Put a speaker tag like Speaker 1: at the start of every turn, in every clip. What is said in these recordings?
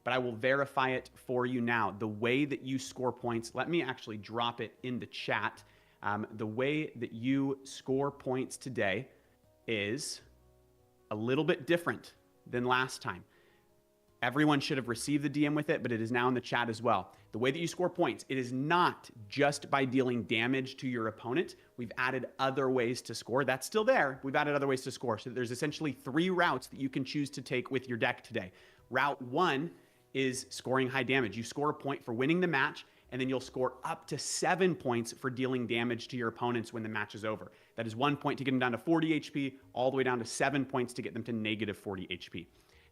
Speaker 1: but I will verify it for you now. The way that you score points, let me actually drop it in the chat. The way that you score points today is a little bit different than last time. Everyone should have received the DM with it, but it is now in the chat as well. The way that you score points, it is not just by dealing damage to your opponent. We've added other ways to score. That's still there. We've added other ways to score. So there's essentially 3 routes that you can choose to take with your deck today. Route 1 is scoring high damage. You score a point for winning the match, and then you'll score up to 7 points for dealing damage to your opponents when the match is over. That is 1 point to get them down to 40 HP, all the way down to 7 points to get them to negative 40 HP.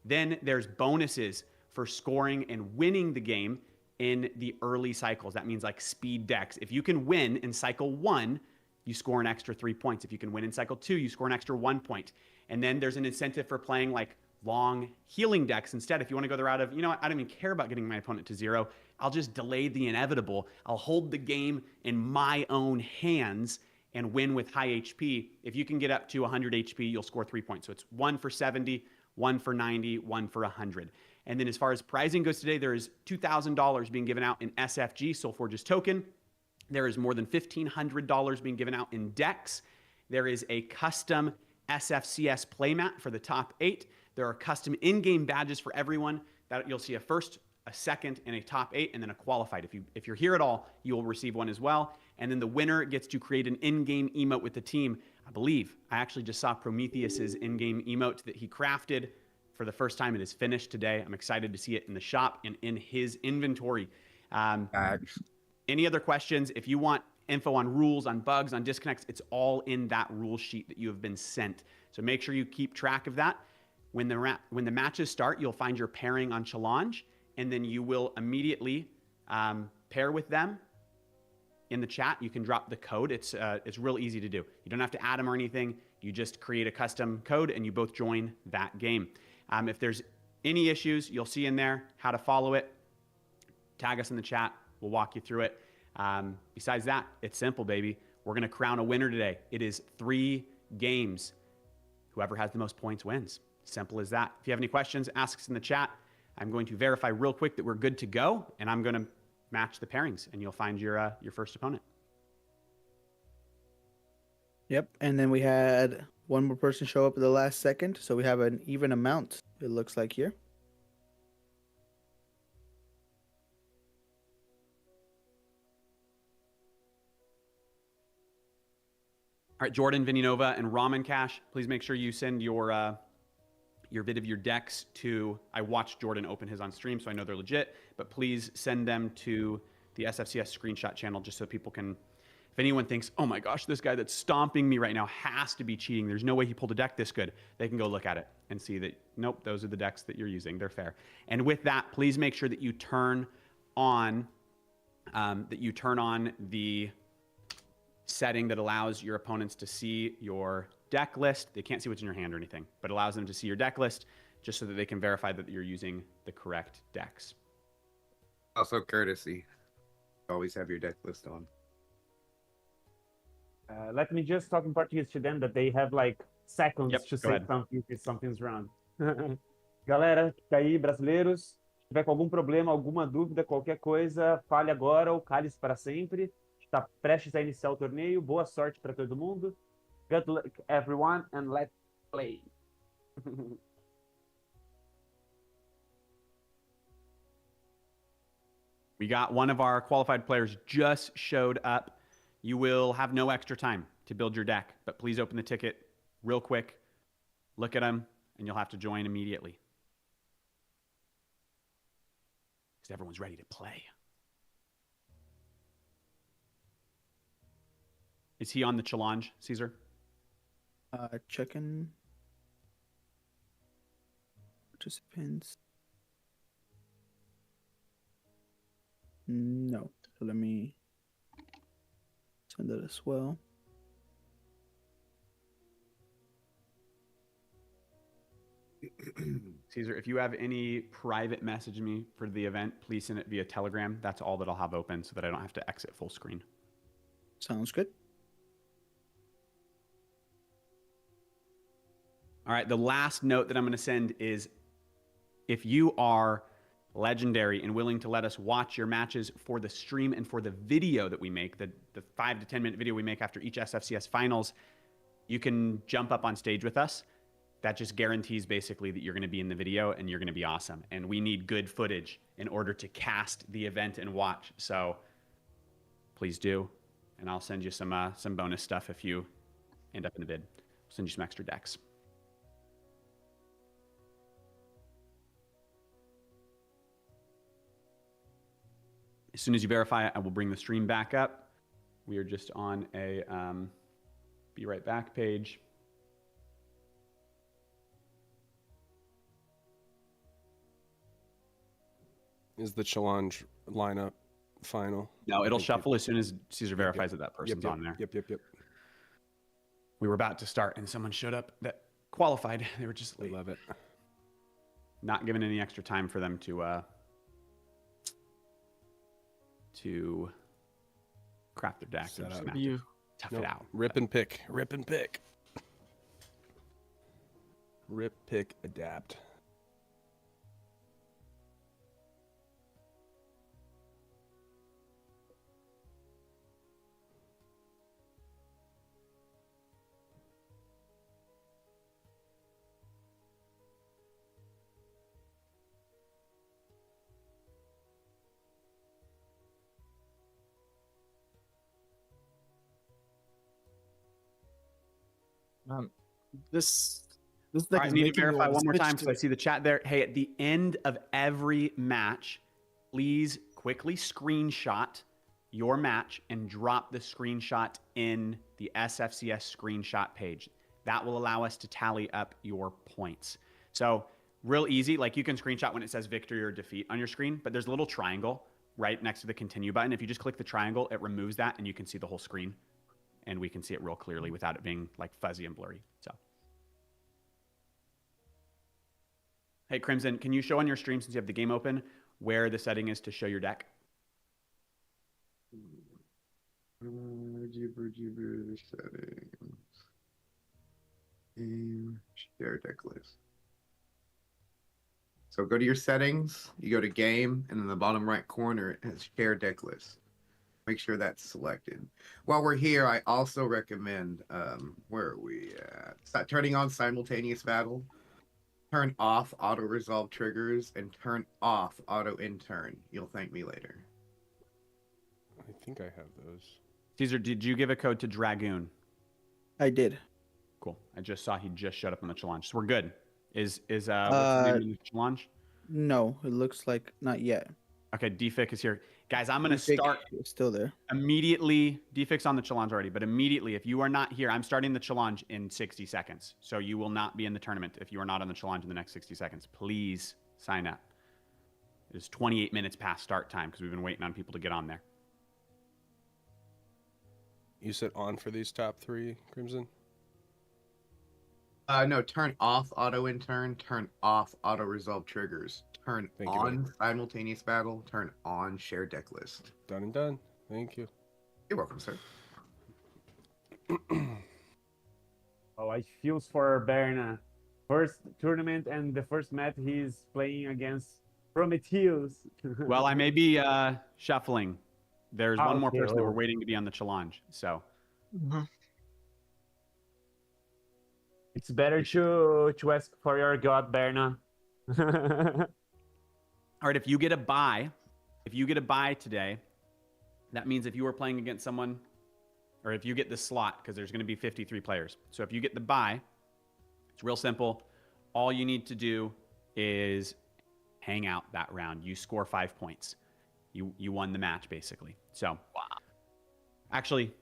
Speaker 1: Then there's bonuses for scoring and winning the game in the early cycles. That means like speed decks. If you can win in cycle 1, you score an extra 3 points. If you can win in cycle 2, you score an extra 1 point. And then there's an incentive for playing like long healing decks instead. If you want to go the route of, you know what, I don't even care about getting my opponent to 0. I'll just delay the inevitable. I'll hold the game in my own hands and win with high HP. If you can get up to 100 HP, you'll score 3 points. So it's 1 for 70, 1 for 90, 1 for 100. And then as far as prizing goes today, there is $2,000 being given out in SFG, Solforge's token. There is more than $1,500 being given out in decks. There is a custom SFCS playmat for the top 8. There are custom in-game badges for everyone. That you'll see a first, a second, and a top 8, and then a qualified. If you're here at all, you will receive one as well. And then the winner gets to create an in-game emote with the team. I believe I actually just saw Prometheus's in-game emote that he crafted for the first time. It is finished today. I'm excited to see it in the shop and in his inventory. Any other questions? If you want info on rules, on bugs, on disconnects, it's all in that rule sheet that you have been sent. So make sure you keep track of that. When the matches start, you'll find your pairing on Challenge, and then you will immediately pair with them in the chat. You can drop the code. It's real easy to do. You don't have to add them or anything. You just create a custom code, and you both join that game. If there's any issues, you'll see in there how to follow it. Tag us in the chat. We'll walk you through it. Besides that, it's simple, baby. We're going to crown a winner today. It is 3 games. Whoever has the most points wins. Simple as that. If you have any questions, ask us in the chat. I'm going to verify real quick that we're good to go, and I'm going to match the pairings, and you'll find your first opponent.
Speaker 2: Yep, and then we had one more person show up at the last second, so we have an even amount, it looks like here.
Speaker 1: All right, Jordan, Vinny Nova, and Ramen Cash, please make sure you send your vid of your decks to, I watched Jordan open his on stream, so I know they're legit, but please send them to the SFCS screenshot channel just so people can, if anyone thinks, oh my gosh, this guy that's stomping me right now has to be cheating, there's no way he pulled a deck this good, they can go look at it and see that, nope, those are the decks that you're using, they're fair. And with that, please make sure that you turn on, the setting that allows your opponents to see your deck list. They can't see what's in your hand or anything, but allows them to see your deck list just so that they can verify that you're using the correct decks.
Speaker 3: Also courtesy. Always have your deck list on.
Speaker 4: Let me just talk in Portuguese to them that they have like seconds to say something if something's wrong. Galera que tá aí, brasileiros, se tiver com algum problema, alguma dúvida, qualquer coisa, fale agora ou cale-se para sempre. Está prestes a iniciar o torneio. Boa sorte para todo mundo. Good luck, everyone, and let's play.
Speaker 1: We got one of our qualified players just showed up. You will have no extra time to build your deck, but please open the ticket real quick, look at them, and you'll have to join immediately. Because everyone's ready to play. Is he on the challenge, Caesar?
Speaker 2: Checking participants. No. So let me send that as well.
Speaker 1: Caesar, if you have any private message me for the event, please send it via Telegram. That's all that I'll have open so that I don't have to exit full screen.
Speaker 2: Sounds good. All
Speaker 1: right, the last note that I'm going to send is if you are legendary, and willing to let us watch your matches for the stream and for the video that we make, the 5 to 10 minute video we make after each SFCS finals, you can jump up on stage with us. That just guarantees basically that you're going to be in the video and you're going to be awesome. And we need good footage in order to cast the event and watch. So please do. And I'll send you some bonus stuff if you end up in the bid. I'll send you some extra decks. As soon as you verify it, I will bring the stream back up. We are just on a be right back page.
Speaker 5: Is the challenge lineup final?
Speaker 1: No, it'll shuffle as soon as Caesar verifies that person's on there.
Speaker 5: Yep.
Speaker 1: We were about to start and someone showed up that qualified. They were just late.
Speaker 5: I love it.
Speaker 1: Not giving any extra time for them to craft their deck.
Speaker 5: Set
Speaker 1: Just
Speaker 5: up.
Speaker 1: have to tough it out.
Speaker 5: Rip and pick. Rip, pick, adapt.
Speaker 6: This
Speaker 1: All
Speaker 6: deck
Speaker 1: right,
Speaker 6: is
Speaker 1: I need to
Speaker 6: making me
Speaker 1: verify
Speaker 6: wanna
Speaker 1: one more
Speaker 6: switch
Speaker 1: time
Speaker 6: to
Speaker 1: because I see the chat there. Hey, at the end of every match, please quickly screenshot your match and drop the screenshot in the SFCS screenshot page. That will allow us to tally up your points. So real easy, like you can screenshot when it says victory or defeat on your screen, but there's a little triangle right next to the continue button. If you just click the triangle, it removes that and you can see the whole screen. And we can see it real clearly without it being like fuzzy and blurry. So, hey Crimson, can you show on your stream, since you have the game open, where the setting is to show your deck?
Speaker 3: Settings. Game, share deck list. So go to your settings, you go to game, and in the bottom right corner it has share deck list. Make sure that's selected. While we're here, I also recommend, where are we at? Start turning on simultaneous battle, turn off auto resolve triggers, and turn off auto intern. You'll thank me later.
Speaker 5: I think I have those.
Speaker 1: Caesar, did you give a code to Dragoon?
Speaker 2: I did.
Speaker 1: Cool. I just saw he just showed up on the challenge. So we're good. Is what's the name of the challenge?
Speaker 2: No, it looks like not yet.
Speaker 1: Okay, DFIC is here. Guys, I'm going to
Speaker 2: Defig
Speaker 1: start
Speaker 2: is still there.
Speaker 1: immediately. DFIC's on the challenge already, but immediately, if you are not here, I'm starting the challenge in 60 seconds. So you will not be in the tournament if you are not on the challenge in the next 60 seconds. Please sign up. It is 28 minutes past start time because we've been waiting on people to get on there.
Speaker 5: You said on for these top three, Crimson?
Speaker 3: No, turn off auto intern, turn off auto resolve triggers, turn
Speaker 5: Thank you,
Speaker 3: on simultaneous battle, turn on share deck list.
Speaker 5: Done and done. Thank you.
Speaker 3: You're welcome, sir.
Speaker 4: Oh, I feels for Berna. First tournament and the first match he's playing against Prometheus.
Speaker 1: Well, I may be shuffling. There's one more
Speaker 4: Okay,
Speaker 1: person that we're
Speaker 4: oh.
Speaker 1: waiting to be on the challenge. So
Speaker 4: It's better to ask for your god, Berna.
Speaker 1: all right, if you get a bye today, that means if you are playing against someone, or if you get the slot, because there's going to be 53 players. So if you get the bye, it's real simple. All you need to do is hang out that round. You score 5 points. You won the match, basically. So, wow. Actually,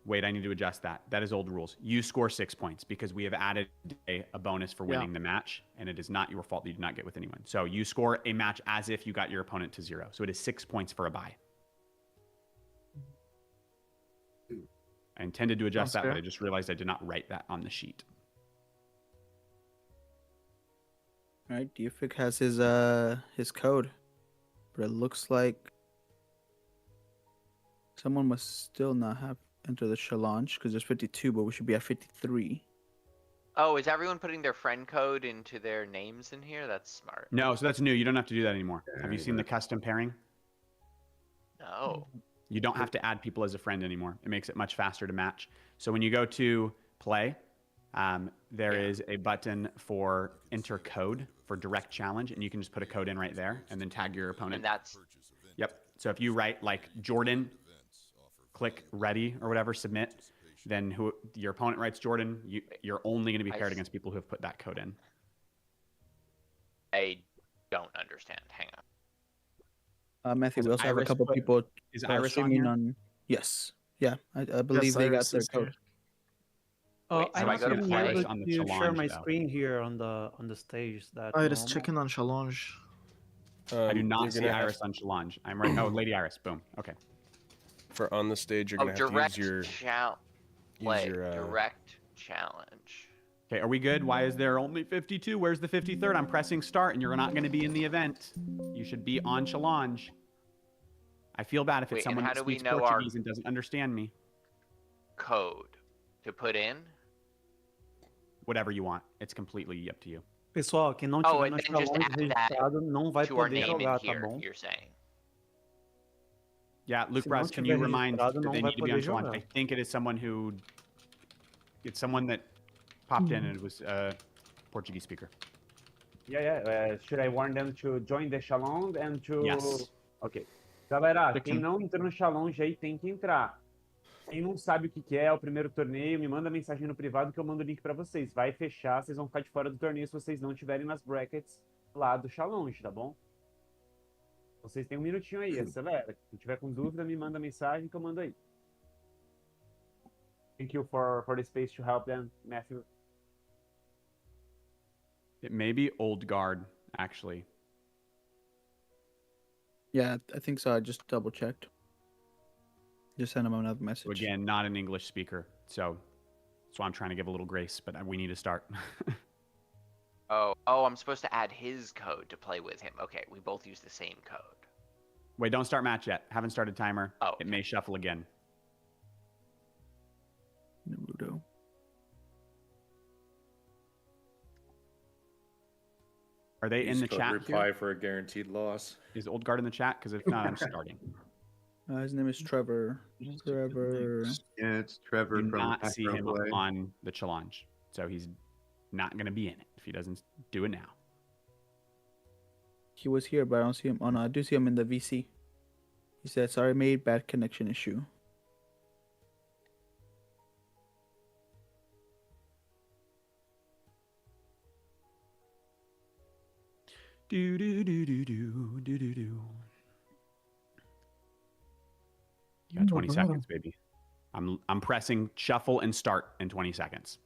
Speaker 1: wait, I need to adjust that. That is old rules. You score 6 points because we have added a bonus for winning the match, and it is not your fault that you did not get with anyone. So you score a match as if you got your opponent to 0. So it is 6 points for a bye. I intended to adjust that, but I just realized I did not write that on the sheet.
Speaker 2: All right, Dufik has his code, but it looks like someone must still not have entered the challenge because there's 52, but we should be at 53.
Speaker 7: Oh, is everyone putting their friend code into their names in here? That's smart.
Speaker 1: No, so that's new. You don't have to do that anymore. Have you
Speaker 3: Yeah,
Speaker 1: seen the custom pairing?
Speaker 7: No.
Speaker 1: You don't have to add people as a friend anymore. It makes it much faster to match. So when you go to play, there is a button for enter code for direct challenge, and you can just put a code in right there and then tag your opponent.
Speaker 7: And that's
Speaker 1: Yep. So if you write like Jordan, click ready or whatever, submit, then your opponent writes Jordan, you're only going to be paired against people who have put that code in.
Speaker 7: I don't understand. Hang on.
Speaker 2: Matthew, we also have a
Speaker 1: Iris
Speaker 2: couple people
Speaker 1: Is Iris on
Speaker 2: streaming
Speaker 1: here?
Speaker 2: on. Yes. Yeah, I believe
Speaker 6: Yes,
Speaker 2: they got
Speaker 6: Iris
Speaker 2: their
Speaker 6: is
Speaker 2: code.
Speaker 6: here.
Speaker 7: Wait, so
Speaker 8: I'm
Speaker 7: I
Speaker 8: not
Speaker 7: go to
Speaker 8: being
Speaker 7: play.
Speaker 8: able
Speaker 1: On the
Speaker 8: to share
Speaker 1: challenge,
Speaker 8: my
Speaker 1: though.
Speaker 8: screen here on the stage. Is that
Speaker 6: Iris,
Speaker 8: normal?
Speaker 6: checking on challenge.
Speaker 1: I do
Speaker 5: You're
Speaker 1: not see
Speaker 5: gonna have-
Speaker 1: Iris on challenge. I'm right. Oh, Lady Iris. Boom. Okay.
Speaker 5: For on the stage, you're
Speaker 7: Oh,
Speaker 5: gonna have to
Speaker 7: direct
Speaker 5: use your
Speaker 7: play.
Speaker 5: your,
Speaker 7: Direct challenge.
Speaker 1: Okay, are we good? Why is there only 52? Where's the 53rd? I'm pressing start, and you're not going to be in the event. You should be on challenge. I feel bad if it's
Speaker 7: Wait, and
Speaker 1: someone
Speaker 7: how
Speaker 1: that
Speaker 7: do we
Speaker 1: speaks
Speaker 7: know our-
Speaker 1: Portuguese and doesn't understand me.
Speaker 7: Code to put in.
Speaker 1: Whatever you want. It's completely up to you.
Speaker 8: Pessoal, quem não
Speaker 7: Oh,
Speaker 8: tiver
Speaker 7: and
Speaker 8: no
Speaker 7: then just
Speaker 8: challenge
Speaker 7: add that
Speaker 8: registrado não vai
Speaker 7: to our
Speaker 8: poder
Speaker 7: name
Speaker 8: jogar,
Speaker 7: in
Speaker 8: tá
Speaker 7: here,
Speaker 8: bom?
Speaker 7: you're saying.
Speaker 1: Yeah, Luke
Speaker 8: Se
Speaker 1: Braz,
Speaker 8: não
Speaker 1: can
Speaker 8: tiver
Speaker 1: you remind
Speaker 8: registrado,
Speaker 1: that
Speaker 8: não
Speaker 1: they
Speaker 8: vai
Speaker 1: need to be on
Speaker 8: poder
Speaker 1: challenge?
Speaker 8: jogar.
Speaker 1: I think it is someone who... It's someone that popped in and it was a Portuguese speaker.
Speaker 4: Yeah. Should I warn them to join the challenge and to...
Speaker 1: Yes.
Speaker 4: Ok. Galera,
Speaker 6: Click
Speaker 4: quem
Speaker 6: in.
Speaker 4: não entrou no challenge aí tem que entrar. Quem não sabe o que é o primeiro torneio, me manda mensagem no privado que eu mando o link pra vocês. Vai fechar, vocês vão ficar de fora do torneio se vocês não estiverem nas brackets lá do challenge, tá bom? Vocês têm um minutinho aí, acelera. Se tiver com dúvida, me manda mensagem que eu mando aí. Thank you for the space to help them, Matthew.
Speaker 1: It may be Old Guard, actually.
Speaker 2: Yeah, I think so. I just double checked. Just sent him another message.
Speaker 1: So again, not an English speaker. So I'm trying to give a little grace, but we need to start.
Speaker 7: Oh, I'm supposed to add his code to play with him. Okay, we both use the same code.
Speaker 1: Wait, don't start match yet. Haven't started timer.
Speaker 7: Oh,
Speaker 1: It may shuffle again.
Speaker 2: Naruto.
Speaker 1: Are they in the chat
Speaker 9: reply
Speaker 1: here?
Speaker 9: for a guaranteed loss.
Speaker 1: Is Old Guard in the chat? Because if not, I'm starting.
Speaker 2: His name is Trevor. Trevor.
Speaker 3: Yeah, it's Trevor
Speaker 1: Do
Speaker 3: from
Speaker 1: not see him
Speaker 3: Play.
Speaker 1: on the challenge. So he's not going to be in it if he doesn't do it now.
Speaker 2: He was here, but I don't see him. Oh no, I do see him in the VC. He said, "Sorry, made bad connection issue."
Speaker 1: Do do do do do do do do. You got 20 seconds, baby. I'm pressing shuffle and start in 20 seconds.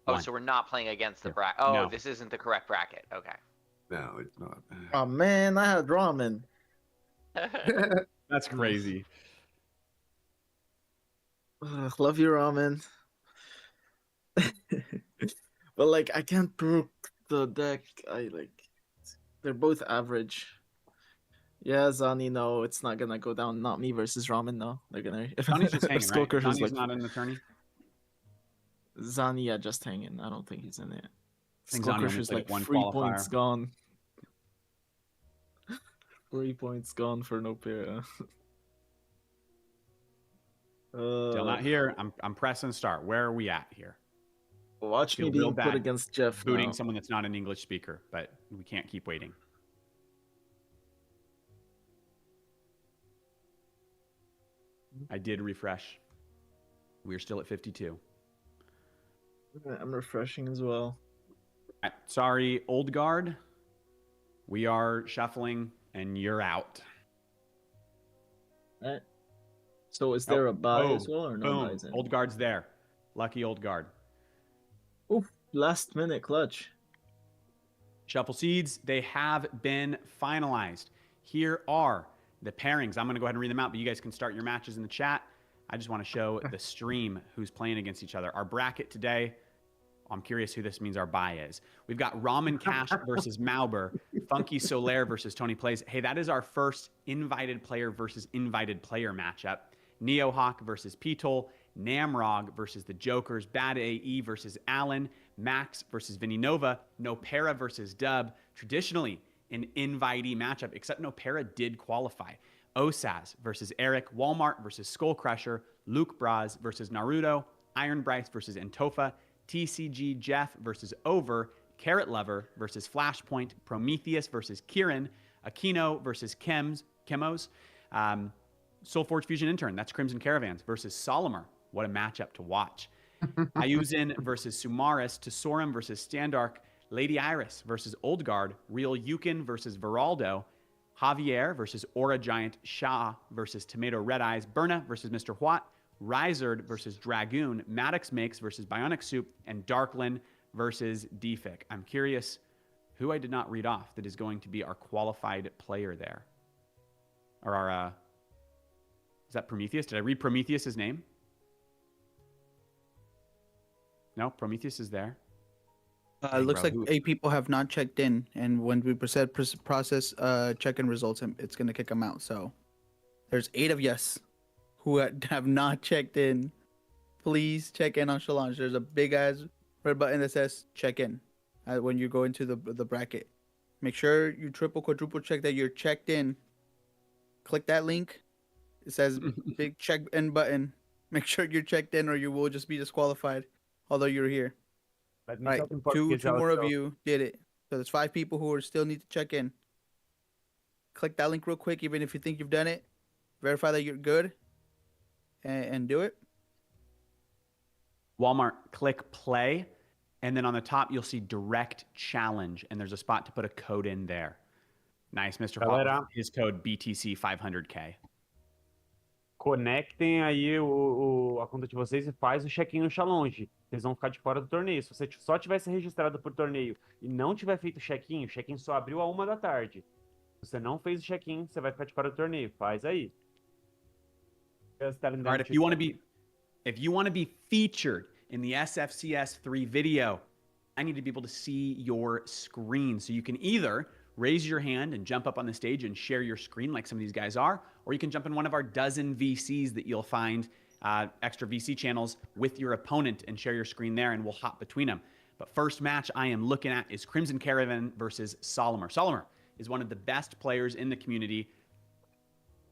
Speaker 7: Oh,
Speaker 1: One.
Speaker 7: so we're not playing against the
Speaker 1: Here.
Speaker 7: bracket. Oh,
Speaker 1: No.
Speaker 7: this isn't the correct bracket. Okay.
Speaker 3: No, it's not.
Speaker 6: Oh man, I had ramen.
Speaker 1: That's crazy.
Speaker 6: Ugh, love you, ramen. But like, I can't brook the deck. They're both average. Yeah, Zani, no, it's not gonna go down. Not me versus ramen, no. They're gonna. If
Speaker 1: Johnny's just hanging, right?
Speaker 6: Skulker
Speaker 1: Johnny's
Speaker 6: is like
Speaker 1: not in the tourney.
Speaker 6: Zani, yeah, just hanging. I don't think he's in it.
Speaker 1: I think Zani
Speaker 6: Skulker
Speaker 1: only
Speaker 6: is
Speaker 1: played
Speaker 6: like
Speaker 1: one
Speaker 6: 3 points
Speaker 1: qualifier.
Speaker 6: gone. 3 points gone for no pair.
Speaker 1: Still not here. I'm pressing start. Where are we at here?
Speaker 6: Watch
Speaker 1: Feel
Speaker 6: me
Speaker 1: real
Speaker 6: being put
Speaker 1: bad
Speaker 6: against Jeff
Speaker 1: Booting
Speaker 6: now.
Speaker 1: someone that's not an English speaker, but we can't keep waiting. I did refresh. We're still at 52.
Speaker 6: I'm refreshing as well.
Speaker 1: Sorry, Old Guard. We are shuffling, and you're out.
Speaker 6: Alright. So is there a buy
Speaker 1: boom,
Speaker 6: as well or no
Speaker 1: Boom.
Speaker 6: buys in?
Speaker 1: Old Guard's there. Lucky Old Guard.
Speaker 6: Oof, last minute clutch.
Speaker 1: Shuffle seeds, they have been finalized. Here are the pairings. I'm going to go ahead and read them out, but you guys can start your matches in the chat. I just want to show the stream who's playing against each other. Our bracket today, I'm curious who this means our buy is. We've got Ramen Cash versus Mauber, Funky Solaire versus Tony Plays. Hey, that is our first invited player versus invited player matchup. Neohawk versus Petol, Namrog versus the Jokers, Bad AE versus Allen, Max versus Vinny Nova, Nopera versus Dub, traditionally an invitee matchup, except Nopera did qualify. Osaz versus Eric, Walmart versus Skullcrusher, Luke Braz versus Naruto, Iron Bryce versus Antofa, TCG Jeff versus Over, Carrot Lover versus Flashpoint, Prometheus versus Kieran, Aquino versus Chemos, Solforge Fusion Intern, that's Crimson Caravans versus Solimer. What a matchup to watch. Ayuzin versus Sumaris, Tesorum versus Standark, Lady Iris versus Old Guard, Real Yukon versus Veraldo, Javier versus Aura Giant, Shah versus Tomato Red Eyes, Berna versus Mr. Huat, Rizard versus Dragoon, Maddox Makes versus Bionic Soup, and Darklin versus Defic. I'm curious who I did not read off that is going to be our qualified player there. Or our, is that Prometheus? Did I read Prometheus's name? No, Prometheus is there.
Speaker 2: It looks like 8 people have not checked in, and when we process check-in results, it's going to kick them out. So there's 8 of yes who have not checked in. Please check in on Challenge. There's a big-ass red button that says check in when you go into the bracket. Make sure you triple, quadruple check that you're checked in. Click that link. It says big check in button. Make sure you're checked in or you will just be disqualified, although you're here.
Speaker 4: Let me
Speaker 2: Right,
Speaker 4: talk in
Speaker 2: two
Speaker 4: Portuguese
Speaker 2: more
Speaker 4: also.
Speaker 2: of you did it. So there's 5 people who still need to check in. Click that link real quick, even if you think you've done it. Verify that you're good, and do it.
Speaker 1: Walmart, click play, and then on the top you'll see direct challenge, and there's a spot to put a code in there. Nice, Mr. Hawk. His code BTC500K.
Speaker 4: Conectem aí a conta de vocês e faz o check-in no challenge. Vocês vão ficar de fora do torneio. Se você só tivesse registrado por torneio e não tiver feito o check-in só abriu à 1 da tarde. Se você não fez o check-in, você vai ficar de fora do torneio. Faz aí.
Speaker 1: All right, if you want to be featured in the SFCS 3 video, I need to be able to see your screen. So you can either raise your hand and jump up on the stage and share your screen like some of these guys are, or you can jump in one of our dozen VCs that you'll find, extra VC channels with your opponent and share your screen there, and we'll hop between them. But first match I am looking at is Crimson Caravan versus Solimer. Solimer is one of the best players in the community,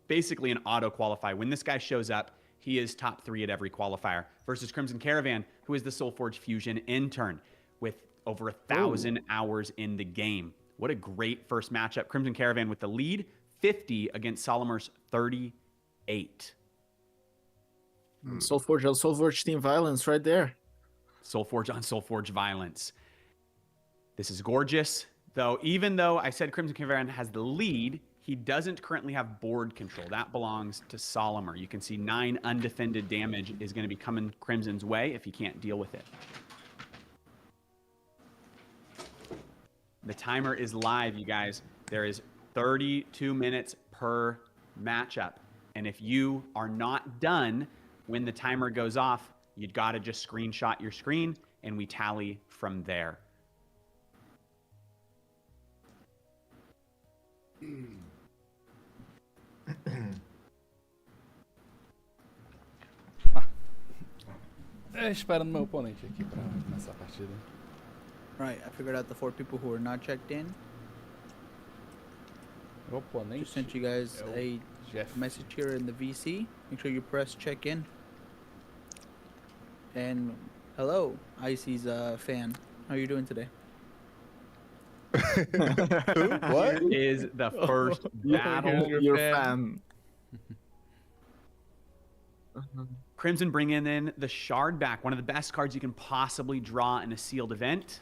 Speaker 1: basically an auto qualify. When this guy shows up, he is top 3 at every qualifier, versus Crimson Caravan, who is the Solforge Fusion intern with over 1,000 hours in the game. What a great first matchup. Crimson Caravan with the lead, 50 against Solimer's 38.
Speaker 6: Solforge on Solforge team violence right there.
Speaker 1: Solforge on Solforge violence. This is gorgeous. Though, even though I said Crimson Caravan has the lead, he doesn't currently have board control. That belongs to Solimer. You can see 9 undefended damage is going to be coming Crimson's way if he can't deal with it. The timer is live, you guys. There is 32 minutes per matchup. And if you are not done when the timer goes off, you've got to just screenshot your screen and we tally from there.
Speaker 9: Esperando meu oponente aqui pra começar a partida.
Speaker 2: Right, I figured out the 4 people who are not checked in.
Speaker 9: O oponente.
Speaker 2: Just sent you guys a message here in the VC. Make sure you press check in. And hello, Icy's fan. How are you doing today?
Speaker 1: What is the first battle?
Speaker 6: Your fan.
Speaker 1: Crimson bringing in the Shard back, one of the best cards you can possibly draw in a sealed event.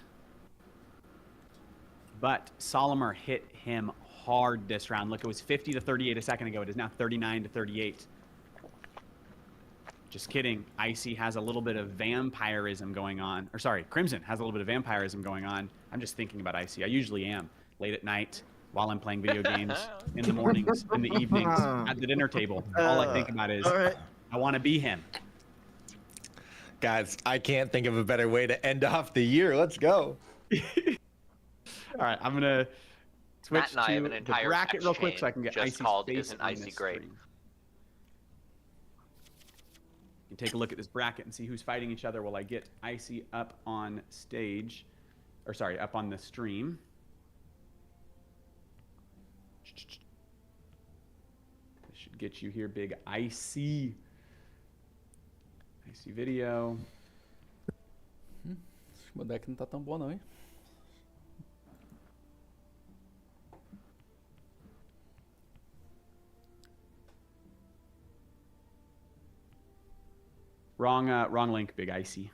Speaker 1: But Solimer hit him hard this round. Look, it was 50 to 38 a second ago. It is now 39 to 38. Just kidding. Icy has a little bit of vampirism going on. Or sorry, Crimson has a little bit of vampirism going on. I'm just thinking about Icy. I usually am late at night while I'm playing video games, in the mornings, in the evenings, at the dinner table. All I think about is, I want to be him.
Speaker 10: Guys, I can't think of a better way to end off the year. Let's go.
Speaker 1: All right, I'm gonna switch
Speaker 7: Matt and I have
Speaker 1: to
Speaker 7: an
Speaker 1: the
Speaker 7: entire
Speaker 1: bracket real quick so I can get
Speaker 7: just
Speaker 1: Icy's
Speaker 7: called
Speaker 1: face
Speaker 7: Isn't
Speaker 1: on
Speaker 7: Icy
Speaker 1: this
Speaker 7: Great?
Speaker 1: screen. can take a look at this bracket and see who's fighting each other while I get Icy up on stage, or sorry, up on the stream. This should get you here, big Icy. Icy video.
Speaker 9: Acho que meu deck não tá tão bom não, hein?
Speaker 1: Wrong link, big Icy.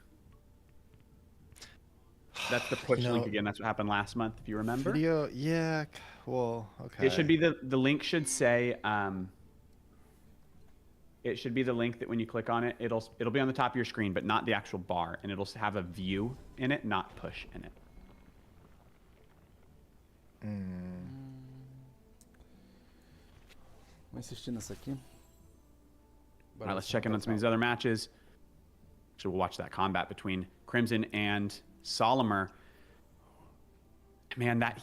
Speaker 1: That's the push link again. That's what happened last month, if you remember.
Speaker 10: Video, yeah. Well, okay.
Speaker 1: It should be the link should say it should be the link that when you click on it, it'll be on the top of your screen, but not the actual bar, and it'll have a view in it, not push in it.
Speaker 9: Vou insistir nessa aqui.
Speaker 1: All right, let's check in on some of these other matches. So we'll watch that combat between Crimson and Solimer. Man, that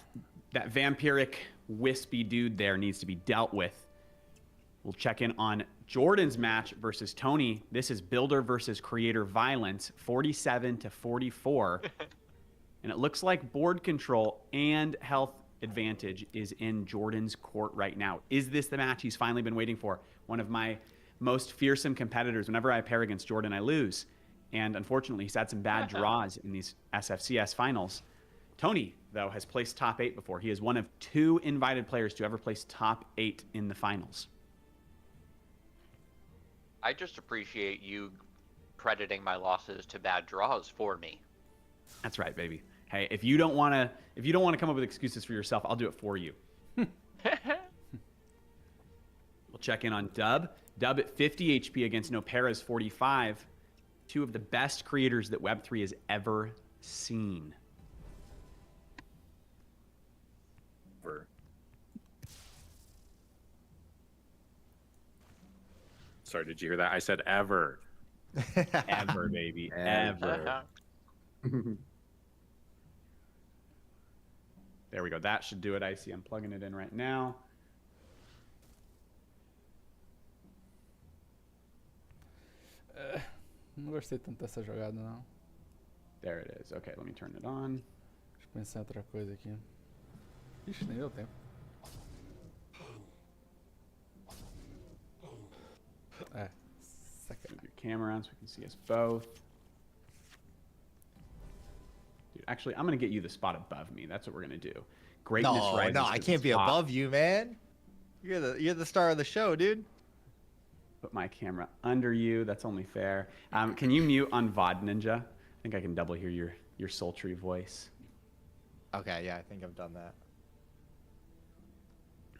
Speaker 1: vampiric wispy dude there needs to be dealt with. We'll check in on Jordan's match versus Tony. This is builder versus creator violence, 47-44. And it looks like board control and health advantage is in Jordan's court right now. Is this the match he's finally been waiting for? One of my most fearsome competitors. Whenever I pair against Jordan, I lose. And unfortunately, he's had some bad draws in these SFCS finals. Tony, though, has placed top 8 before. He is one of 2 invited players to ever place top 8 in the finals.
Speaker 7: I just appreciate you crediting my losses to bad draws for me.
Speaker 1: That's right, baby. Hey, if you don't want to come up with excuses for yourself, I'll do it for you. We'll check in on Dub. Dub at 50 HP against Nopera's 45. 2 of the best creators that Web3 has ever seen.
Speaker 11: Sorry, did you hear that? I said ever.
Speaker 1: Ever, baby. Ever. There we go. That should do it, Icy. I'm plugging it in right now.
Speaker 9: Não gostei tanto dessa jogada, não.
Speaker 1: There it is. Okay, let me turn it on.
Speaker 9: Deixa eu pensar em outra coisa aqui. Ixi, nem deu tempo.
Speaker 1: Move your camera on so we can see us both. Dude, actually, I'm going to get you the spot above me. That's what we're going to do. Greatness rises.
Speaker 10: No, I can't be above you, man. You're the star of the show, dude.
Speaker 1: Put my camera under you. That's only fair. Can you mute on VOD Ninja? I think I can double hear your sultry voice.
Speaker 10: Okay, yeah, I think I've done that.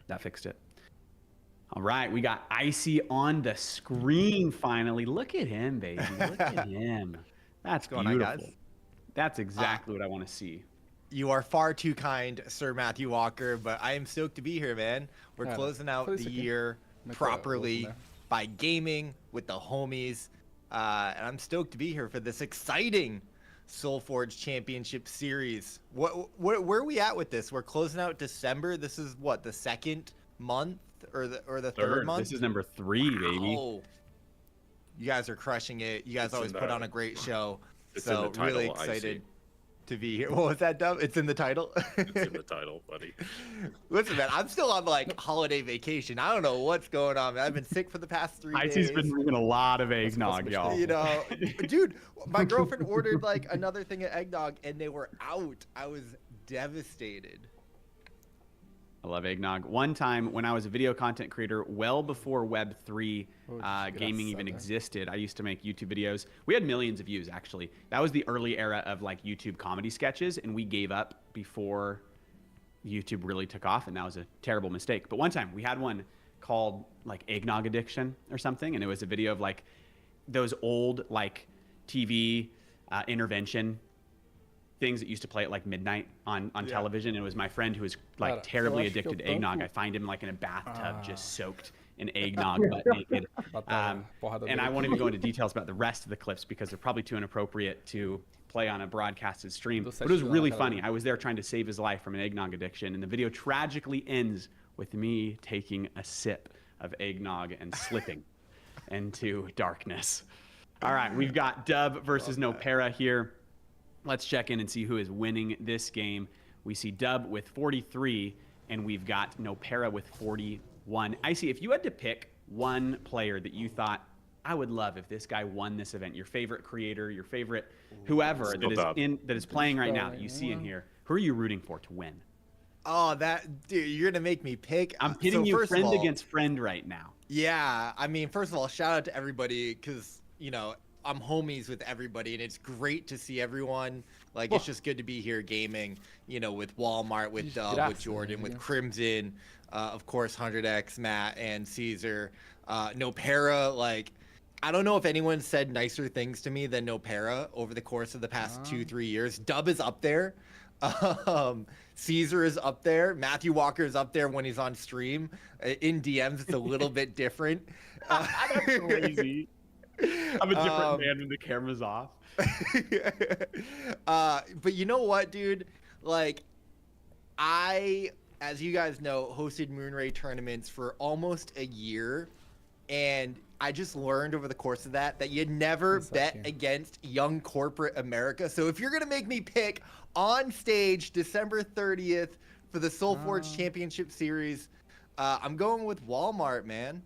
Speaker 1: That fixed it. All right, we got Icy on the screen finally. Look at him, baby. Look at him. That's beautiful. On, guys? That's exactly what I want to see.
Speaker 10: You are far too kind, Sir Matthew Walker, but I am stoked to be here, man. We're closing out the year properly by gaming with the homies. And I'm stoked to be here for this exciting Solforge Championship Series. Where are we at with this? We're closing out December. This is what, the second month or the third month?
Speaker 1: This is number 3, baby.
Speaker 10: Oh, you guys are crushing it. You guys always put on a great show.
Speaker 11: It's
Speaker 10: so
Speaker 11: in the title,
Speaker 10: really excited to be here. What was that, Dub? It's in the title?
Speaker 11: It's in the title, buddy.
Speaker 10: Listen, man, I'm still on like holiday vacation. I don't know what's going on, man. I've been sick for the past 3 days.
Speaker 1: Icy's been drinking a lot of eggnog, y'all.
Speaker 10: You know, dude, my girlfriend ordered like another thing of eggnog and they were out. I was devastated.
Speaker 1: I love eggnog. One time when I was a video content creator, well before Web3 gaming even existed, I used to make YouTube videos. We had millions of views, actually. That was the early era of like YouTube comedy sketches, and we gave up before YouTube really took off, and that was a terrible mistake. But one time we had one called like Eggnog Addiction or something, and it was a video of like those old like TV intervention things that used to play at like midnight on television. It was my friend who was like terribly addicted to eggnog. I find him like in a bathtub just soaked in eggnog, butt naked. And I won't even go into details about the rest of the clips because they're probably too inappropriate to play on a broadcasted stream. But it was really funny. I was there trying to save his life from an eggnog addiction, and the video tragically ends with me taking a sip of eggnog and slipping into darkness. All right, we've got Dub versus Nopera here. Let's check in and see who is winning this game. We see Dub with 43, and we've got Nopera with 41. Icy, if you had to pick one player that you thought, I would love if this guy won this event, your favorite creator, your favorite whoever that is playing right now that you see in here, who are you rooting for to win?
Speaker 10: Oh, dude, you're gonna make me pick.
Speaker 1: I'm pitting you friend against friend right now.
Speaker 10: Yeah, I mean, first of all, shout out to everybody because I'm homies with everybody, and it's great to see everyone. Like, it's just good to be here gaming, with Walmart, with Dub, with Jordan, with Crimson, of course, 100X, Matt, and Caesar. Nopera, like, I don't know if anyone said nicer things to me than Nopera over the course of the past 2-3 years. Dub is up there. Caesar is up there. Matthew Walker is up there when he's on stream. In DMs, it's a little bit different.
Speaker 1: That's crazy. I'm a different man when the camera's off.
Speaker 10: But you know what, dude? Like, I, as you guys know, hosted Moonray tournaments for almost a year, and I just learned over the course of that you never bet against young corporate America. So if you're gonna make me pick on stage December 30th for the Solforge Championship Series, I'm going with Walmart, man.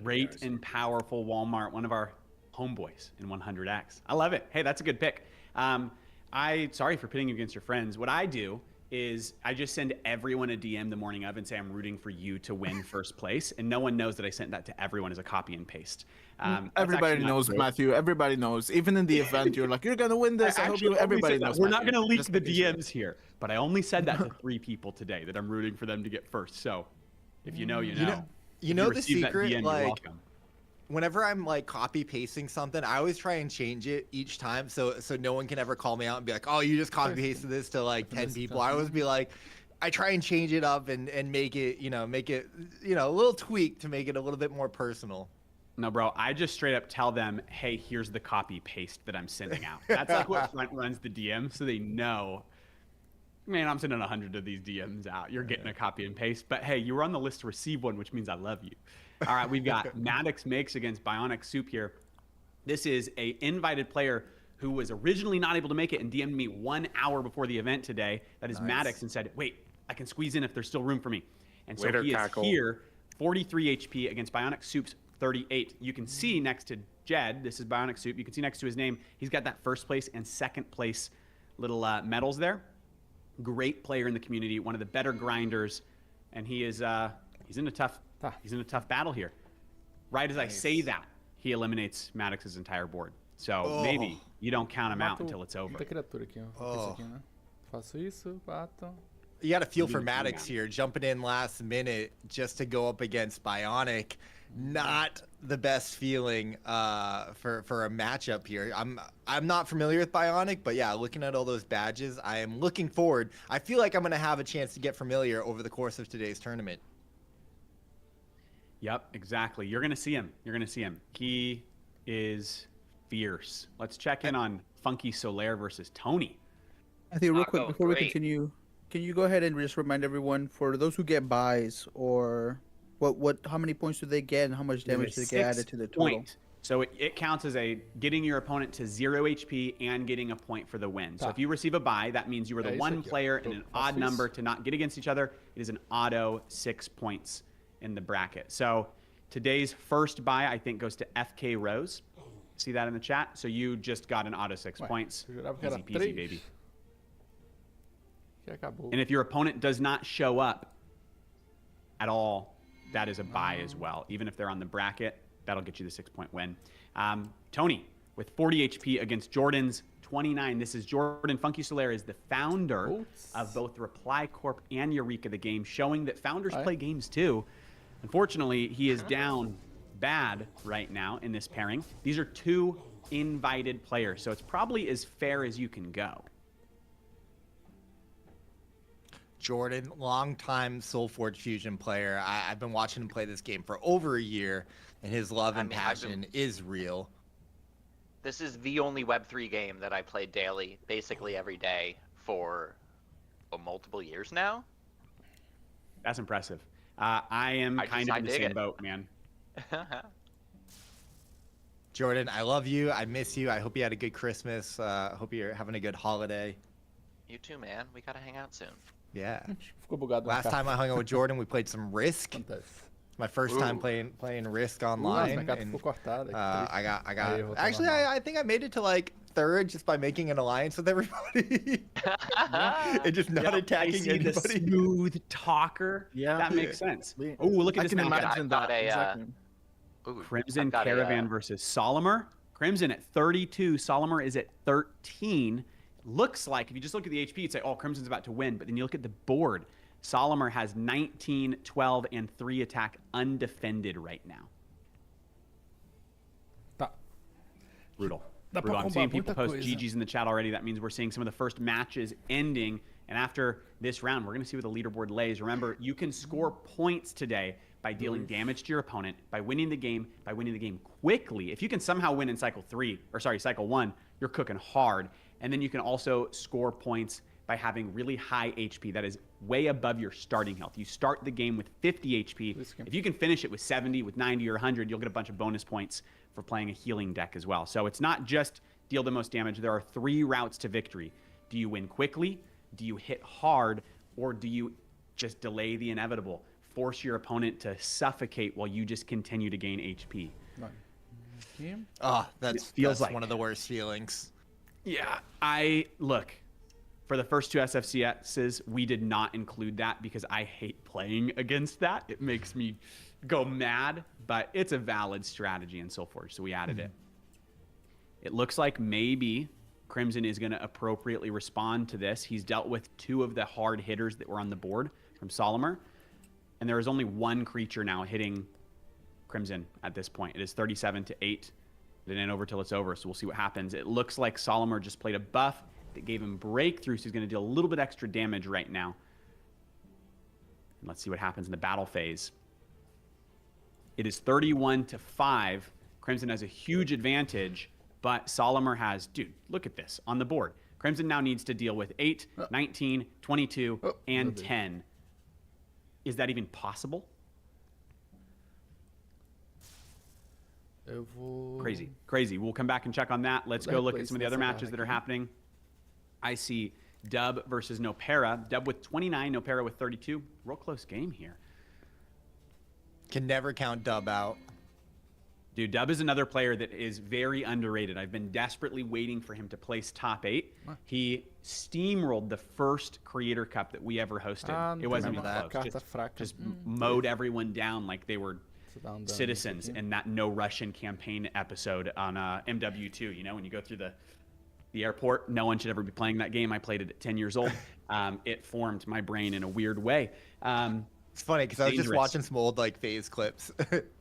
Speaker 1: Great and powerful Walmart, one of our homeboys in 100X. I love it. Hey, that's a good pick. Sorry for pitting you against your friends. What I do is I just send everyone a DM the morning of and say I'm rooting for you to win first place, and no one knows that I sent that to everyone as a copy and paste.
Speaker 2: Everybody knows, Matthew. Everybody knows. Even in the event, you're like, you're gonna win this. I hope everybody knows.
Speaker 1: We're not gonna leak the DMs here, but I only said that to 3 people today that I'm rooting for them to get first. So if you know, you know.
Speaker 10: You know the secret,
Speaker 1: DM,
Speaker 10: like, whenever I'm like copy pasting something, I always try and change it each time so no one can ever call me out and be like, oh, you just copy pasted this to like 10 people. I always be like, I try and change it up and make it, a little tweak to make it a little bit more personal.
Speaker 1: No, bro, I just straight up tell them, hey, here's the copy paste that I'm sending out. That's like what Front runs the DM, so they know. Man, I'm sending 100 of these DMs out. You're getting a copy and paste. But hey, you were on the list to receive one, which means I love you. All right, we've got Maddox Makes against Bionic Soup here. This is a invited player who was originally not able to make it and DM'd me 1 hour before the event today. That is Maddox, and said, wait, I can squeeze in if there's still room for me. And so he is here, 43 HP against Bionic Soup's 38. You can see next to Jed, this is Bionic Soup, you can see next to his name, he's got that first place and second place little medals there. Great player in the community, one of the better grinders, and he is he's in a tough battle here. Right as I say that, he eliminates Maddox's entire board. So maybe you don't count him out until it's over.
Speaker 10: You got to feel for Maddox here, jumping in last minute just to go up against Bionic. Not the best feeling for a matchup here. I'm not familiar with Bionic, but yeah, looking at all those badges, I am looking forward. I feel like I'm going to have a chance to get familiar over the course of today's tournament.
Speaker 1: Yep, exactly. You're going to see him. You're going to see him. He is fierce. Let's check in on Funky Solaire versus Tony.
Speaker 2: I think real quick before we continue, can you go ahead and just remind everyone, for those who get buys, or how many points do they get and how much damage do they get added to the total?
Speaker 1: So it counts as getting your opponent to 0 HP and getting a point for the win. So if you receive a buy, that means you were the one player in an odd number to not get against each other. It is an auto 6 points in the bracket. So today's first buy, I think, goes to FK Rose. See that in the chat? So you just got an auto 6 points. Easy peasy, baby. And if your opponent does not show up at all, that is a buy as well. Even if they're on the bracket, that'll get you the 6-point win. Tony with 40 HP against Jordan's 29. This is Jordan. Funky Solaire is the founder of both Reply Corp and Eureka the Game, showing that founders play games too. Unfortunately, he is down bad right now in this pairing. These are 2 invited players, so it's probably as fair as you can go.
Speaker 10: Jordan, longtime Solforge Fusion player. I've been watching him play this game for over a year, and his love and passion is real.
Speaker 7: This is the only Web3 game that I play daily, basically every day, for multiple years now.
Speaker 1: That's impressive. I am kind of in the same boat, man.
Speaker 10: Jordan, I love you. I miss you. I hope you had a good Christmas. I hope you're having a good holiday.
Speaker 7: You too, man. We gotta hang out soon.
Speaker 10: Yeah.
Speaker 9: Ficou bugado.
Speaker 10: Last time I hung out with Jordan, we played some Risk. My first time playing Risk online. And, actually, I think I made it to like third just by making an alliance with everybody and just not attacking anybody.
Speaker 1: The smooth talker.
Speaker 2: Yeah,
Speaker 1: that makes sense. Oh, look at this.
Speaker 2: I can imagine that.
Speaker 7: Exactly.
Speaker 1: Crimson Caravan versus Solimer. Crimson at 32. Solimer is at 13. Looks like, if you just look at the HP, you'd say, oh, Crimson's about to win. But then you look at the board. Solimer has 19, 12, and 3 attack undefended right now. Brutal. Brutal. I'm seeing people post GGs in the chat already. That means we're seeing some of the first matches ending. And after this round, we're going to see what the leaderboard lays. Remember, you can score points today by dealing damage to your opponent, by winning the game quickly. If you can somehow win in cycle 1, you're cooking hard. And then you can also score points by having really high HP. That is way above your starting health. You start the game with 50 HP. If you can finish it with 70, with 90, or 100, you'll get a bunch of bonus points for playing a healing deck as well. So it's not just deal the most damage. There are 3 routes to victory. Do you win quickly? Do you hit hard? Or do you just delay the inevitable? Force your opponent to suffocate while you just continue to gain HP.
Speaker 10: Oh, that's like one of the worst feelings.
Speaker 1: Yeah, look, for the first 2 SFCSs, we did not include that because I hate playing against that. It makes me go mad, but it's a valid strategy in Solforge, so we added it. It looks like maybe Crimson is going to appropriately respond to this. He's dealt with 2 of the hard hitters that were on the board from Solimer, and there is only 1 creature now hitting Crimson at this point. It is 37 to 8. It ain't over till it's over, so we'll see what happens. It looks like Solimer just played a buff that gave him breakthrough, so he's going to deal a little bit extra damage right now. And let's see what happens in the battle phase. It is 31 to 5. Crimson has a huge advantage, but Solimer has, dude, look at this on the board. Crimson now needs to deal with 8, 19, 22, and 10. Is that even possible? Crazy. We'll come back and check on that. Let's go look at some of the other matches that are happening. I see Dub versus Nopera. Dub with 29, Nopera with 32. Real close game here.
Speaker 10: Can never count Dub out.
Speaker 1: Dude, Dub is another player that is very underrated. I've been desperately waiting for him to place top 8. He steamrolled the first Creator Cup that we ever hosted. It wasn't even close. Just mowed everyone down like they were citizens in that No Russian campaign episode on MW2. You know, when you go through the airport, no one should ever be playing that game. I played it at 10 years old. It formed my brain in a weird way.
Speaker 10: It's funny because I was just watching some old like phase clips.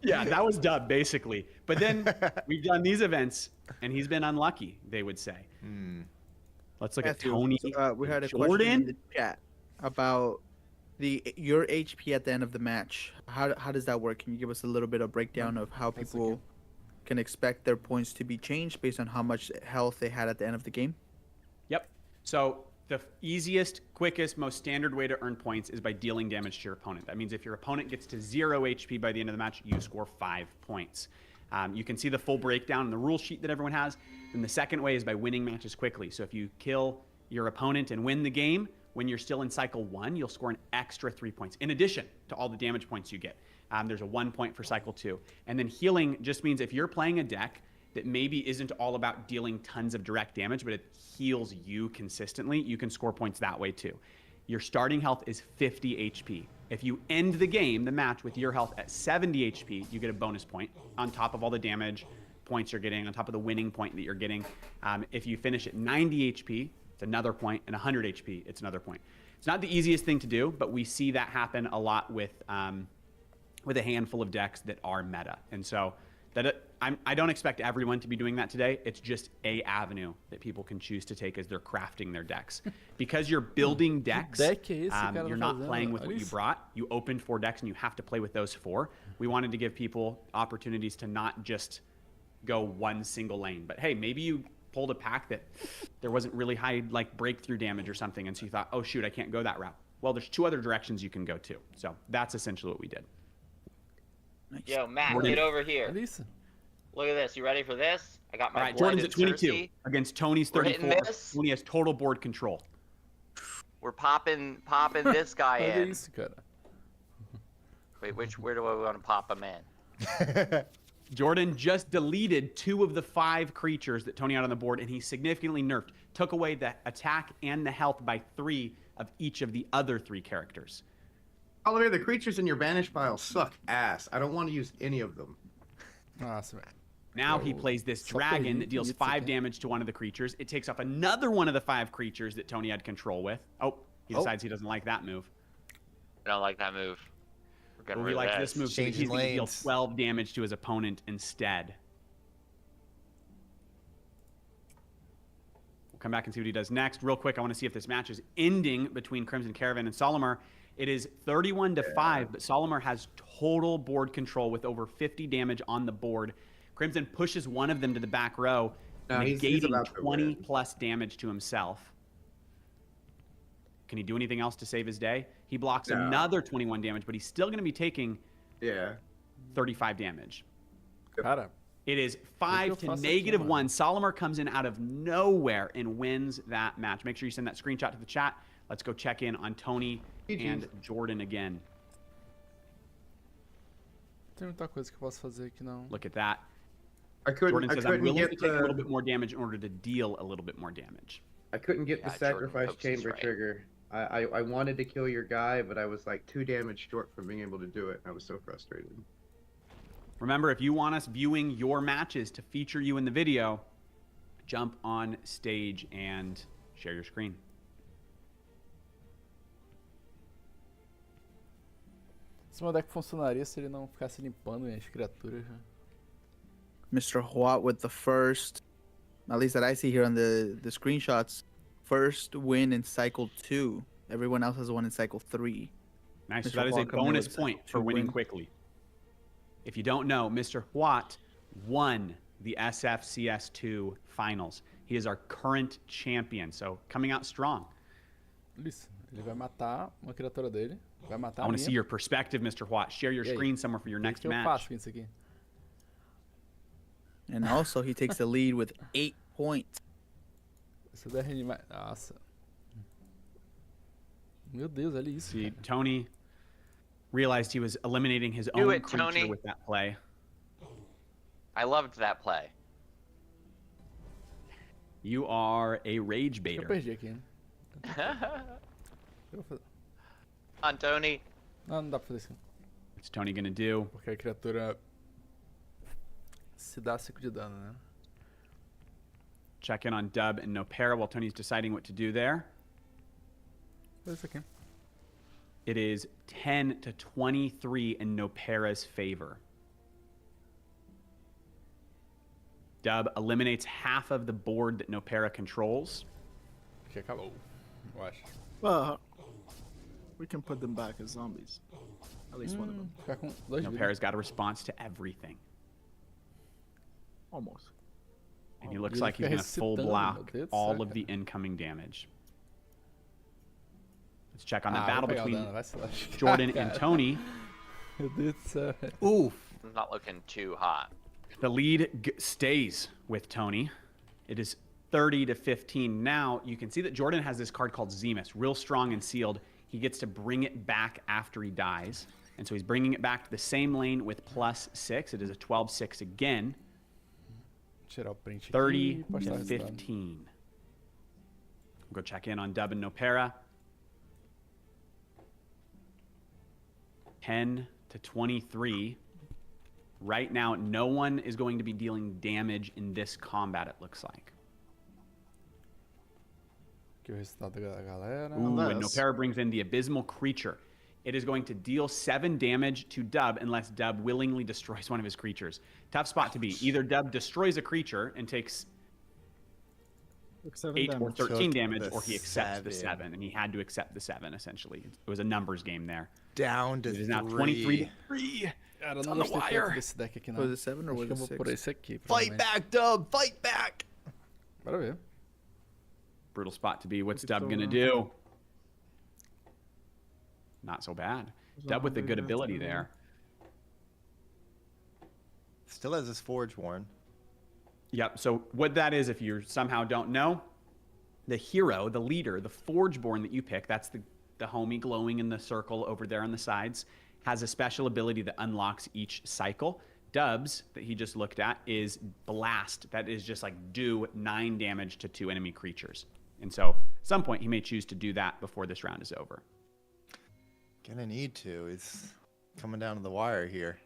Speaker 1: Yeah, that was Dub basically. But then we've done these events, and he's been unlucky, they would say. Let's look at Tony.
Speaker 2: We had a question in the chat about your HP at the end of the match. How does that work? Can you give us a little bit of breakdown of how people can expect their points to be changed based on how much health they had at the end of the game?
Speaker 1: Yep. So the easiest, quickest, most standard way to earn points is by dealing damage to your opponent. That means if your opponent gets to 0 HP by the end of the match, you score 5 points. You can see the full breakdown in the rule sheet that everyone has. And the second way is by winning matches quickly. So if you kill your opponent and win the game, when you're still in cycle 1, you'll score an extra 3 points in addition to all the damage points you get. There's a 1 point for cycle 2. And then healing just means if you're playing a deck that maybe isn't all about dealing tons of direct damage, but it heals you consistently, you can score points that way too. Your starting health is 50 HP. If you end the game, the match, with your health at 70 HP, you get a bonus point on top of all the damage points you're getting, on top of the winning point that you're getting. If you finish at 90 HP, it's another point, and 100 HP, it's another point. It's not the easiest thing to do, but we see that happen a lot with a handful of decks that are meta. And so I don't expect everyone to be doing that today. It's just a avenue that people can choose to take as they're crafting their decks. Because you're building decks, you're not playing with what you brought. You opened 4 decks and you have to play with those 4. We wanted to give people opportunities to not just go one single lane, but hey, maybe you pulled a pack that there wasn't really high like breakthrough damage or something, and so you thought, oh shoot, I can't go that route. Well, there's 2 other directions you can go to. So that's essentially what we did.
Speaker 7: Yo, Matt, get over here. Look at this. You ready for this? I got my
Speaker 1: All right, Jordan's at 22
Speaker 7: Cersei.
Speaker 1: against Tony's
Speaker 7: We're hitting
Speaker 1: 34.
Speaker 7: this.
Speaker 1: Tony has total board control.
Speaker 7: We're popping this guy
Speaker 9: Olha
Speaker 7: in.
Speaker 9: isso, cara.
Speaker 7: Wait, where do I want to pop him in?
Speaker 1: Jordan just deleted 2 of the 5 creatures that Tony had on the board, and he significantly nerfed. Took away the attack and the health by 3 of each of the other 3 characters.
Speaker 3: Oliver, the creatures in your banish pile suck ass. I don't want to use any of them.
Speaker 9: Nossa, velho.
Speaker 1: Now he plays this dragon that deals 5 damage to one of the creatures. It takes off another one of the 5 creatures that Tony had control with. Oh, he decides he doesn't like that move.
Speaker 7: I don't like that move. We're getting
Speaker 1: Well,
Speaker 7: rid
Speaker 1: he
Speaker 7: of
Speaker 1: likes
Speaker 7: this.
Speaker 1: this move, so he's going to deal 12 damage to his opponent instead. We'll come back and see what he does next. Real quick, I want to see if this match is ending between Crimson Caravan and Solomar. It is 31-5, but Solomar has total board control with over 50 damage on the board. Crimson pushes one of them to the back row, negating 20 plus damage to himself. Can he do anything else to save his day? He blocks another 21 damage, but he's still going to be taking 35 damage.
Speaker 9: Cara,
Speaker 1: it is 5 to -1. Solomar comes in out of nowhere and wins that match. Make sure you send that screenshot to the chat. Let's go check in on Tony and Jordan again.
Speaker 9: tem muita coisa que eu posso fazer aqui não.
Speaker 1: Look at that.
Speaker 3: Jordan
Speaker 1: says, I'm willing to take a little bit more damage in order to deal a little bit more damage.
Speaker 3: I couldn't get the sacrifice chamber trigger. I wanted to kill your guy, but I was like 2 damage short from being able to do it. I was so frustrated.
Speaker 1: Remember, if you want us viewing your matches to feature you in the video, jump on stage and share your screen.
Speaker 9: Se meu deck funcionaria se ele não ficasse limpando as criaturas.
Speaker 2: Mr. Huat with the first, at least that I see here on the screenshots, first win in cycle 2. Everyone else has one in cycle 3.
Speaker 1: Nice. So that is a bonus point for winning quickly. If you don't know, Mr. Huat won the SFCS 2 finals. He is our current champion, so coming out strong.
Speaker 9: Isso. Ele vai matar uma criatura dele. Vai matar
Speaker 1: I want to see your perspective, Mr. Huat. Share your screen somewhere for your next match.
Speaker 9: Faço com isso aqui?
Speaker 2: And also, he takes the lead with 8 points.
Speaker 9: Se eu der reanimar... Nossa. Meu Deus, olha isso.
Speaker 1: See, Tony realized he was eliminating his own creature
Speaker 7: Tony.
Speaker 1: with that play.
Speaker 7: I loved that play.
Speaker 1: You are a rage baiter.
Speaker 9: Eu perdi aqui.
Speaker 7: On Tony.
Speaker 9: Não dá pra fazer isso.
Speaker 1: What's Tony gonna do?
Speaker 9: Porque a criatura se dá 5 de dano, né?
Speaker 1: Check in on Dub and Nopera while Tony's deciding what to do there.
Speaker 9: Faz isso aqui.
Speaker 1: It is 10-23 in Nopera's favor. Dub eliminates half of the board that Nopera controls.
Speaker 9: Aqui acabou, eu acho.
Speaker 6: Well, we can put them back as zombies. At least one of them.
Speaker 9: Ficar com 2 de vida.
Speaker 1: Nopera's got a response to everything.
Speaker 6: Almost.
Speaker 1: And he looks like he's going to full block all of the incoming damage. Let's check on the battle between Jordan and Tony.
Speaker 9: Meu Deus do céu.
Speaker 1: Oof.
Speaker 7: Not looking too hot.
Speaker 1: The lead stays with Tony. It is 30-15. Now, you can see that Jordan has this card called Zemus, real strong and sealed. He gets to bring it back after he dies. And so he's bringing it back to the same lane with +6. It is a 12-6 again. 30-15. We'll go check in on Dub and Nopera. 10-23. Right now, no one is going to be dealing damage in this combat, it looks like.
Speaker 9: Aqui o resultado da galera.
Speaker 1: Ooh, and Nopera brings in the Abysmal Creature. It is going to deal 7 damage to Dub unless Dub willingly destroys one of his creatures. Tough spot to be. Either Dub destroys a creature and takes 8 or 13 damage, or he accepts the 7. And he had to accept the 7, essentially. It was a numbers game there.
Speaker 10: Down to 3.
Speaker 1: It is now 23-3.
Speaker 9: Cara,
Speaker 1: It's
Speaker 9: não
Speaker 1: on the
Speaker 9: gostei tanto
Speaker 1: wire.
Speaker 9: desse deck aqui, não.
Speaker 2: Was it 7 or
Speaker 9: Acho
Speaker 2: was
Speaker 9: que eu
Speaker 2: it
Speaker 9: vou
Speaker 2: 6?
Speaker 9: por esse aqui.
Speaker 10: Fight back, Dub! Fight back!
Speaker 9: Bora ver.
Speaker 1: Brutal spot to be. What's Dub going to do? Not so bad. Dub with a good ability there.
Speaker 10: Still has his Forge worn.
Speaker 1: Yep. So what that is, if you somehow don't know, the hero, the leader, the Forgeborn that you pick, that's the homie glowing in the circle over there on the sides, has a special ability that unlocks each cycle. Dubs, that he just looked at, is Blast. That is just like do 9 damage to 2 enemy creatures. And so at some point he may choose to do that before this round is over.
Speaker 10: Gonna need to. He's coming down to the wire here.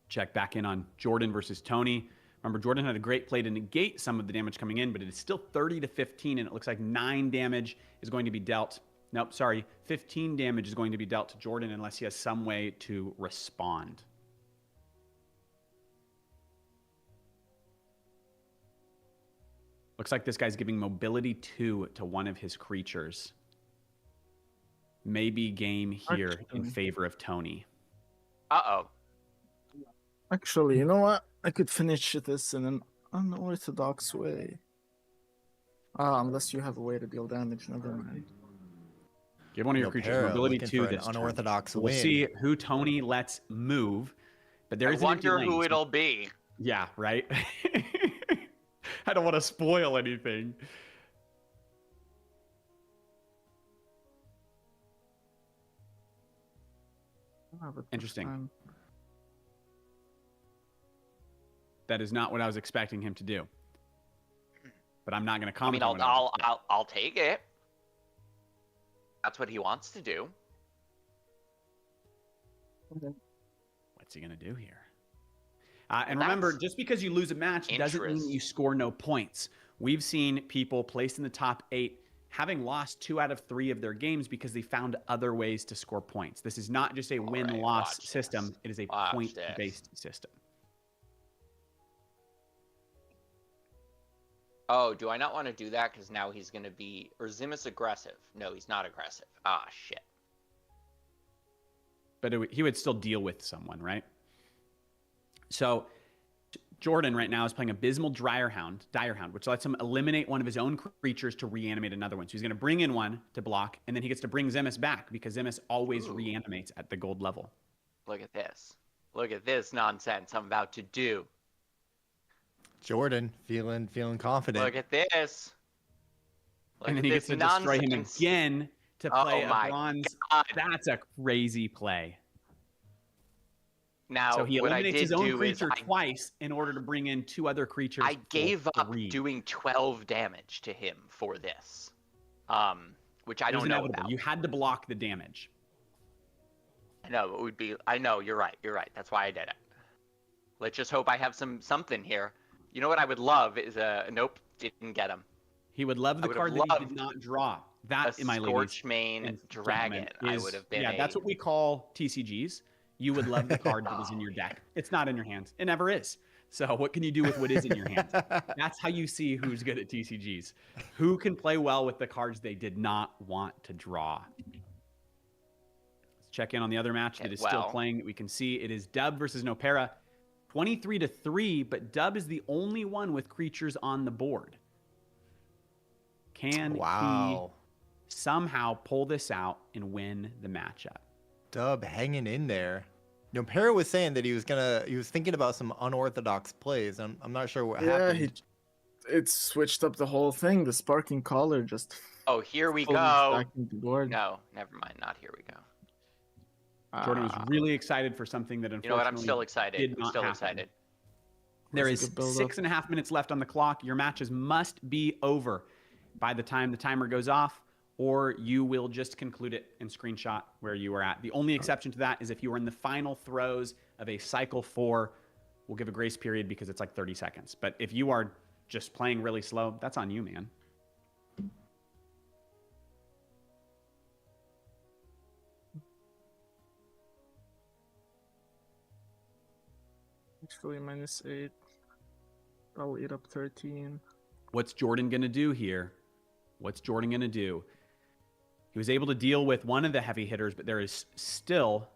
Speaker 1: Check back in on Jordan versus Tony. Remember, Jordan had a great play to negate some of the damage coming in, but it is still 30-15, and it looks like 9 damage is going to be dealt. Nope, sorry, 15 damage is going to be dealt to Jordan unless he has some way to respond. Looks like this guy's giving mobility 2 to one of his creatures. Maybe game here in favor of Tony.
Speaker 7: Uh-oh.
Speaker 6: Actually, you know what? I could finish this in an unorthodox way. Unless you have a way to deal damage. Never mind.
Speaker 1: Give one of your creatures mobility 2 this
Speaker 10: unorthodox
Speaker 1: turn.
Speaker 10: win.
Speaker 1: We'll see who Tony lets move. But there's
Speaker 7: I wonder who it'll be.
Speaker 1: Yeah, right? I don't want to spoil anything. Interesting. That is not what I was expecting him to do. But I'm not going to comment.
Speaker 7: I'll take it. That's what he wants to do.
Speaker 1: What's he going to do here? And remember, just because you lose a match doesn't mean you score no points. We've seen people placed in the top 8 having lost 2 out of 3 of their games because they found other ways to score points. This is not just a win-loss system. It is a point-based system.
Speaker 7: Oh, do I not want to do that? Because now he's going to be... Or Zimus aggressive? No, he's not aggressive. Ah, shit.
Speaker 1: But he would still deal with someone, right? So Jordan right now is playing Abysmal Direhound, which lets him eliminate one of his own creatures to reanimate another one. So he's going to bring in one to block, and then he gets to bring Zimus back because Zimus always reanimates at the gold level.
Speaker 7: Look at this. Look at this nonsense I'm about to do.
Speaker 10: Jordan feeling confident.
Speaker 7: Look at this.
Speaker 1: And then he gets to destroy him again to play a bronze. God. That's a crazy play.
Speaker 7: Now,
Speaker 1: so he eliminates his own creature twice in order to bring in 2 other creatures.
Speaker 7: I gave up doing 12 damage to him for this, which I don't know about.
Speaker 1: You had to block the damage.
Speaker 7: I know it would be. I know you're right. You're right. That's why I did it. Let's just hope I have something here. You know what I would love is nope, didn't get him.
Speaker 1: He would love the card that he did not draw. That, in my
Speaker 7: Scorchmane Dragon. I would have been.
Speaker 1: Yeah, that's what we call TCGs. You would love the card that was in your deck. It's not in your hands. It never is. So what can you do with what is in your hands? That's how you see who's good at TCGs. Who can play well with the cards they did not want to draw. Let's check in on the other match that is still playing that we can see. It is Dub versus Nopera. 23-3, but Dub is the only one with creatures on the board. Can he somehow pull this out and win the matchup?
Speaker 10: Dub hanging in there. Nopera was saying that he was thinking about some unorthodox plays. I'm not sure what happened.
Speaker 6: It switched up the whole thing. The sparking collar just.
Speaker 7: Oh, here we go. No, never mind. Not here we go.
Speaker 1: Jordan was really excited for something that unfortunately.
Speaker 7: You know what? I'm still excited.
Speaker 1: I'm still excited. There is 6.5 minutes left on the clock. Your matches must be over by the time the timer goes off, or you will just conclude it and screenshot where you were at. The only exception to that is if you are in the final throes of a cycle 4, we'll give a grace period because it's like 30 seconds. But if you are just playing really slow, that's on you, man.
Speaker 6: Actually, -8. I'll eat up 13.
Speaker 1: What's Jordan going to do here? What's Jordan going to do? He was able to deal with one of the heavy hitters, but there is still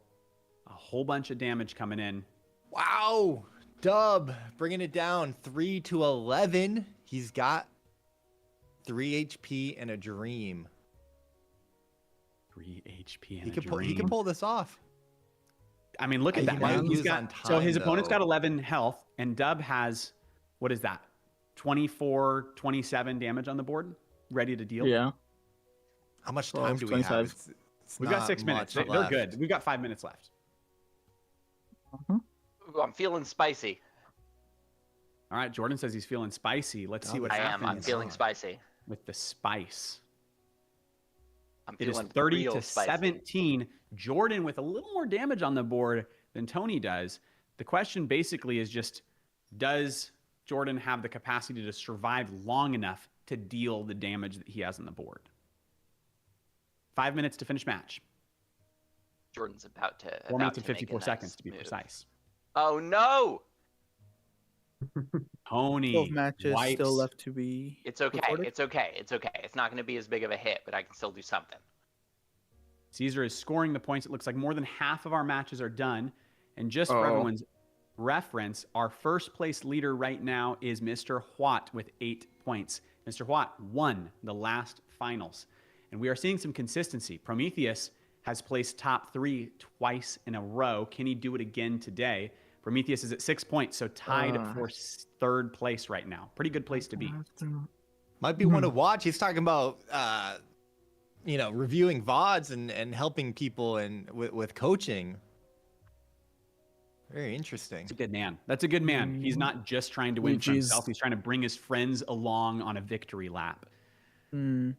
Speaker 1: a whole bunch of damage coming in.
Speaker 10: Wow. Dub bringing it down 3-11. He's got 3 HP and a dream.
Speaker 1: 3 HP and
Speaker 10: He
Speaker 1: a
Speaker 10: can
Speaker 1: dream.
Speaker 10: he can pull this off.
Speaker 1: I mean, look at that.
Speaker 10: might
Speaker 1: He's
Speaker 10: lose
Speaker 1: got,
Speaker 10: on
Speaker 1: so his
Speaker 10: time,
Speaker 1: opponent's
Speaker 10: though.
Speaker 1: got 11 health, and Dub has, what is that? 24, 27 damage on the board, ready to deal.
Speaker 6: Yeah.
Speaker 10: How much
Speaker 6: 12,
Speaker 10: time do we
Speaker 6: 25.
Speaker 10: have?
Speaker 1: We've got 6 minutes. They're good. We've got 5 minutes left.
Speaker 7: Ooh, I'm feeling spicy.
Speaker 1: All right, Jordan says he's feeling spicy. Let's see what
Speaker 7: I
Speaker 1: happens.
Speaker 7: am. I'm feeling spicy.
Speaker 1: With the spice.
Speaker 7: I'm
Speaker 1: It is
Speaker 7: feeling
Speaker 1: 30
Speaker 7: real
Speaker 1: to
Speaker 7: spicy.
Speaker 1: 17. Jordan with a little more damage on the board than Tony does. The question basically is just, does Jordan have the capacity to survive long enough to deal the damage that he has on the board? 5 minutes to finish match.
Speaker 7: Jordan's about to.
Speaker 1: 4 minutes and
Speaker 7: make a
Speaker 1: 54
Speaker 7: nice
Speaker 1: seconds to be
Speaker 7: move.
Speaker 1: precise.
Speaker 7: Oh no!
Speaker 1: Tony
Speaker 2: 12 matches
Speaker 1: wipes.
Speaker 2: still left to be.
Speaker 7: It's okay.
Speaker 2: recorded?
Speaker 7: It's okay. It's okay. It's not going to be as big of a hit, but I can still do something.
Speaker 1: Caesar is scoring the points. It looks like more than half of our matches are done. And just for everyone's reference, our first place leader right now is Mr. Huat with 8 points. Mr. Huat won the last finals. And we are seeing some consistency. Prometheus has placed top 3 twice in a row. Can he do it again today? Prometheus is at 6 points, so tied for third place right now. Pretty good place to be.
Speaker 10: Might be one to watch. He's talking about, reviewing VODs and helping people and with coaching. Very interesting.
Speaker 1: That's a good man. That's a good man. He's not just trying to win for himself. He's trying to bring his friends along on a victory lap.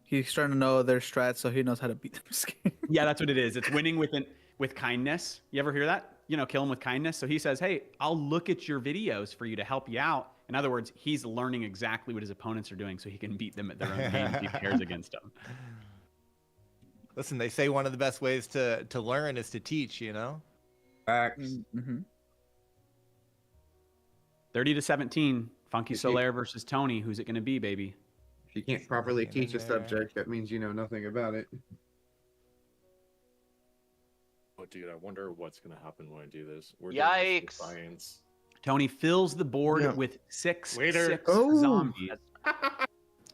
Speaker 2: He's trying to know their strats so he knows how to beat them.
Speaker 1: Yeah, that's what it is. It's winning with kindness. You ever hear that? Kill him with kindness. So he says, hey, I'll look at your videos for you to help you out. In other words, he's learning exactly what his opponents are doing so he can beat them at their own game if he pairs against them.
Speaker 10: Listen, they say one of the best ways to learn is to teach,
Speaker 3: Facts.
Speaker 1: 30 to 17. Funky Solaire versus Tony. Who's it going to be, baby?
Speaker 3: If you can't properly teach a subject, that means you know nothing about it.
Speaker 11: Oh, dude, I wonder what's going to happen when I do this.
Speaker 7: Yikes.
Speaker 11: Science.
Speaker 1: Tony fills the board with six
Speaker 6: Oh.
Speaker 1: zombies.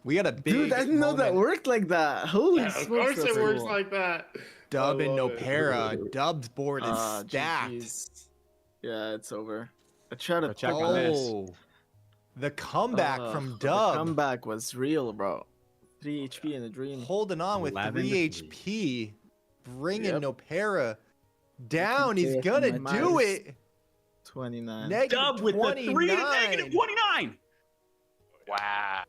Speaker 10: We got a big
Speaker 6: Dude, I didn't know that worked like that. Holy
Speaker 11: Yeah,
Speaker 6: smokes,
Speaker 11: of course
Speaker 6: that's
Speaker 11: it works
Speaker 6: cool.
Speaker 11: like that.
Speaker 10: Dub
Speaker 11: I
Speaker 10: and
Speaker 11: love it.
Speaker 10: Nopera. Dub's board is
Speaker 6: Ah,
Speaker 10: stacked.
Speaker 6: GGs. Yeah, it's over. I tried to
Speaker 1: check on this.
Speaker 10: Oh, the comeback from Dub.
Speaker 6: The comeback was real, bro. 3 HP in a dream.
Speaker 10: Holding on with
Speaker 1: 11
Speaker 10: 3
Speaker 1: to 3.
Speaker 10: HP. Bringing
Speaker 6: Yep.
Speaker 10: Nopera down. He's
Speaker 6: Yeah,
Speaker 10: gonna
Speaker 6: from my
Speaker 10: do
Speaker 6: minus
Speaker 10: it.
Speaker 6: 29.
Speaker 10: Negative
Speaker 1: Dub with the 3 to
Speaker 10: 29.
Speaker 1: negative 29.
Speaker 7: Wow.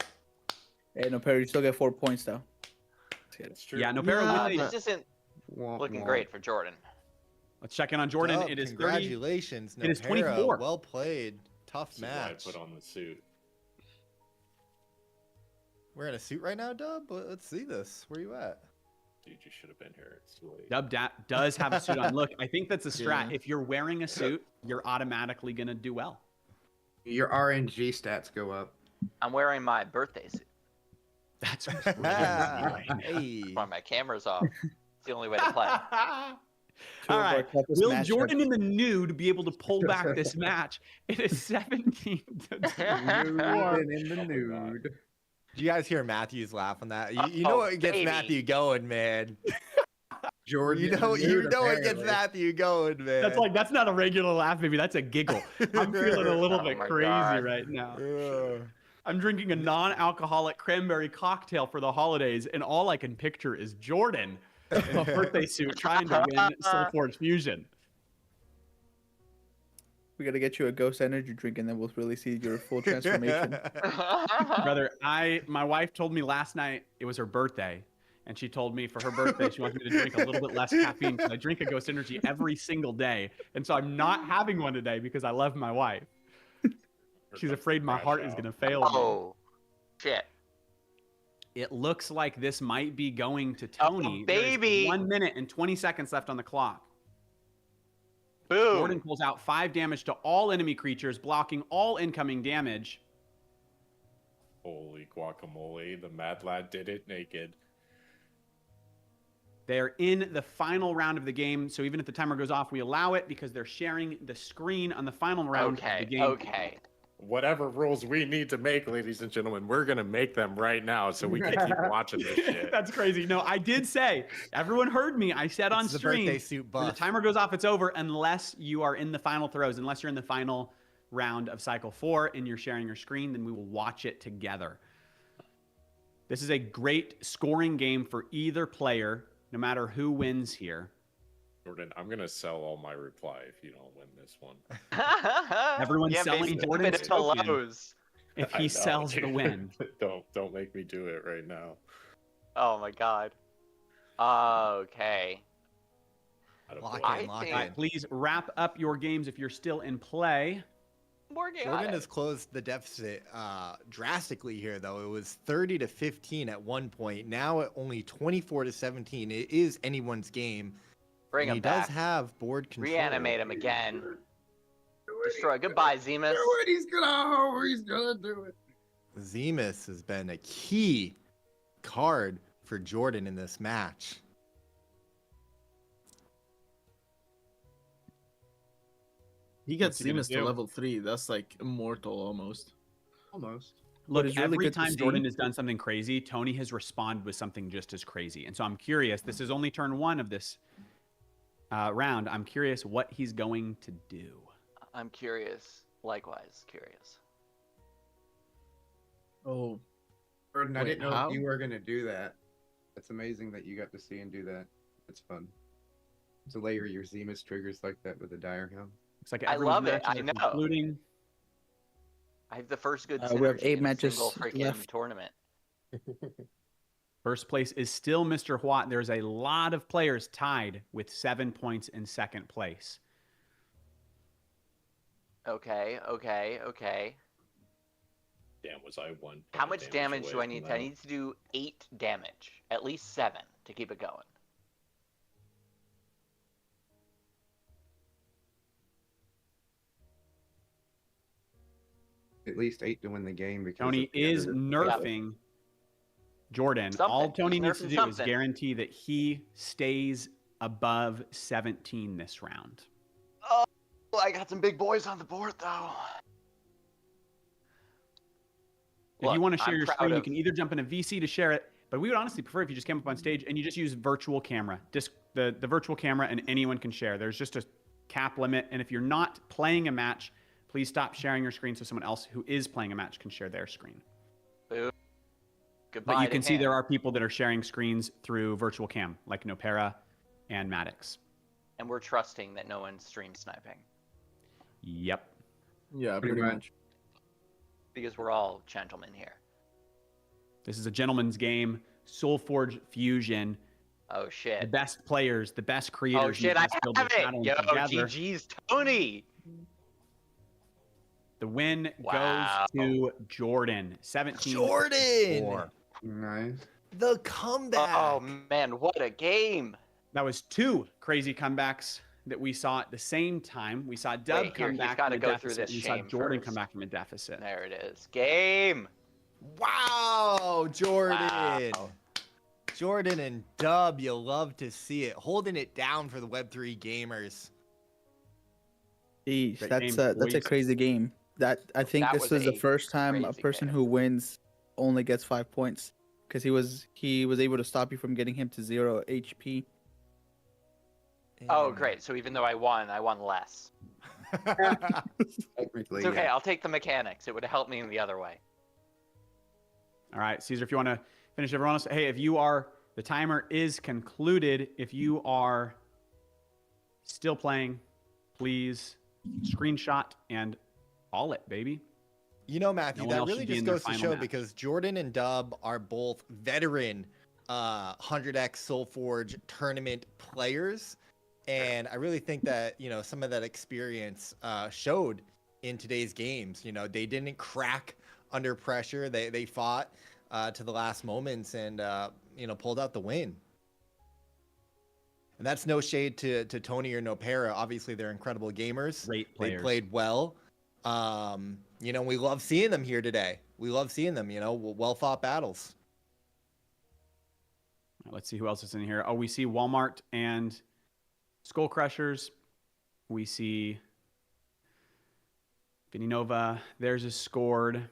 Speaker 2: Hey, no, Perry, you still get 4 points though.
Speaker 11: It's true.
Speaker 1: Yeah, Nopera
Speaker 6: Yeah,
Speaker 1: with
Speaker 7: This isn't looking great for Jordan.
Speaker 1: Let's check in on Jordan.
Speaker 10: Dub,
Speaker 1: It is 30.
Speaker 10: congratulations,
Speaker 1: It is
Speaker 10: Nopera.
Speaker 1: 24.
Speaker 10: Well played. Tough
Speaker 11: This is why
Speaker 10: match.
Speaker 11: I put on the suit.
Speaker 10: We're in a suit right now, Dub. Let's see this. Where you at?
Speaker 11: Dude, you should have been here. It's too late.
Speaker 1: Dub does have a suit on. Look, I think that's a strat.
Speaker 6: Yeah.
Speaker 1: If you're wearing a suit, you're automatically going to do well.
Speaker 3: Your RNG stats go up.
Speaker 7: I'm wearing my birthday suit.
Speaker 1: That's
Speaker 10: Hey.
Speaker 7: Why my camera's off. It's the only way to play.
Speaker 1: All right. Will
Speaker 2: matchup.
Speaker 1: Jordan in the nude be able to pull back this match? It is 17 to 4.
Speaker 3: Nude in the nude.
Speaker 10: Did you guys hear Matthew's laugh on that? You know
Speaker 7: Oh,
Speaker 10: what gets
Speaker 7: baby.
Speaker 10: Matthew going, man.
Speaker 3: Jordan.
Speaker 10: You know what gets
Speaker 3: apparently.
Speaker 10: Matthew going, man.
Speaker 1: That's not a regular laugh, baby. That's a giggle. I'm feeling a little
Speaker 7: Oh
Speaker 1: bit
Speaker 7: my
Speaker 1: crazy
Speaker 7: God.
Speaker 1: right now.
Speaker 10: Ugh.
Speaker 1: I'm drinking a non-alcoholic cranberry cocktail for the holidays, and all I can picture is Jordan in a birthday suit trying to win Solforge Fusion.
Speaker 2: We gotta get you a Ghost Energy drink, and then we'll really see your full transformation.
Speaker 1: Brother, my wife told me last night it was her birthday, and she told me for her birthday she wants me to drink a little bit less caffeine because I drink a Ghost Energy every single day, and so I'm not having one today because I love my wife. She's afraid my heart is gonna fail me.
Speaker 7: Oh, shit.
Speaker 1: It looks like this might be going to Tony.
Speaker 7: Oh, baby.
Speaker 1: There's 1 minute and 20 seconds left on the clock.
Speaker 7: Boom.
Speaker 1: Jordan pulls out 5 damage to all enemy creatures, blocking all incoming damage.
Speaker 11: Holy guacamole. The Mad Lad did it naked.
Speaker 1: They're in the final round of the game, so even if the timer goes off, we allow it because they're sharing the screen on the final round of the game.
Speaker 7: Okay.
Speaker 11: whatever rules we need to make, ladies and gentlemen, we're going to make them right now so we can keep watching this shit.
Speaker 1: That's crazy. No, I did say, everyone heard me. I said on stream,
Speaker 10: birthday suit buff.
Speaker 1: when the timer goes off, it's over unless you are in the final throws, unless you're in the final round of cycle 4 and you're sharing your screen, then we will watch it together. This is a great scoring game for either player, no matter who wins here.
Speaker 11: Jordan, I'm going to sell all my reply if you don't win this one.
Speaker 1: Everyone's selling Jordan's token if he sells the win.
Speaker 11: Don't make me do it right now.
Speaker 7: Oh my god. Okay.
Speaker 10: Lock in.
Speaker 1: Please wrap up your games if you're still in play.
Speaker 10: Jordan has closed the deficit drastically here, though. It was 30-15 at one point. Now at only 24-17. It is anyone's game.
Speaker 7: Bring him
Speaker 10: he
Speaker 7: back.
Speaker 10: does have board control.
Speaker 7: Reanimate him again. Destroy. Goodbye, Zemus.
Speaker 3: He's gonna do it.
Speaker 10: Zemus has been a key card for Jordan in this match.
Speaker 6: He gets Zemus to level 3. That's like immortal almost.
Speaker 3: Almost.
Speaker 1: Look, every time Jordan has done something crazy, Tony has responded with something just as crazy. And so I'm curious, this is only turn 1 of this round. I'm curious what he's going to do.
Speaker 7: I'm curious. Likewise, curious.
Speaker 6: Oh.
Speaker 3: Jordan, I didn't know you were going to do that. It's amazing that you got to see and do that. It's fun. To layer your Zemus triggers like that with a dire helm.
Speaker 1: Looks like
Speaker 7: I love it. I know.
Speaker 1: Concluding.
Speaker 7: I have the first good
Speaker 2: we have
Speaker 7: synergy
Speaker 2: 8
Speaker 7: in a
Speaker 2: matches
Speaker 7: single freaking
Speaker 2: left.
Speaker 7: tournament.
Speaker 1: First place is still Mr. Watt. There's a lot of players tied with 7 points in second place.
Speaker 7: Okay.
Speaker 11: Damn, was I 1?
Speaker 7: How much damage do I need? I need to do 8 damage. At least 7 to keep it going.
Speaker 3: At least 8 to win the game. Because
Speaker 1: Tony is nerfing Jordan. All Tony needs to do is guarantee that he stays above 17 this round.
Speaker 7: Oh, I got some big boys on the board, though.
Speaker 1: If you want to share your screen, you can either jump in a VC to share it, but we would honestly prefer if you just came up on stage and you just use virtual camera. The virtual camera, and anyone can share. There's just a cap limit, and if you're not playing a match, please stop sharing your screen so someone else who is playing a match can share their screen.
Speaker 7: Boo. Goodbye.
Speaker 1: But you can see there are people that are sharing screens through virtual cam, like Nopera and Maddox.
Speaker 7: And we're trusting that no one's stream sniping.
Speaker 1: Yep.
Speaker 6: Yeah, pretty much.
Speaker 7: Because we're all gentlemen here.
Speaker 1: This is a gentleman's game. Solforge Fusion.
Speaker 7: Oh, shit.
Speaker 1: The best players, the best creators.
Speaker 7: Oh, shit, I have it! Yo,
Speaker 1: together.
Speaker 7: GG's Tony!
Speaker 1: The win goes to Jordan. 17.
Speaker 10: Jordan!
Speaker 3: Nice.
Speaker 10: The comeback.
Speaker 7: Oh, man, what a game.
Speaker 1: That was 2 crazy comebacks that we saw at the same time. We saw Dub come back from a deficit. We saw Jordan come back from a deficit.
Speaker 7: There it is. Game.
Speaker 10: Wow, Jordan. Wow. Jordan and Dub, you love to see it. Holding it down for the Web3 gamers.
Speaker 2: Jeez, that's a crazy game. I think this was the first time a person who wins only gets 5 points, because he was able to stop you from getting him to 0 HP.
Speaker 7: Oh, great. So even though I won less.
Speaker 3: Technically,
Speaker 7: it's okay. Yeah. I'll take the mechanics. It would help me in the other way.
Speaker 1: All right, Caesar, if you want to finish everyone else. Hey, the timer is concluded. If you are still playing, please screenshot and all it, baby.
Speaker 10: You know, Matthew, that really just goes to show because Jordan and Dub are both veteran 100x Solforge tournament players. And I really think that, some of that experience showed in today's games. They didn't crack under pressure. They fought to the last moments and, pulled out the win. And that's no shade to Tony or Nopera. Obviously, they're incredible gamers.
Speaker 1: Great players.
Speaker 10: They played well. We love seeing them here today. We love seeing them, well-fought battles.
Speaker 1: Let's see who else is in here. Oh, we see Walmart and Skull Crushers. We see Vinny there's a scored.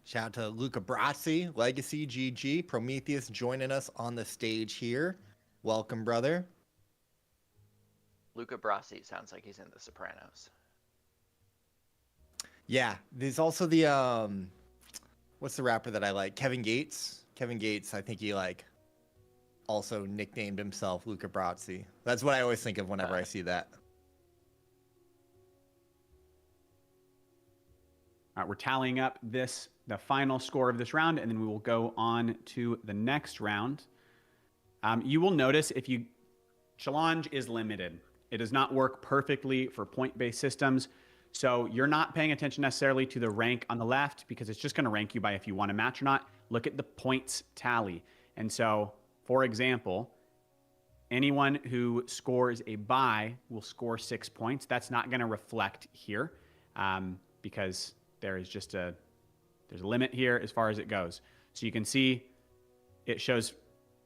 Speaker 10: Shout out to Luca Brasi, Legacy GG, Prometheus joining us on the stage here. Welcome, brother.
Speaker 7: Luca Brasi sounds like he's in The Sopranos.
Speaker 10: Yeah, there's also the what's the rapper that I like? Kevin Gates. Kevin Gates, I think he like also nicknamed himself Luca Brasi. That's what I always think of whenever I see that.
Speaker 1: All right, we're tallying up the final score of this round, and then we will go on to the next round. You will notice challenge is limited. It does not work perfectly for point-based systems. So you're not paying attention necessarily to the rank on the left because it's just going to rank you by if you want to match or not. Look at the points tally. And so, for example, anyone who scores a bye will score 6 points. That's not going to reflect here because there is just there's a limit here as far as it goes. So you can see it shows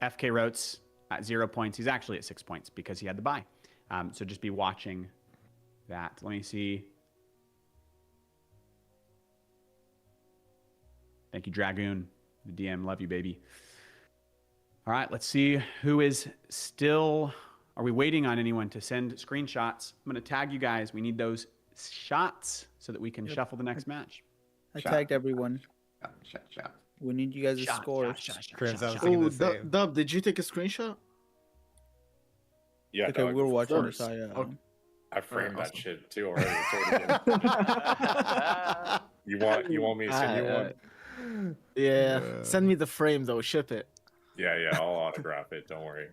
Speaker 1: FK Rotes at 0 points. He's actually at 6 points because he had the bye. So just be watching that. Let me see. Thank you, Dragoon. The DM, love you, baby. All right, let's see who is still. Are we waiting on anyone to send screenshots? I'm going to tag you guys. We need those shots so that we can shuffle the next match.
Speaker 2: I tagged everyone.
Speaker 3: Shot.
Speaker 2: We need you guys to score.
Speaker 6: Oh, Dub, did you take a screenshot?
Speaker 11: Yeah,
Speaker 2: okay, we're watching this.
Speaker 11: I framed that shit too already. You want me to send you one?
Speaker 6: Yeah, send me the frame though. Ship it.
Speaker 11: Yeah, I'll autograph it. Don't worry.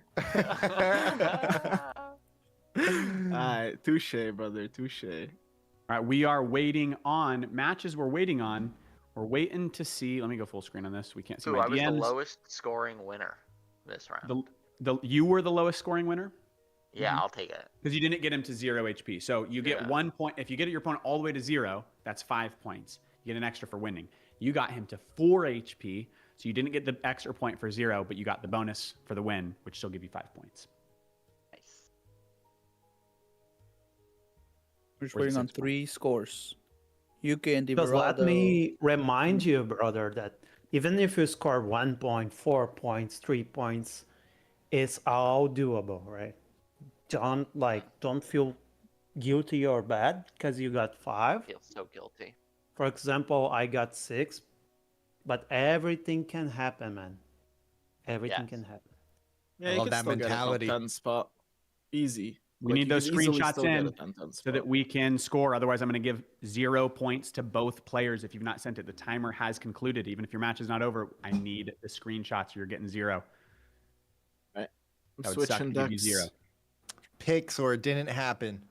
Speaker 6: Alright, touche, brother, touche.
Speaker 1: All right, we are waiting on matches. We're waiting on. We're waiting to see. Let me go full screen on this. We can't see my
Speaker 7: I was
Speaker 1: DMs.
Speaker 7: the lowest scoring winner this round.
Speaker 1: You were the lowest scoring winner?
Speaker 7: Yeah, I'll take it.
Speaker 1: Because you didn't get him to 0 HP. So you get 1 point. If you get your opponent all the way to 0, that's 5 points. You get an extra for winning. You got him to 4 HP. So you didn't get the extra point for 0, but you got the bonus for the win, which still give you 5 points.
Speaker 7: Nice.
Speaker 2: We're just waiting on 3 scores. You can
Speaker 8: Because let me remind you, brother, that even if you score 1 point, 4 points, 3 points, it's all doable, right? Don't feel guilty or bad because you got 5.
Speaker 7: I feel so guilty.
Speaker 8: For example, I got 6, but everything can happen, man. Everything can happen.
Speaker 6: Yeah, I love that mentality. 10 spot, easy.
Speaker 1: We need those screenshots in so that we can score. Otherwise, I'm going to give 0 points to both players if you've not sent it. The timer has concluded. Even if your match is not over, I need the screenshots. You're getting 0.
Speaker 6: Right.
Speaker 1: That would suck to give you 0.
Speaker 10: Picks or it didn't happen.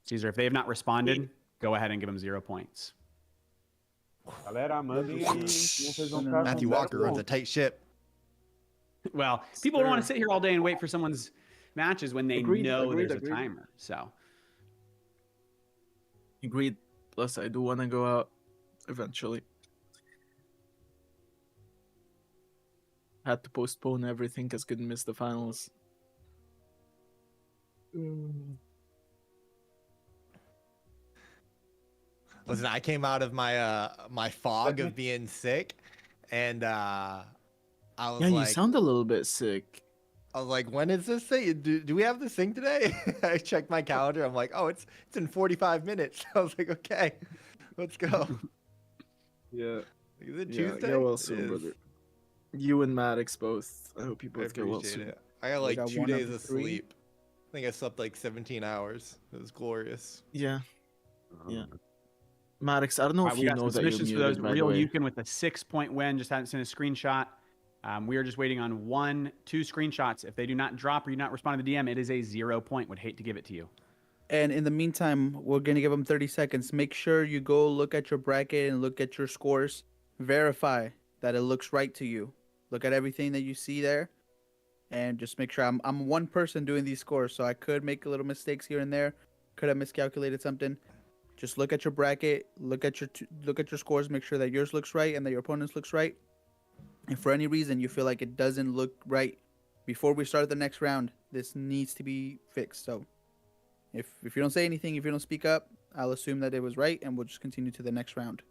Speaker 1: Caesar, if they have not responded, go ahead and give them 0 points.
Speaker 10: Matthew Walker runs a tight ship.
Speaker 1: Well, people don't want to sit here all day and wait for someone's matches when they know there's a timer. So
Speaker 6: agreed. Plus, I do want to go out eventually. Had to postpone everything because couldn't miss the finals.
Speaker 10: Listen, I came out of my my fog of being sick, and I was like,
Speaker 6: you sound a little bit sick.
Speaker 10: I was like, when is this thing? Do we have this thing today? I checked my calendar. I'm like, oh, it's in 45 minutes. I was like, okay, let's go.
Speaker 6: Yeah.
Speaker 10: Is it Tuesday?
Speaker 6: Yeah, well soon, brother. You and Maddox both. I hope you both get well soon.
Speaker 10: It. I got like 2 days of sleep. I think I slept like 17 hours. It was glorious.
Speaker 6: Yeah. Yeah. Maddox, I don't know if you know that you're muted,
Speaker 1: for those. Real Yukon with a 6-point win. Just hadn't sent a screenshot. We are just waiting on 1, 2 screenshots. If they do not drop or you not respond to the DM, it is a 0 point. Would hate to give it to you.
Speaker 2: And in the meantime, we're going to give them 30 seconds. Make sure you go look at your bracket and look at your scores. Verify that it looks right to you. Look at everything that you see there. And just make sure I'm one person doing these scores, so I could make a little mistakes here and there. Could have miscalculated something. Just look at your bracket, look at your scores, make sure that yours looks right and that your opponent's looks right. And for any reason you feel like it doesn't look right before we start the next round, this needs to be fixed. So If you don't say anything, if you don't speak up, I'll assume that it was right, and we'll just continue to the next round.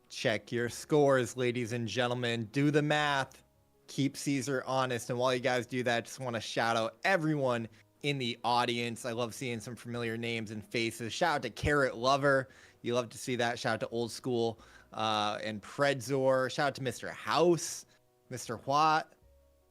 Speaker 10: Check your scores, ladies and gentlemen. Do the math. Keep Caesar honest. And while you guys do that, just want to shout out everyone in the audience. I love seeing some familiar names and faces. Shout out to Carrot Lover. You love to see that. Shout out to Old School and Predzor. Shout out to Mr. House, Mr. Watt.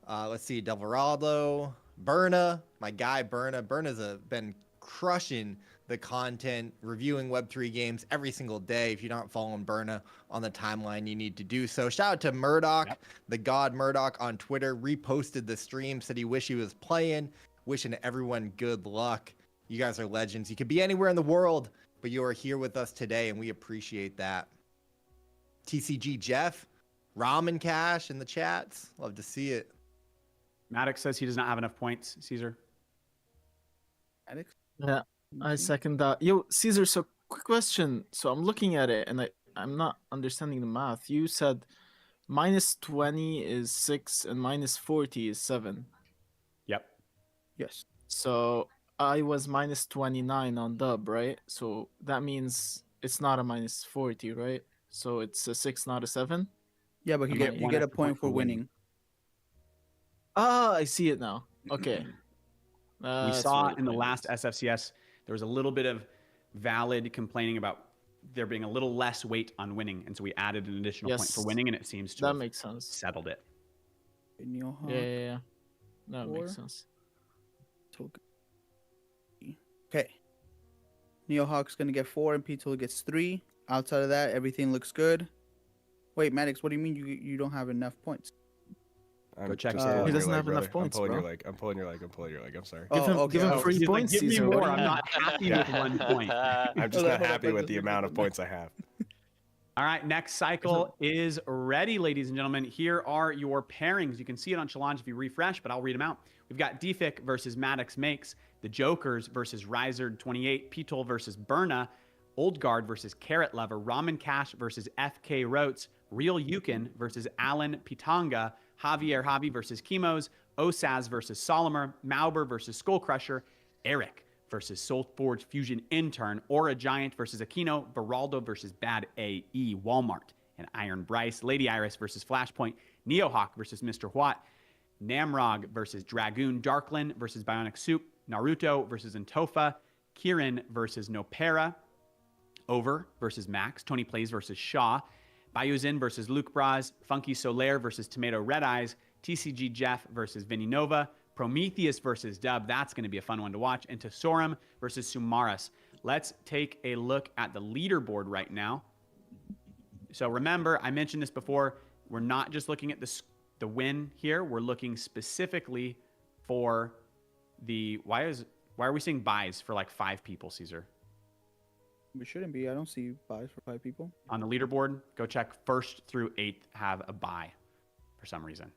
Speaker 10: Let's see, Delvarado, Berna, my guy Berna. Berna's been crushing the content, reviewing Web3 games every single day. If you're not following Berna on the timeline, you need to do so. Shout out to Murdoch, the God Murdoch on Twitter, reposted the stream, said he wished he was playing, wishing everyone good luck. You guys are legends. You could be anywhere in the world, but you are here with us today, and we appreciate that. TCG Jeff, Ramen Cash in the chats. Love to see it.
Speaker 1: Maddox says he does not have enough points, Caesar.
Speaker 2: Maddox?
Speaker 6: Yeah, I second that. Yo, Caesar, so quick question. So I'm looking at it, and I'm not understanding the math. You said -20 is 6 and -40 is 7.
Speaker 1: Yep.
Speaker 2: Yes.
Speaker 6: So I was -29 on dub, right? So that means it's not a -40, right? So it's a 6, not a 7?
Speaker 2: Yeah, but you get a point for winning.
Speaker 6: Ah, I see it now. Okay.
Speaker 1: We saw in the last SFCS, there was a little bit of valid complaining about there being a little less weight on winning. And so we added an additional point for winning, and it seems to have
Speaker 6: makes sense.
Speaker 1: Settled it.
Speaker 6: Yeah. That makes sense.
Speaker 2: Okay. Neohawk's going to get 4 and P-Tool gets 3. Outside of that, everything looks good. Wait, Maddox, what do you mean you don't have enough points?
Speaker 5: Go
Speaker 1: check.
Speaker 6: He doesn't have enough points,
Speaker 5: I'm pulling
Speaker 6: bro.
Speaker 5: your leg. I'm pulling your leg. I'm sorry.
Speaker 6: Give him 3 points,
Speaker 1: Give me
Speaker 6: Caesar.
Speaker 1: more. I'm not happy with 1 point.
Speaker 5: I'm just not happy with the amount of points I have.
Speaker 1: All right, next cycle is ready, ladies and gentlemen. Here are your pairings. You can see it on Challenge if you refresh, but I'll read them out. We've got Defic versus Maddox Makes, the Jokers versus Riser28, P-Toll versus Berna, Old Guard versus Carrot Lover, Ramen Cash versus FK Rotes, Real Yukon versus Alan Pitanga, Javier Javi versus Chemos, Osaz versus Solimer, Mauber versus Skull Crusher, Eric versus Solforge Fusion Intern, Aura Giant versus Aquino, Baraldo versus Bad AE, Walmart and Iron Bryce, Lady Iris versus Flashpoint, Neohawk versus Mr. Watt, Namrog versus Dragoon, Darklin versus Bionic Soup, Naruto versus Antofa, Kieran versus Nopera, Over versus Max, Tony Plays versus Shaw, Bayuzin versus Luke Braz, Funky Solaire versus Tomato Red Eyes, TCG Jeff versus Vinny Nova, Prometheus versus Dub. That's going to be a fun one to watch. And Tesorum versus Sumaris. Let's take a look at the leaderboard right now. So remember, I mentioned this before. We're not just looking at the win here. We're looking specifically for the... Why are we seeing buys for like 5 people, Caesar?
Speaker 2: We shouldn't be. I don't see buys for 5 people.
Speaker 1: On the leaderboard, go check 1st through 8th have a buy for some reason.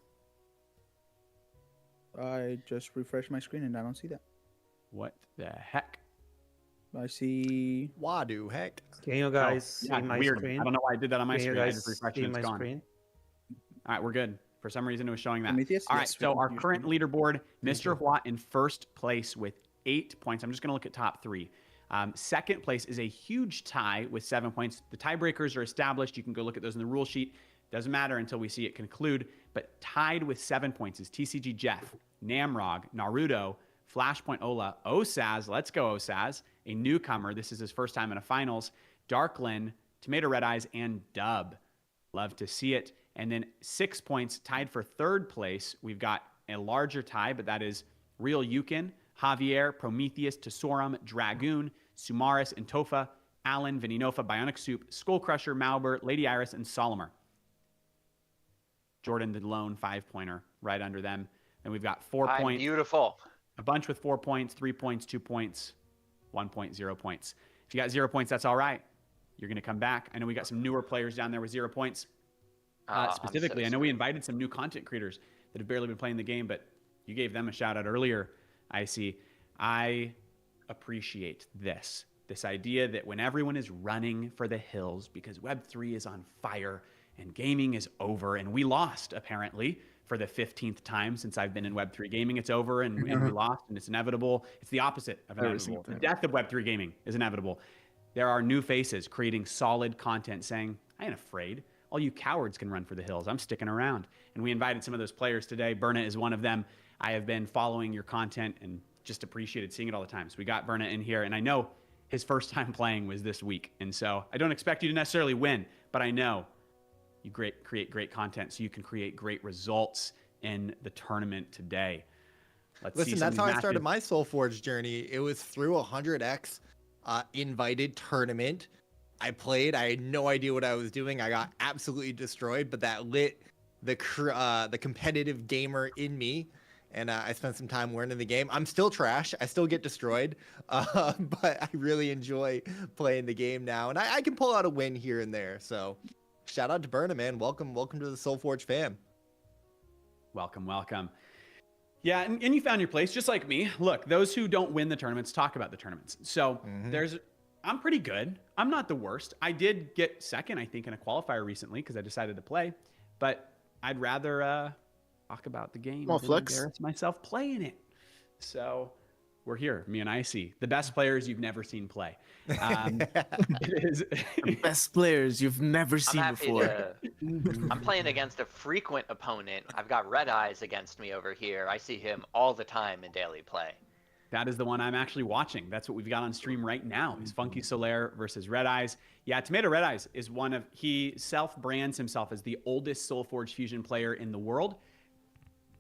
Speaker 2: I just refreshed my screen and I don't see that.
Speaker 1: What the heck?
Speaker 2: I see...
Speaker 10: Wadu, heck.
Speaker 8: Can you guys see my
Speaker 1: weird.
Speaker 8: screen?
Speaker 1: I don't know why I did that on my
Speaker 8: Can you
Speaker 1: screen. I
Speaker 8: guys
Speaker 1: just refreshed
Speaker 8: see
Speaker 1: and it's
Speaker 8: my
Speaker 1: gone.
Speaker 8: screen?
Speaker 1: All right, we're good. For some reason, it was showing that.
Speaker 2: Prometheus?
Speaker 1: All right,
Speaker 2: Yes,
Speaker 1: so
Speaker 2: we
Speaker 1: our
Speaker 2: can
Speaker 1: current leaderboard, Mr. Watt in 1st place with 8 points. I'm just going to look at top 3. 2nd place is a huge tie with 7 points. The tiebreakers are established. You can go look at those in the rule sheet. Doesn't matter until we see it conclude. But tied with 7 points is TCG Jeff, Namrog, Naruto, Flashpoint Ola, Osaz, let's go Osaz, a newcomer. This is his first time in a finals. Darklin, Tomato Red Eyes, and Dub. Love to see it. And then 6 points tied for 3rd place. We've got a larger tie, but that is Real Yukon, Javier, Prometheus, Tesorum, Dragoon, Sumaris, and Tofa, Alan, Vininofa, Bionic Soup, Skull Crusher, Malbert, Lady Iris, and Solimer. Jordan the lone 5-pointer right under them. And we've got 4 points.
Speaker 7: Beautiful.
Speaker 1: A bunch with 4 points, 3 points, 2 points, 1 point, 0 points. If you got 0 points, that's all right. You're going to come back. I know we got some newer players down there with 0 points. Specifically, I know we invited some new content creators that have barely been playing the game, but you gave them a shout out earlier. I appreciate this idea that when everyone is running for the hills because Web3 is on fire and gaming is over and we lost apparently for the 15th time since I've been in Web3 gaming. It's over and we lost, and it's inevitable. It's the opposite of inevitable. The death of Web3 gaming is inevitable. There are new faces creating solid content saying, I ain't afraid. All you cowards can run for the hills. I'm sticking around. And we invited some of those players today. Berna is one of them. I have been following your content and just appreciated seeing it all the time. So we got Berna in here, and I know his first time playing was this week. And so I don't expect you to necessarily win, but I know you create great content so you can create great results in the tournament today.
Speaker 10: Listen, that's how I started my Solforge journey. It was through a 100x invited tournament. I played. I had no idea what I was doing. I got absolutely destroyed, but that lit the competitive gamer in me, and I spent some time learning the game. I'm still trash. I still get destroyed, but I really enjoy playing the game now, and I can pull out a win here and there. So, shout out to Berna, man. Welcome to the Solforge fam.
Speaker 1: Welcome. Yeah, and you found your place just like me. Look, those who don't win the tournaments talk about the tournaments. So I'm pretty good. I'm not the worst. I did get second, I think, in a qualifier recently because I decided to play. But I'd rather talk about the game than embarrass myself playing it. So we're here, me and Icy, the best players you've never seen play. It is
Speaker 6: the best players you've never seen before.
Speaker 7: I'm playing against a frequent opponent. I've got Red Eyes against me over here. I see him all the time in daily play.
Speaker 1: That is the one I'm actually watching. That's what we've got on stream right now is Funky Solaire versus Red Eyes. Yeah, Tomato Red Eyes is he self-brands himself as the oldest Solforge Fusion player in the world.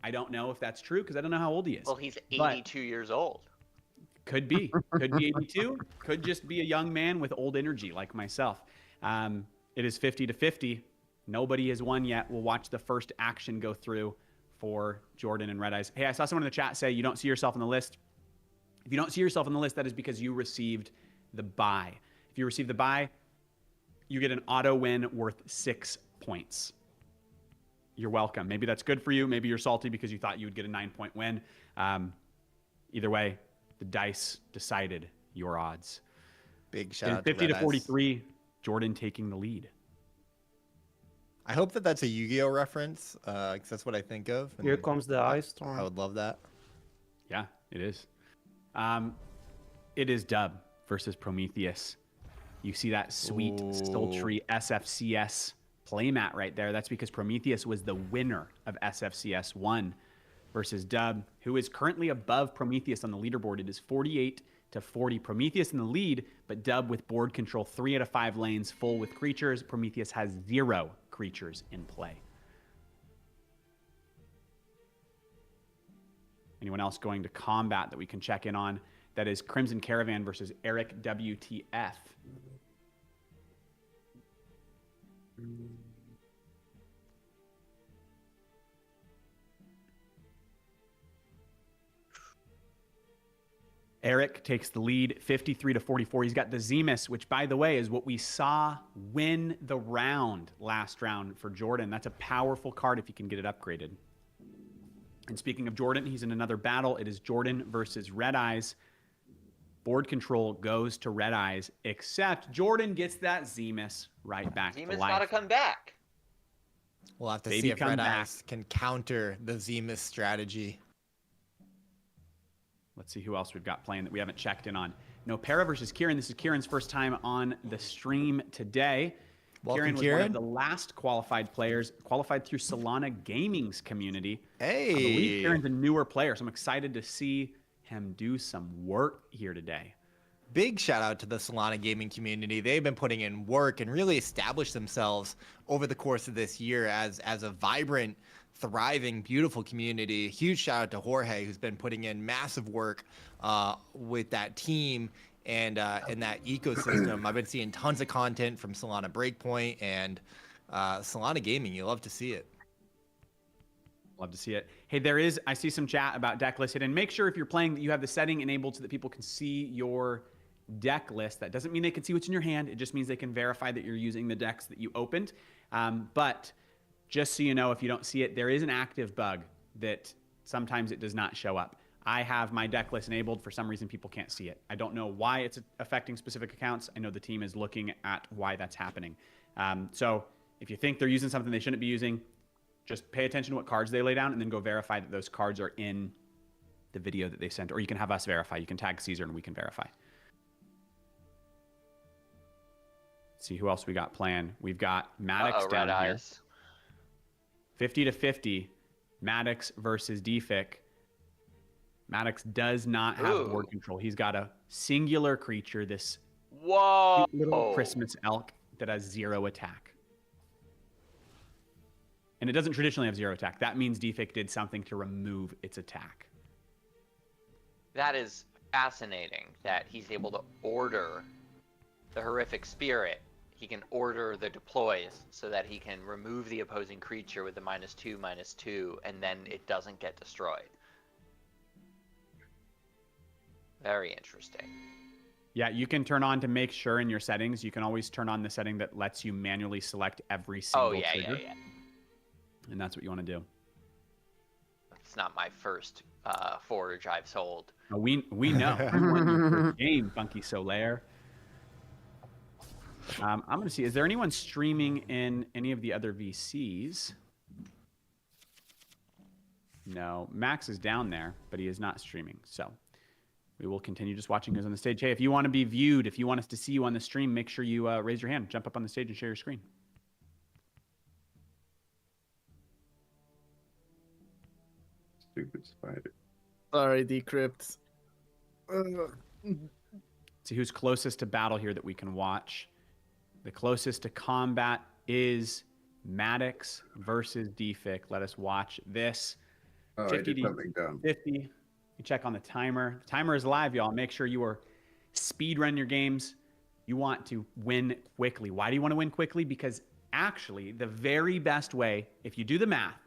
Speaker 1: I don't know if that's true because I don't know how old he is.
Speaker 7: Well, he's 82 years old.
Speaker 1: Could be 82. Could just be a young man with old energy like myself. It is 50-50. Nobody has won yet. We'll watch the first action go through for Jordan and Red Eyes. Hey, I saw someone in the chat say you don't see yourself on the list. If you don't see yourself on the list, that is because you received the buy. If you receive the buy, you get an auto win worth 6 points. You're welcome. Maybe that's good for you. Maybe you're salty because you thought you would get a 9-point win. Either way, the dice decided your odds.
Speaker 10: Big shout out to
Speaker 1: 50-43, Jordan taking the lead.
Speaker 10: I hope that's a Yu-Gi-Oh reference, because that's what I think of.
Speaker 8: Here comes the ice storm.
Speaker 10: I would love that.
Speaker 1: Yeah, it is. It is Dub versus Prometheus. You see that sweet, sultry SFCS playmat right there. That's because Prometheus was the winner of SFCS 1 versus Dub, who is currently above Prometheus on the leaderboard. It is 48-40. Prometheus in the lead, but Dub with board control 3 out of 5 lanes full with creatures. Prometheus has 0 creatures in play. Anyone else going to combat that we can check in on? That is Crimson Caravan versus Eric WTF. Eric takes the lead 53-44. He's got the Zemus, which, by the way, is what we saw win the round last round for Jordan. That's a powerful card if you can get it upgraded. And speaking of Jordan, he's in another battle. It is Jordan versus Red Eyes. Board control goes to Red Eyes, except Jordan gets that Zemus right back to life.
Speaker 7: Zemus gotta come back.
Speaker 10: We'll have to see if Red Eyes can counter the Zemus strategy.
Speaker 1: Let's see who else we've got playing that we haven't checked in on. No, Para versus Kieran. This is Kieran's first time on the stream today.
Speaker 10: Welcome,
Speaker 1: Kieran was one of the last qualified players, qualified through Solana Gaming's community.
Speaker 10: Hey!
Speaker 1: I believe Kieran's a newer player, so I'm excited to see him do some work here today.
Speaker 10: Big shout out to the Solana Gaming community. They've been putting in work and really established themselves over the course of this year as a vibrant, thriving, beautiful community. Huge shout out to Jorge, who's been putting in massive work with that team and that ecosystem. I've been seeing tons of content from Solana Breakpoint and Solana Gaming. You love to see it.
Speaker 1: Love to see it. Hey, I see some chat about deck list hidden. Make sure if you're playing that you have the setting enabled so that people can see your deck list. That doesn't mean they can see what's in your hand. It just means they can verify that you're using the decks that you opened. But just so you know, if you don't see it, there is an active bug that sometimes it does not show up. I have my deck list enabled. For some reason, people can't see it. I don't know why it's affecting specific accounts. I know the team is looking at why that's happening. So if you think they're using something they shouldn't be using, Just pay attention to what cards they lay down and then go verify that those cards are in the video that they sent. Or you can have us verify. You can tag Caesar and we can verify. Let's see who else we got playing. We've got Maddox down here. 50-50. Maddox versus Defic. Maddox does not have board control. He's got a singular creature, this little Christmas elk that has 0 attack. And it doesn't traditionally have 0 attack. That means Defic did something to remove its attack.
Speaker 7: That is fascinating that he's able to order the horrific spirit. He can order the deploys so that he can remove the opposing creature with the -2/-2, and then it doesn't get destroyed. Very interesting.
Speaker 1: Yeah, you can turn on to make sure in your settings. You can always turn on the setting that lets you manually select every single trigger.
Speaker 7: Yeah.
Speaker 1: And that's what you want to do.
Speaker 7: It's not my first forge I've sold.
Speaker 1: Oh, we know. I want you for a game, Funky Solaire. I'm going to see, is there anyone streaming in any of the other VCs? No, Max is down there, but he is not streaming. So we will continue just watching who's on the stage. Hey, if you want to be viewed, if you want us to see you on the stream, make sure you raise your hand, jump up on the stage and share your screen.
Speaker 3: Stupid spider.
Speaker 6: Sorry, Decrypt.
Speaker 1: See who's closest to battle here that we can watch. The closest to combat is Maddox versus Defic. Let us watch this. 50 to 50. You check on the timer. The timer is live, y'all. Make sure you are speed run your games. You want to win quickly. Why do you want to win quickly? Because actually, the very best way, if you do the math,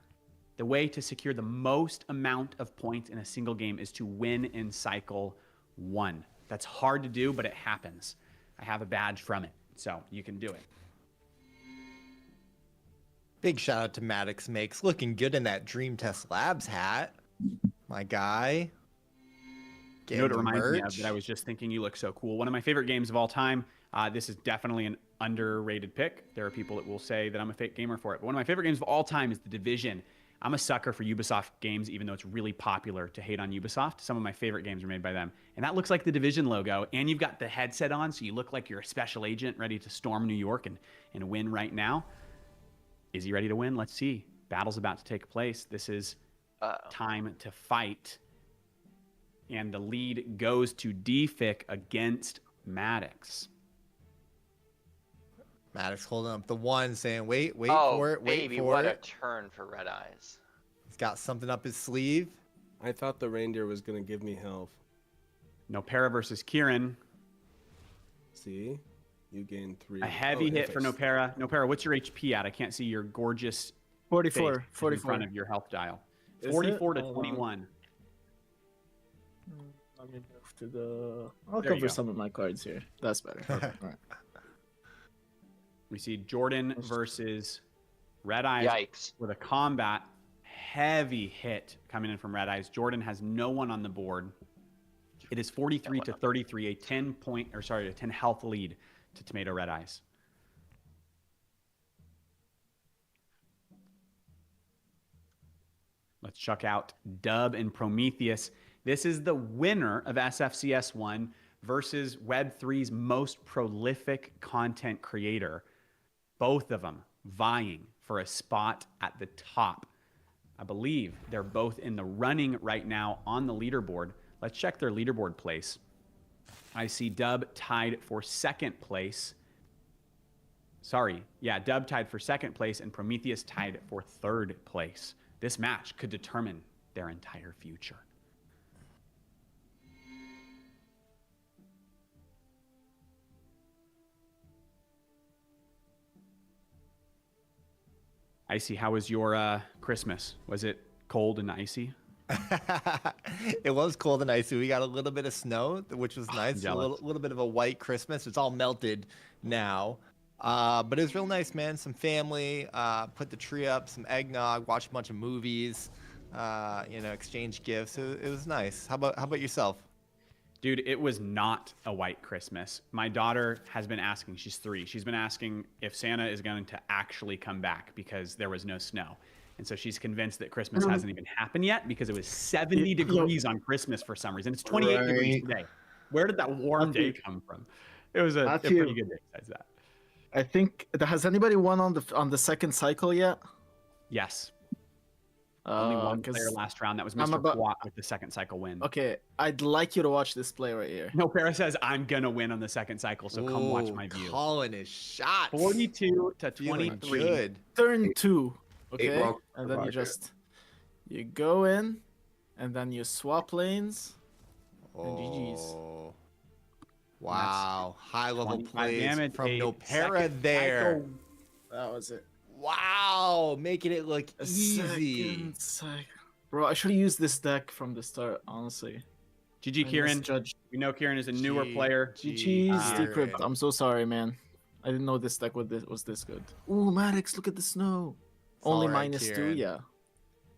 Speaker 1: the way to secure the most amount of points in a single game is to win in cycle 1. That's hard to do, but it happens. I have a badge from it. So you can do it.
Speaker 10: Big shout out to Maddox Makes. Looking good in that Dream Test Labs hat. My guy.
Speaker 1: You know what it reminds me of that I was just thinking you look so cool. One of my favorite games of all time. This is definitely an underrated pick. There are people that will say that I'm a fake gamer for it. But one of my favorite games of all time is The Division. I'm a sucker for Ubisoft games, even though it's really popular to hate on Ubisoft. Some of my favorite games are made by them. And that looks like the Division logo. And you've got the headset on, so you look like you're a special agent ready to storm New York and win right now. Is he ready to win? Let's see. Battle's about to take place. This is time to fight. And the lead goes to Defic against Maddox.
Speaker 10: Maddox holding up the 1, saying, wait for it, wait
Speaker 7: baby,
Speaker 10: for
Speaker 7: what
Speaker 10: it.
Speaker 7: a turn for Red Eyes.
Speaker 10: He's got something up his sleeve.
Speaker 5: I thought the reindeer was going to give me health.
Speaker 1: Nopera versus Kieran.
Speaker 5: See? You gain 3.
Speaker 1: A heavy hit for Nopera. Nopera, what's your HP at? I can't see your gorgeous
Speaker 6: 44
Speaker 1: in front of your health dial. 44 to 21.
Speaker 6: Let me move to the... I'll cover some of my cards here. That's better. Okay. All right.
Speaker 1: We see Jordan versus Red Eyes.
Speaker 7: Yikes.
Speaker 1: With a combat heavy hit coming in from Red Eyes. Jordan has no one on the board. It is 43 to 33, a 10 health lead to Tomato Red Eyes. Let's check out Dub and Prometheus. This is the winner of SFCS 1 versus Web3's most prolific content creator. Both of them vying for a spot at the top. I believe they're both in the running right now on the leaderboard. Let's check their leaderboard place. I see Dub tied for second place. Dub tied for second place and Prometheus tied for third place. This match could determine their entire future. Icy, how was your Christmas? Was it cold and icy?
Speaker 10: It was cold and icy. We got a little bit of snow, which was nice. A little bit of a white Christmas. It's all melted now. But it was real nice, man. Some family, put the tree up, some eggnog, watched a bunch of movies, exchange gifts. It was nice. How about yourself?
Speaker 1: Dude, it was not a white Christmas. My daughter has been asking, she's 3, she's been asking if Santa is going to actually come back because there was no snow. And so she's convinced that Christmas hasn't even happened yet because it was 70 degrees on Christmas for some reason. It's 28 degrees today. Where did that warm day come from? It was a pretty good day besides that.
Speaker 6: I think, has anybody won on the second cycle yet?
Speaker 1: Yes. Only one player last round. That was Mr. Quat with the second cycle win.
Speaker 6: Okay, I'd like you to watch this play right here.
Speaker 1: No, Para says, I'm going to win on the second cycle, so come watch my view.
Speaker 10: Calling his shots.
Speaker 1: 42 to 23.
Speaker 10: Good.
Speaker 6: Turn 2. Okay,
Speaker 3: Well,
Speaker 6: and then you go in, and then you swap lanes, and GG's.
Speaker 10: Oh. Wow. High level
Speaker 1: 25
Speaker 10: plays
Speaker 1: damage,
Speaker 10: from
Speaker 1: a
Speaker 10: Nopera
Speaker 1: second
Speaker 10: there.
Speaker 1: cycle.
Speaker 6: That was it.
Speaker 10: Wow. Making it look easy.
Speaker 6: Bro, I should have used this deck from the start, honestly.
Speaker 1: GG, Kieran. We know Kieran is a newer player.
Speaker 6: GG's, Decrypt. I'm so sorry, man. I didn't know this deck was this good. Ooh, Maddox, look at the snow. Only
Speaker 10: right,
Speaker 6: -2,
Speaker 10: Kieran.
Speaker 6: yeah.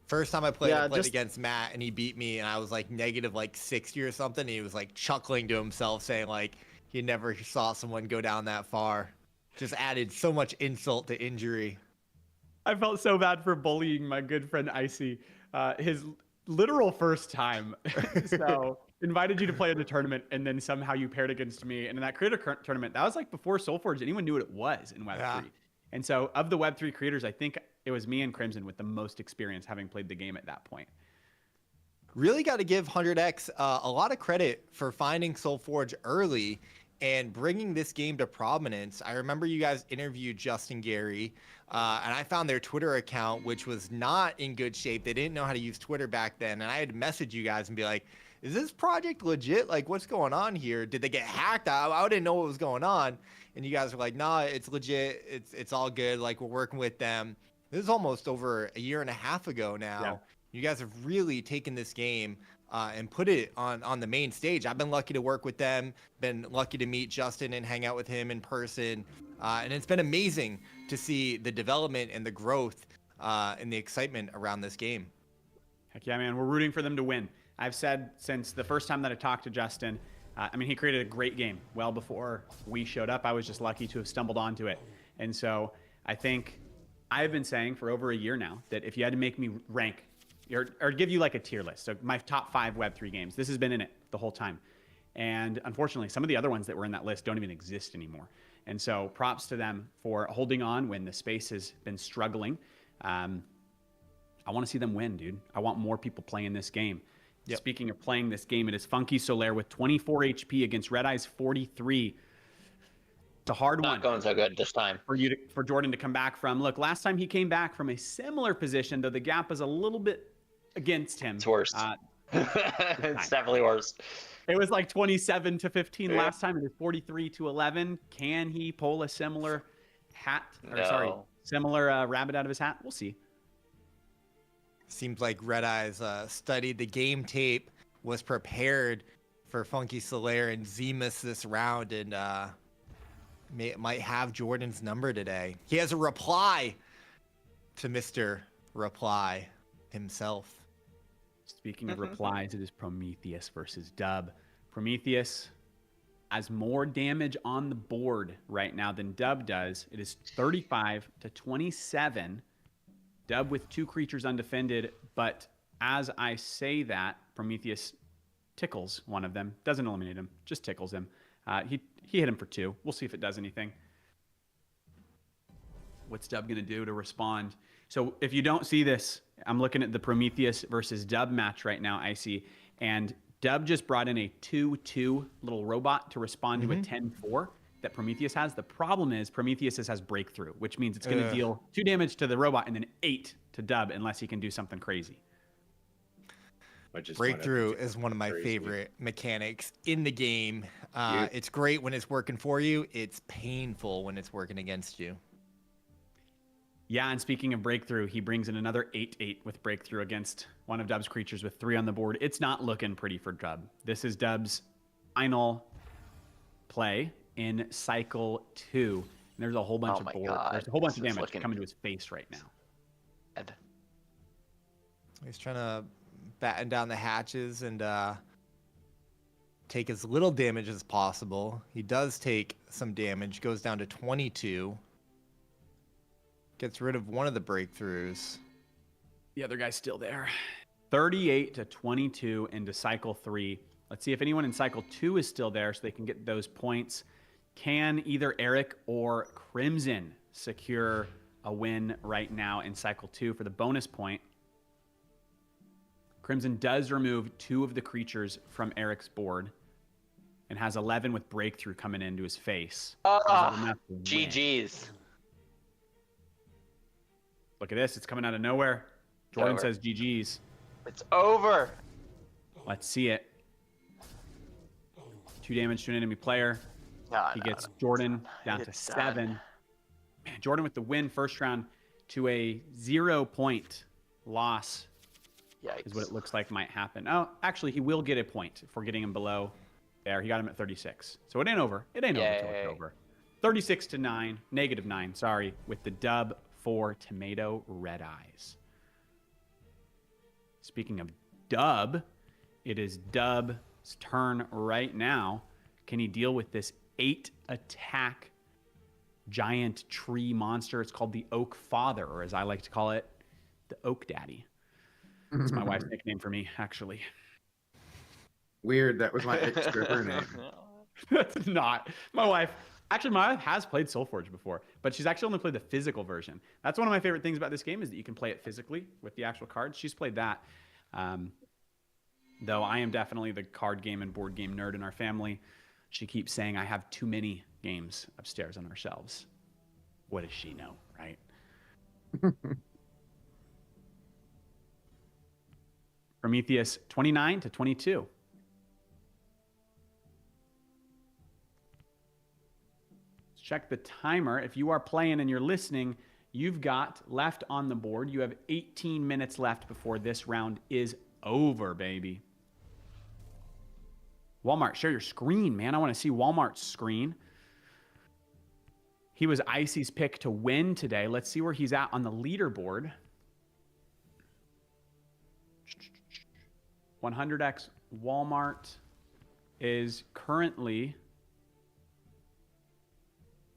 Speaker 10: First time I played against Matt and he beat me and I was like negative like 60 or something. And he was like chuckling to himself saying like he never saw someone go down that far. Just added so much insult to injury.
Speaker 1: I felt so bad for bullying my good friend Icy. His literal first time. So invited you to play in the tournament and then somehow you paired against me. And in that creator tournament, that was like before Solforge, anyone knew what it was in Web3. And so of the Web3 creators, I think it was me and Crimson with the most experience having played the game at that point.
Speaker 10: Really got to give 100X a lot of credit for finding Solforge early and bringing this game to prominence. I remember you guys interviewed Justin Gary, and I found their Twitter account, which was not in good shape. They didn't know how to use Twitter back then, and I had to message you guys and be like, is this project legit? Like, what's going on here? Did they get hacked? I didn't know what was going on. And you guys were like, nah, it's legit. It's all good. Like, we're working with them. This is almost over a year and a half ago now. Yeah. You guys have really taken this game and put it on the main stage. I've been lucky to work with them, been lucky to meet Justin and hang out with him in person. And it's been amazing to see the development and the growth and the excitement around this game.
Speaker 1: Heck yeah, man. We're rooting for them to win. I've said since the first time that I talked to Justin, I mean, he created a great game well before we showed up. I was just lucky to have stumbled onto it. And so I think I've been saying for over a year now that if you had to make me rank or give you like a tier list, so my top 5 Web3 games, this has been in it the whole time. And unfortunately, some of the other ones that were in that list don't even exist anymore. And so props to them for holding on when the space has been struggling. I want to see them win, dude. I want more people playing this game. Yep. Speaking of playing this game, it is Funky Solaire with 24 HP against Red Eyes 43. It's a hard one.
Speaker 7: Not going so good this time.
Speaker 1: For Jordan to come back from. Look, last time he came back from a similar position, though the gap is a little bit against him.
Speaker 7: It's worse. It's definitely worse.
Speaker 1: It was like 27 to 15 last time. It is 43 to 11. Can he pull a similar similar rabbit out of his hat? We'll see.
Speaker 10: Seems like Red Eyes studied the game tape, was prepared for Funky Solaire and Zemus this round, and might have Jordan's number today. He has a reply to Mr. Reply himself.
Speaker 1: Speaking of replies, it is Prometheus versus Dub. Prometheus has more damage on the board right now than Dub does. It is 35 to 27. Dub with 2 creatures undefended, but as I say that, Prometheus tickles one of them. Doesn't eliminate him, just tickles him. He hit him for 2. We'll see if it does anything. What's Dub going to do to respond? So if you don't see this, I'm looking at the Prometheus versus Dub match right now, Icy, and Dub just brought in a 2/2 little robot to respond to a 10/4 that Prometheus has. The problem is Prometheus has breakthrough, which means it's going to deal 2 damage to the robot and then 8 to Dub unless he can do something crazy.
Speaker 10: Breakthrough is one of my favorite mechanics in the game. It's great when it's working for you. It's painful when it's working against you.
Speaker 1: Yeah, and speaking of breakthrough, he brings in another 8/8 with breakthrough against one of Dub's creatures with 3 on the board. It's not looking pretty for Dub. This is Dub's final play in cycle 2. And there's a whole bunch of board. There's a whole bunch of damage coming to his face right now.
Speaker 10: He's trying to batten down the hatches and take as little damage as possible. He does take some damage, goes down to 22. Gets rid of one of the breakthroughs.
Speaker 1: The other guy's still there. 38 to 22 into cycle 3. Let's see if anyone in cycle 2 is still there so they can get those points. Can either Eric or Crimson secure a win right now in cycle 2 for the bonus point? Crimson does remove 2 of the creatures from Eric's board and has 11 with breakthrough coming into his face.
Speaker 7: GG's.
Speaker 1: Look at this. It's coming out of nowhere. Jordan says GG's.
Speaker 7: It's over.
Speaker 1: Let's see it. 2 damage to an enemy player. He gets Jordan down to 7. Man, Jordan with the win first round to a 0-point loss.
Speaker 7: Yikes.
Speaker 1: Is what it looks like might happen. Oh, actually, he will get a point if we're getting him below there. He got him at 36. So it ain't over. It ain't over till it's over. 36 to 9, -9, sorry, with the dub for Tomato Red Eyes. Speaking of dub, it is Dub's turn right now. Can he deal with this 8-attack giant tree monster? It's called the Oak Father, or as I like to call it, the Oak Daddy. It's my wife's nickname for me, actually.
Speaker 3: Weird. That was my ex-stripper name.
Speaker 1: That's not. My wife has played Solforge before, but she's actually only played the physical version. That's one of my favorite things about this game is that you can play it physically with the actual cards. She's played that. Though I am definitely the card game and board game nerd in our family. She keeps saying I have too many games upstairs on our shelves. What does she know, right? Prometheus 29 to 22. Let's check the timer. If you are playing and you're listening, you've got left on the board. You have 18 minutes left before this round is over, baby. Walmart, share your screen, man. I want to see Walmart's screen. He was Icy's pick to win today. Let's see where he's at on the leaderboard. 100x Walmart is currently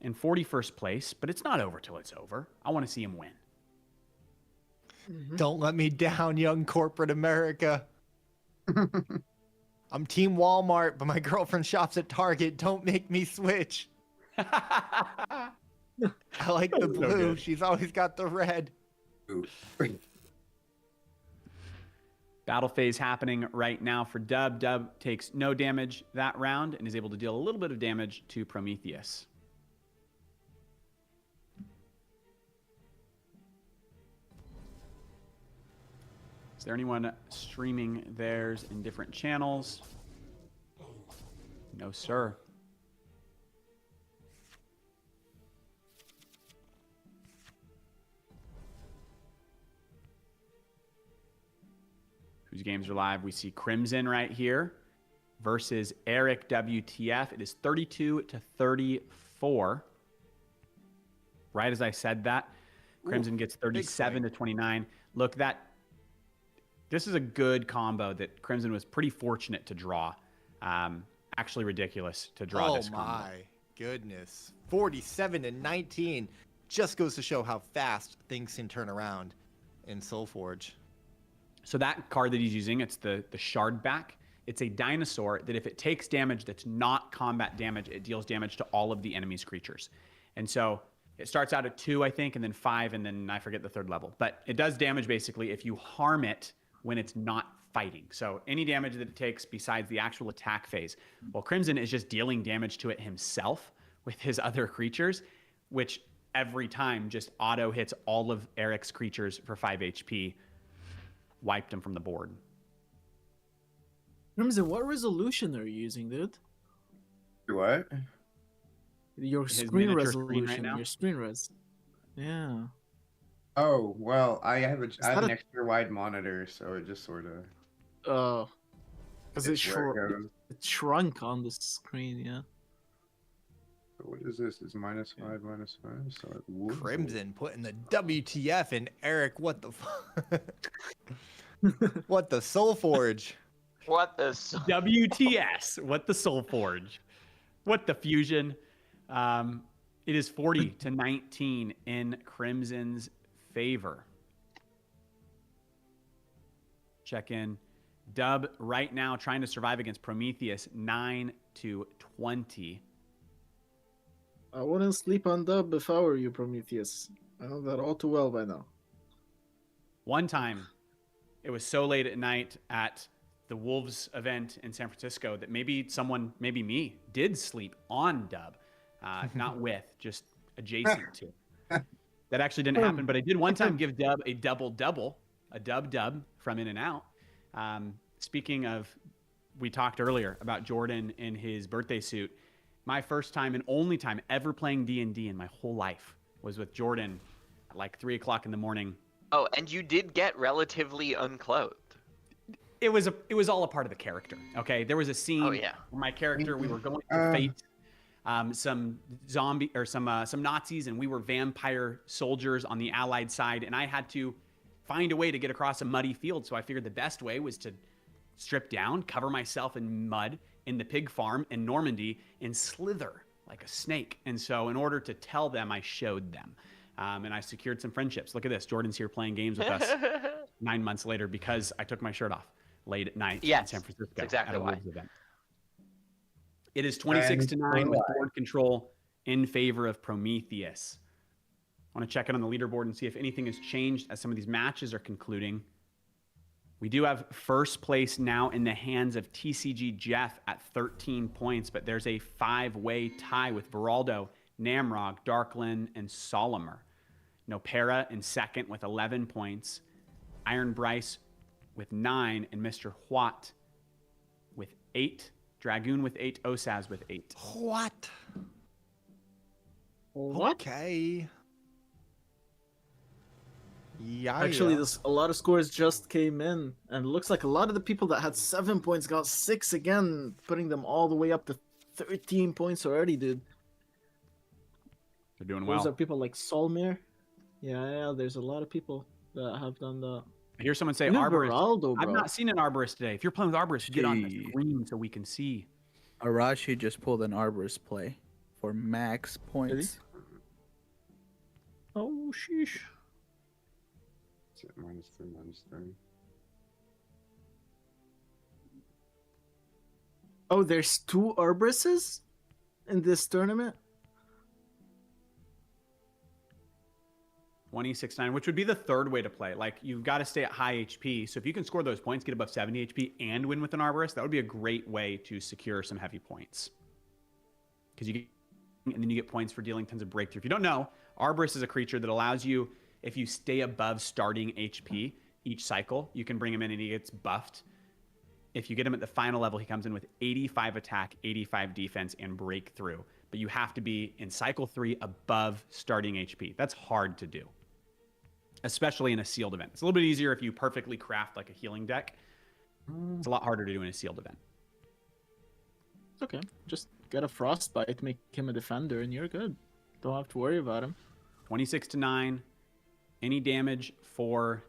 Speaker 1: in 41st place, but it's not over till it's over. I want to see him win.
Speaker 10: Don't let me down, young corporate America. I'm Team Walmart, but my girlfriend shops at Target. Don't make me switch. I like the blue. She's always got the red.
Speaker 1: Battle phase happening right now for Dub. Dub takes no damage that round and is able to deal a little bit of damage to Prometheus. Is there anyone streaming theirs in different channels? No, sir. Whose games are live? We see Crimson right here versus Eric WTF. It is 32 to 34. Right as I said that, Crimson gets 37 to 29. Look, this is a good combo that Crimson was pretty fortunate to draw. Actually ridiculous to draw this combo.
Speaker 10: Oh my goodness. 47 to 19. Just goes to show how fast things can turn around in Solforge.
Speaker 1: So that card that he's using, it's the Shard Back. It's a dinosaur that if it takes damage that's not combat damage, it deals damage to all of the enemy's creatures. And so it starts out at 2, I think, and then 5, and then I forget the third level. But it does damage basically if you harm it when it's not fighting. So any damage that it takes besides the actual attack phase. Well, Crimson is just dealing damage to it himself with his other creatures, which every time just auto hits all of Eric's creatures for 5 HP. Wiped him from the board.
Speaker 6: Crimson, what resolution are you using, dude?
Speaker 3: What?
Speaker 6: Your screen resolution, your screen res. Yeah.
Speaker 3: Oh, well, I have an extra wide monitor, so it just sort of...
Speaker 6: Oh. Because it shrunk on the screen, yeah.
Speaker 3: So what is this? It's -5, -5. So
Speaker 10: Crimson putting the WTF in Eric. What the What the Solforge?
Speaker 7: What the
Speaker 1: WTS? What the Solforge? What the fusion? It is 40-19 in Crimson's favor. Check in. Dub right now trying to survive against Prometheus, 9-20.
Speaker 6: I wouldn't sleep on Dub if I were you, Prometheus. I know that all too well by now.
Speaker 1: One time, it was so late at night at the Wolves event in San Francisco that maybe someone, maybe me, did sleep on Dub. Not with, just adjacent to. That actually didn't happen, but I did one time give Dub a double-double, a dub-dub from In and Out. Speaking of, we talked earlier about Jordan in his birthday suit. My first time and only time ever playing D&D in my whole life was with Jordan at like 3 o'clock in the morning.
Speaker 7: Oh, and you did get relatively unclothed.
Speaker 1: It was all a part of the character. Okay, there was a scene where my character, we were going to face some zombie or some Nazis, and we were vampire soldiers on the Allied side, and I had to find a way to get across a muddy field. So I figured the best way was to strip down, cover myself in mud in the pig farm in Normandy, and slither like a snake. And so in order to tell them, I showed them. And I secured some friendships. Look at this. Jordan's here playing games with us 9 months later because I took my shirt off late at night in San Francisco
Speaker 7: exactly
Speaker 1: at a Wolves event. It is 26-9 with board control in favor of Prometheus. I want to check in on the leaderboard and see if anything has changed as some of these matches are concluding. We do have first place now in the hands of TCG Jeff at 13 points, but there's a 5-way tie with Veraldo, Namrog, Darklin, and Solimer. Nopera in second with 11 points. Iron Bryce with 9, and Mr. Huat with 8. Dragoon with 8. Osaz with 8.
Speaker 10: What? Okay. Yeah.
Speaker 6: Actually, a lot of scores just came in, and it looks like a lot of the people that had 7 points got 6 again, putting them all the way up to 13 points already, dude.
Speaker 1: They're doing well.
Speaker 6: Those are people like Solmir. Yeah, there's a lot of people that have done that.
Speaker 1: I hear someone say Arborist. Veraldo, I've not seen an Arborist today. If you're playing with Arborist, get on the screen so we can see.
Speaker 2: Arashi just pulled an Arborist play for max points.
Speaker 6: Oh, sheesh.
Speaker 3: -3.
Speaker 6: Oh, there's 2 Arborists in this tournament?
Speaker 1: 26-9, which would be the third way to play. Like, you've got to stay at high HP. So if you can score those points, get above 70 HP, and win with an Arborist, that would be a great way to secure some heavy points. And then you get points for dealing tons of breakthrough. If you don't know, Arborist is a creature that allows you, if you stay above starting HP each cycle, you can bring him in and he gets buffed. If you get him at the final level, he comes in with 85 attack, 85 defense, and breakthrough. But you have to be in cycle 3 above starting HP. That's hard to do, especially in a sealed event. It's a little bit easier if you perfectly craft like a healing deck. It's a lot harder to do in a sealed event.
Speaker 6: It's okay. Just get a Frostbite, make him a defender, and you're good. Don't have to worry about him.
Speaker 1: 26-9. Any damage for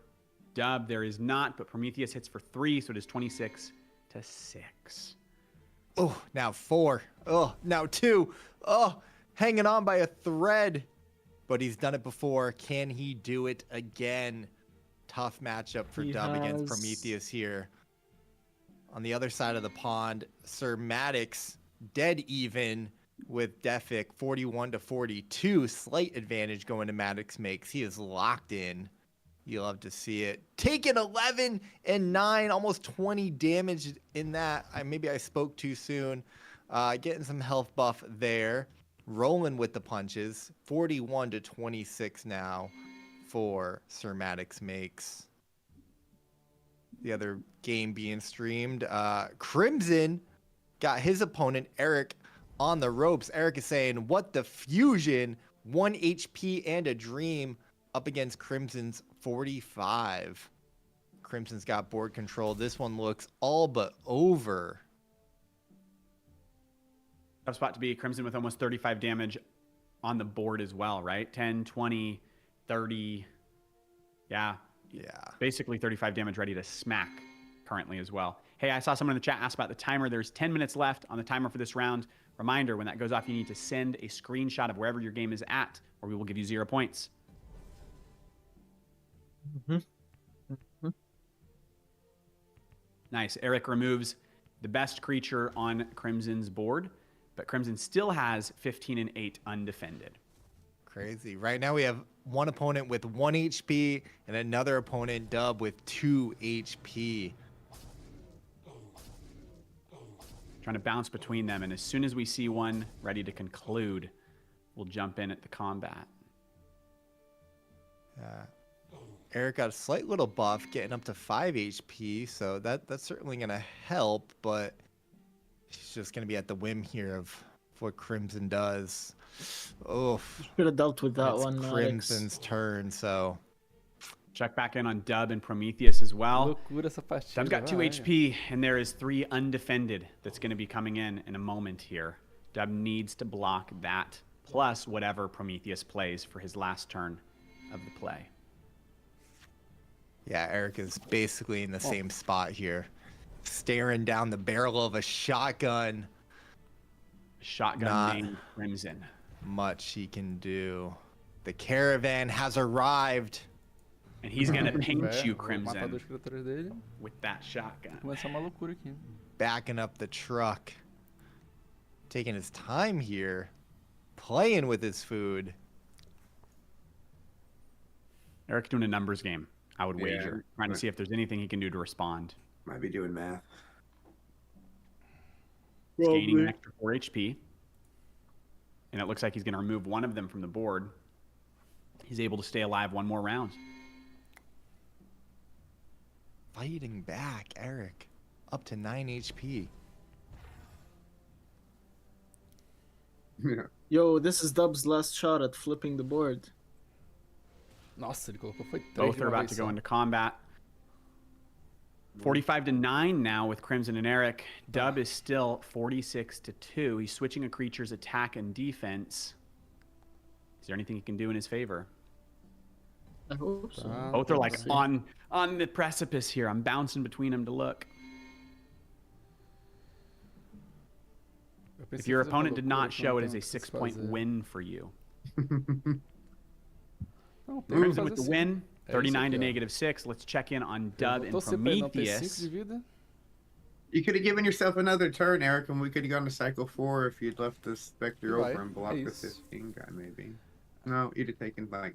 Speaker 1: Dub? There is not, but Prometheus hits for 3, so it is 26-6.
Speaker 10: Oh, now 4. Oh, now 2. Oh, hanging on by a thread. But he's done it before. Can he do it again? Tough matchup for Dub against Prometheus here. On the other side of the pond, Sir Maddox dead even with Defic, 41-42. Slight advantage going to Maddox makes. He is locked in. You love to see it. Taking 11 and 9, almost 20 damage in that. Maybe I spoke too soon. Getting some health buff there. Rolling with the punches. 41-26 now for Sir Maddox makes. The other game being streamed. Crimson got his opponent, Eric, on the ropes. Eric is saying, what the fusion? 1 HP and a dream up against Crimson's 45. Crimson's got board control. This one looks all but over.
Speaker 1: Tough spot to be. Crimson with almost 35 damage on the board as well, right? 10, 20, 30. Yeah.
Speaker 10: Yeah.
Speaker 1: Basically 35 damage ready to smack currently as well. Hey, I saw someone in the chat ask about the timer. There's 10 minutes left on the timer for this round. Reminder, when that goes off, you need to send a screenshot of wherever your game is at, or we will give you 0 points. Nice. Eric removes the best creature on Crimson's board, but Crimson still has 15 and 8 undefended.
Speaker 10: Crazy. Right now we have one opponent with 1 HP and another opponent, Dub, with 2 HP.
Speaker 1: Trying to bounce between them, and as soon as we see one ready to conclude, we'll jump in at the combat.
Speaker 10: Eric got a slight little buff, getting up to 5 HP, so that's certainly going to help, but he's just going to be at the whim here of what Crimson does. Oh,
Speaker 6: should have dealt with that one.
Speaker 10: Crimson's turn, so
Speaker 1: check back in on Dub and Prometheus as well. Dub's got 2
Speaker 9: vai.
Speaker 1: HP, and there is 3 undefended that's going to be coming in a moment here. Dub needs to block that, plus whatever Prometheus plays for his last turn of the play.
Speaker 10: Yeah, Eric is basically in the same spot here, staring down the barrel of a shotgun.
Speaker 1: Shotgun named Crimson.
Speaker 10: Much he can do. The caravan has arrived.
Speaker 1: And he's going to pinch you,
Speaker 9: Vou matar
Speaker 1: Crimson,
Speaker 9: 2 criaturas dele.
Speaker 1: with that shotgun.
Speaker 9: Começar uma loucura aqui.
Speaker 10: Backing up the truck. Taking his time here. Playing with his food.
Speaker 1: Eric's doing a numbers game, I would wager. Trying to see if there's anything he can do to respond.
Speaker 3: Might be doing math.
Speaker 1: He's gaining an extra 4 HP. And it looks like he's going to remove one of them from the board. He's able to stay alive 1 more round.
Speaker 10: Fighting back, Eric. Up to 9 HP.
Speaker 3: Yeah.
Speaker 6: Yo, this is Dub's last shot at flipping the board.
Speaker 9: Nossa, ele colocou foi 3
Speaker 1: Both are about to go into combat. 45-9 now with Crimson and Eric. Dub is still 46-2. He's switching a creature's attack and defense. Is there anything he can do in his favor?
Speaker 6: I hope so.
Speaker 1: Both are like on the precipice here. I'm bouncing between them to look. If your opponent did not show it as a 6-point win for you. Crimson with the win, 39 to -6. Let's check in on Dub and Prometheus.
Speaker 3: You could have given yourself another turn, Eric, and we could have gone to cycle 4 if you'd left the Spectre over and blocked the 15 guy, maybe. No, you'd have taken like.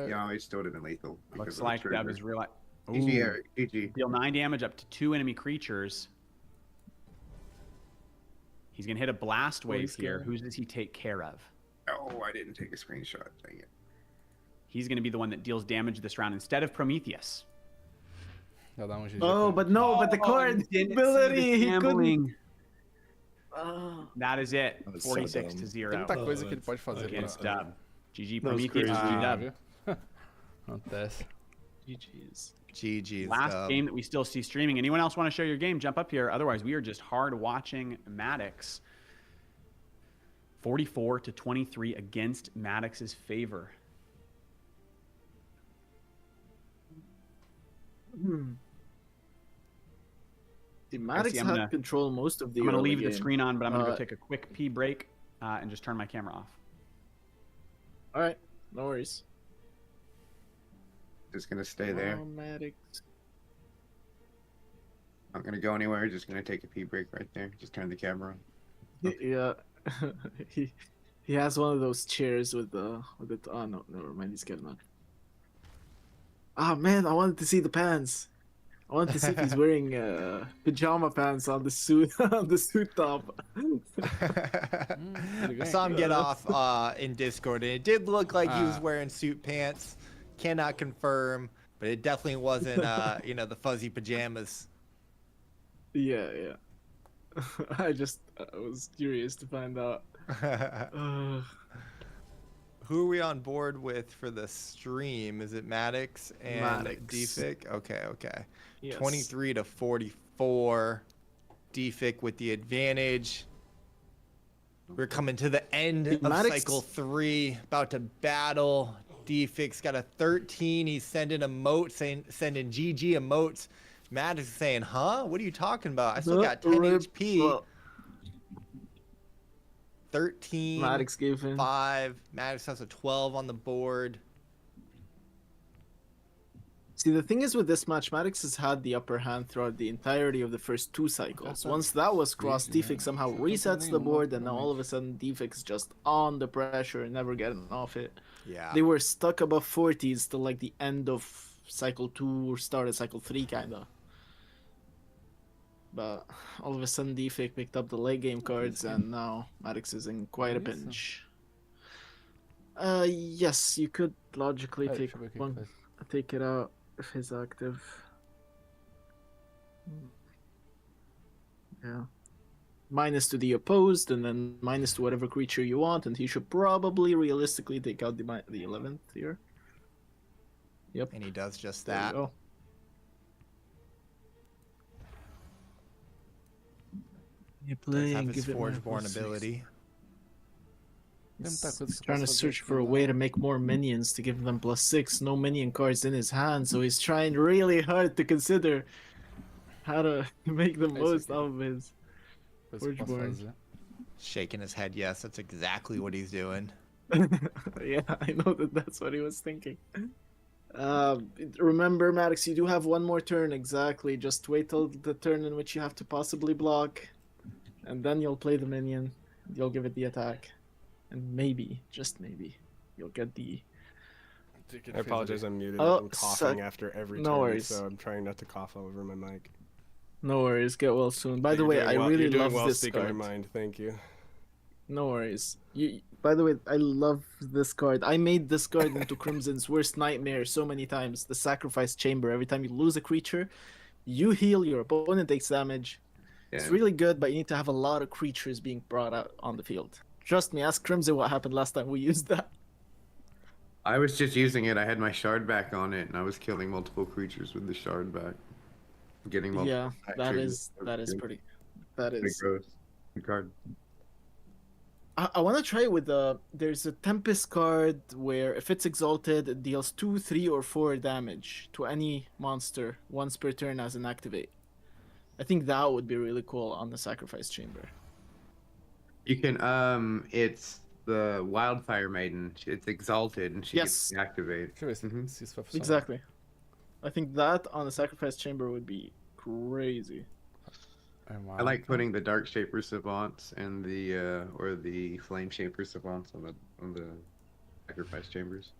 Speaker 3: Yeah, he still would have been lethal.
Speaker 1: Looks like Dub is real.
Speaker 3: GG, Eric. GG.
Speaker 1: Deal 9 damage up to 2 enemy creatures. He's gonna hit a blast wave here. Who does he take care of?
Speaker 3: Oh, I didn't take a screenshot. Dang it.
Speaker 1: He's gonna be the one that deals damage this round instead of Prometheus.
Speaker 6: Oh, but no, but the card ability, he couldn't.
Speaker 1: That is it. 46-0.
Speaker 9: Tanta coisa que ele pode fazer
Speaker 1: against Dub. GG
Speaker 5: That was
Speaker 1: Prometheus.
Speaker 5: crazy.
Speaker 1: GG Dub.
Speaker 9: Acontece.
Speaker 6: GG's.
Speaker 10: GG's.
Speaker 1: Last
Speaker 10: Dub.
Speaker 1: game that we still see streaming. Anyone else want to show your game? Jump up here. Otherwise, we are just hard watching Maddox. 44-23 against Maddox's favor.
Speaker 6: The Maddox had control most of the
Speaker 1: I'm going to
Speaker 6: early
Speaker 1: leave the
Speaker 6: game.
Speaker 1: screen on, but I'm going to go take a quick pee break and just turn my camera off.
Speaker 6: All right, no worries.
Speaker 3: Just gonna stay there.
Speaker 6: Maddox.
Speaker 3: Not gonna go anywhere. Just gonna take a pee break right there. Just turn the camera on.
Speaker 6: Yeah, he has one of those chairs with the oh no, never mind, he's getting on. Ah man, I wanted to see the pants. I wanted to see if he's wearing pajama pants on the suit on the suit top.
Speaker 10: I saw him get off in Discord, and it did look like he was wearing suit pants. Cannot confirm, but it definitely wasn't the fuzzy pajamas.
Speaker 6: Yeah. I was curious to find out.
Speaker 10: Who are we on board with for the stream? Is it Maddox and Defic? Okay.
Speaker 6: Yes.
Speaker 10: 23-44. Defic with the advantage. We're coming to the end of cycle 3. About to battle. Defic's got a 13. He's sending emotes, sending GG emotes. Matt is saying, huh? What are you talking about? I still
Speaker 6: No,
Speaker 10: got 10 HP.
Speaker 6: well,
Speaker 10: 13.
Speaker 6: Maddox gave in.
Speaker 10: 5. Maddox has a 12 on the board.
Speaker 6: See, the thing is with this match, Maddox has had the upper hand throughout the entirety of the first 2 cycles. Once that was crossed, Defix somehow resets the board, and now all of a sudden Defix just on the pressure and never getting off it.
Speaker 10: Yeah.
Speaker 6: They were stuck above 40s till like the end of cycle 2 or start of cycle 3, kinda. But all of a sudden Defix picked up the late game cards, and now Maddox is in quite a pinch. Yes, you could logically take it out if he's active. Yeah. Minus to the opposed, and then minus to whatever creature you want, and he should probably realistically take out the 11th here. Yep.
Speaker 10: And he does just
Speaker 6: There you
Speaker 10: that.
Speaker 6: go. You play
Speaker 10: Does have
Speaker 6: and
Speaker 10: his
Speaker 6: give it
Speaker 10: Forgeborn ability.
Speaker 6: He's trying to search for a way to make more minions to give them +6. No minion cards in his hand, so he's trying really hard to consider how to make the most out of his Forgeborn.
Speaker 10: Shaking his head, yes, that's exactly what he's doing.
Speaker 6: Yeah, I know that's what he was thinking. Remember, Maddox, you do have one more turn, exactly. Just wait till the turn in which you have to possibly block, and then you'll play the minion. You'll give it the attack. And maybe, just maybe, you'll get the...
Speaker 5: I apologize, I'm muted.
Speaker 6: Oh,
Speaker 5: I'm coughing after every
Speaker 6: no
Speaker 5: turn,
Speaker 6: worries.
Speaker 5: so I'm trying not to cough all over my mic.
Speaker 6: No worries, get well soon. By the
Speaker 5: You're
Speaker 6: way,
Speaker 5: doing
Speaker 6: I
Speaker 5: well.
Speaker 6: really
Speaker 5: You're doing
Speaker 6: love
Speaker 5: well
Speaker 6: this
Speaker 5: speaking
Speaker 6: card.
Speaker 5: your mind. Thank you.
Speaker 6: No worries. By the way, I love this card. I made this card into Crimson's worst nightmare so many times. The Sacrifice Chamber. Every time you lose a creature, you heal, your opponent takes damage.
Speaker 3: Yeah.
Speaker 6: It's really good, but you need to have a lot of creatures being brought out on the field. Trust me, ask Crimson what happened last time we used that.
Speaker 3: I was just using it. I had my shard back on it, and I was killing multiple creatures with the shard back. Getting multiple.
Speaker 6: Yeah, that
Speaker 3: actions.
Speaker 6: is pretty. That
Speaker 3: Pretty
Speaker 6: is.
Speaker 3: gross. Good card.
Speaker 6: I want to try it with there's a Tempest card where if it's exalted, it deals 2, 3, or 4 damage to any monster once per turn as an activate. I think that would be really cool on the Sacrifice Chamber.
Speaker 3: You can it's the Wildfire Maiden. It's exalted and she gets to activate.
Speaker 6: Exactly. I think that on the Sacrifice Chamber would be crazy.
Speaker 3: I like putting the Dark Shaper Savants and the or the Flame Shaper Savants on the Sacrifice Chambers.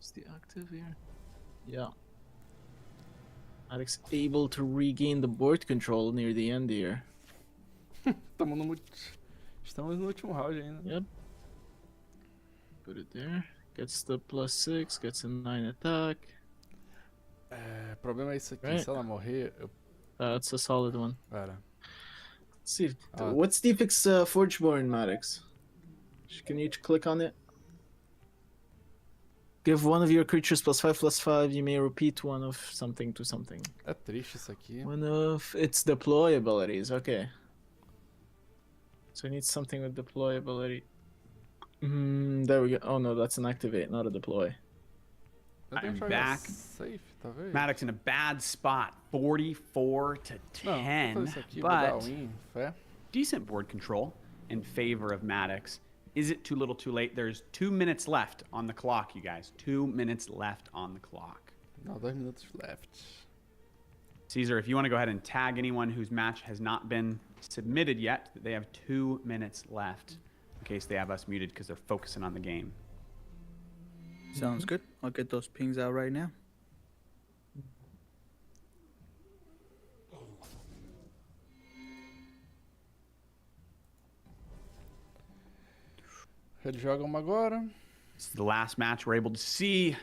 Speaker 6: Is the active here? Yeah. Alex able to regain the board control near the end here.
Speaker 9: Estamos no último round ainda.
Speaker 6: Yep. Put it there. Gets the +6, gets a 9 attack.
Speaker 9: O problema é isso aqui,
Speaker 6: Right.
Speaker 9: se ela morrer, eu...
Speaker 6: That's a solid one.
Speaker 9: Pera.
Speaker 6: Let's see. What's Defix Forgeborn, Maddox? Can you click on it? Give one of your creatures +5/+5. You may repeat one of something to something.
Speaker 9: É triste isso aqui.
Speaker 6: One of its deploy abilities. Okay. So I need something with deploy ability. There we go. Oh no, that's an activate, not a deploy.
Speaker 1: I'm back.
Speaker 9: Safe, talvez.
Speaker 1: Maddox in a bad spot, 44 to 10,
Speaker 9: Não, isso aqui, vou dar
Speaker 1: but
Speaker 9: win, fé.
Speaker 1: decent board control in favor of Maddox. Is it too little too late? There's 2 minutes left on the clock, you guys. 2 minutes left on the clock.
Speaker 9: Não, 2 minutos left.
Speaker 1: Caesar, if you want to go ahead and tag anyone whose match has not been submitted yet, they have 2 minutes left in case they have us muted because they're focusing on the game.
Speaker 2: Sounds good. I'll get those pings out right now.
Speaker 9: Eles jogam agora.
Speaker 1: This is the last match we're able to see.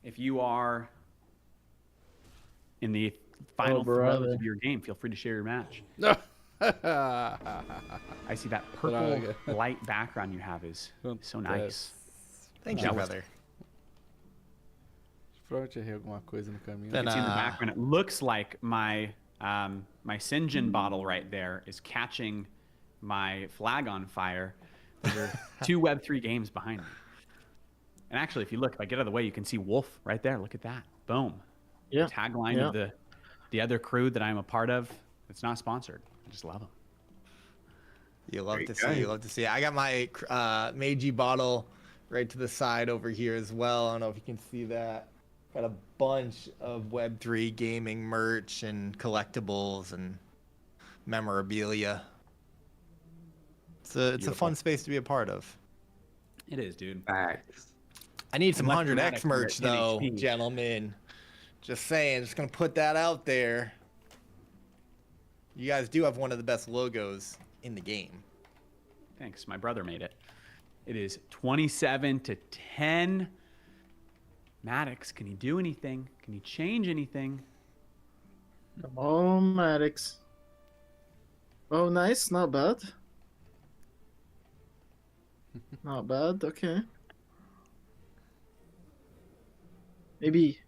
Speaker 1: If you are in the final throes of your game, feel free to share your match. I see that purple light background you have is so nice.
Speaker 10: Thank you, brother.
Speaker 9: Provavelmente errei alguma coisa no caminho.
Speaker 1: You can see in the background, it looks like my my Sinjin bottle right there is catching my flag on fire. There are 2 Web3 games behind me. And actually, if you look, if I get out of the way, you can see Wolf right there. Look at that. Boom.
Speaker 6: Yeah.
Speaker 1: Tagline of the other crew that I'm a part of. It's not sponsored. I just love them.
Speaker 10: You love to see. You love to see. I got my Meiji bottle right to the side over here as well. I don't know if you can see that. Got a bunch of Web3 gaming merch and collectibles and memorabilia. It's a fun space to be a part of.
Speaker 1: It is, dude.
Speaker 3: Facts.
Speaker 10: I need some
Speaker 1: Unless
Speaker 10: 100X
Speaker 1: you're
Speaker 10: merch
Speaker 1: at
Speaker 10: though,
Speaker 1: NHP.
Speaker 10: gentlemen. Just saying, just gonna put that out there. You guys do have one of the best logos in the game.
Speaker 1: Thanks. My brother made it. It is 27-10. Maddox, can he do anything? Can he change anything?
Speaker 6: Come on, Maddox. Oh, nice. Not bad. Not bad. Okay.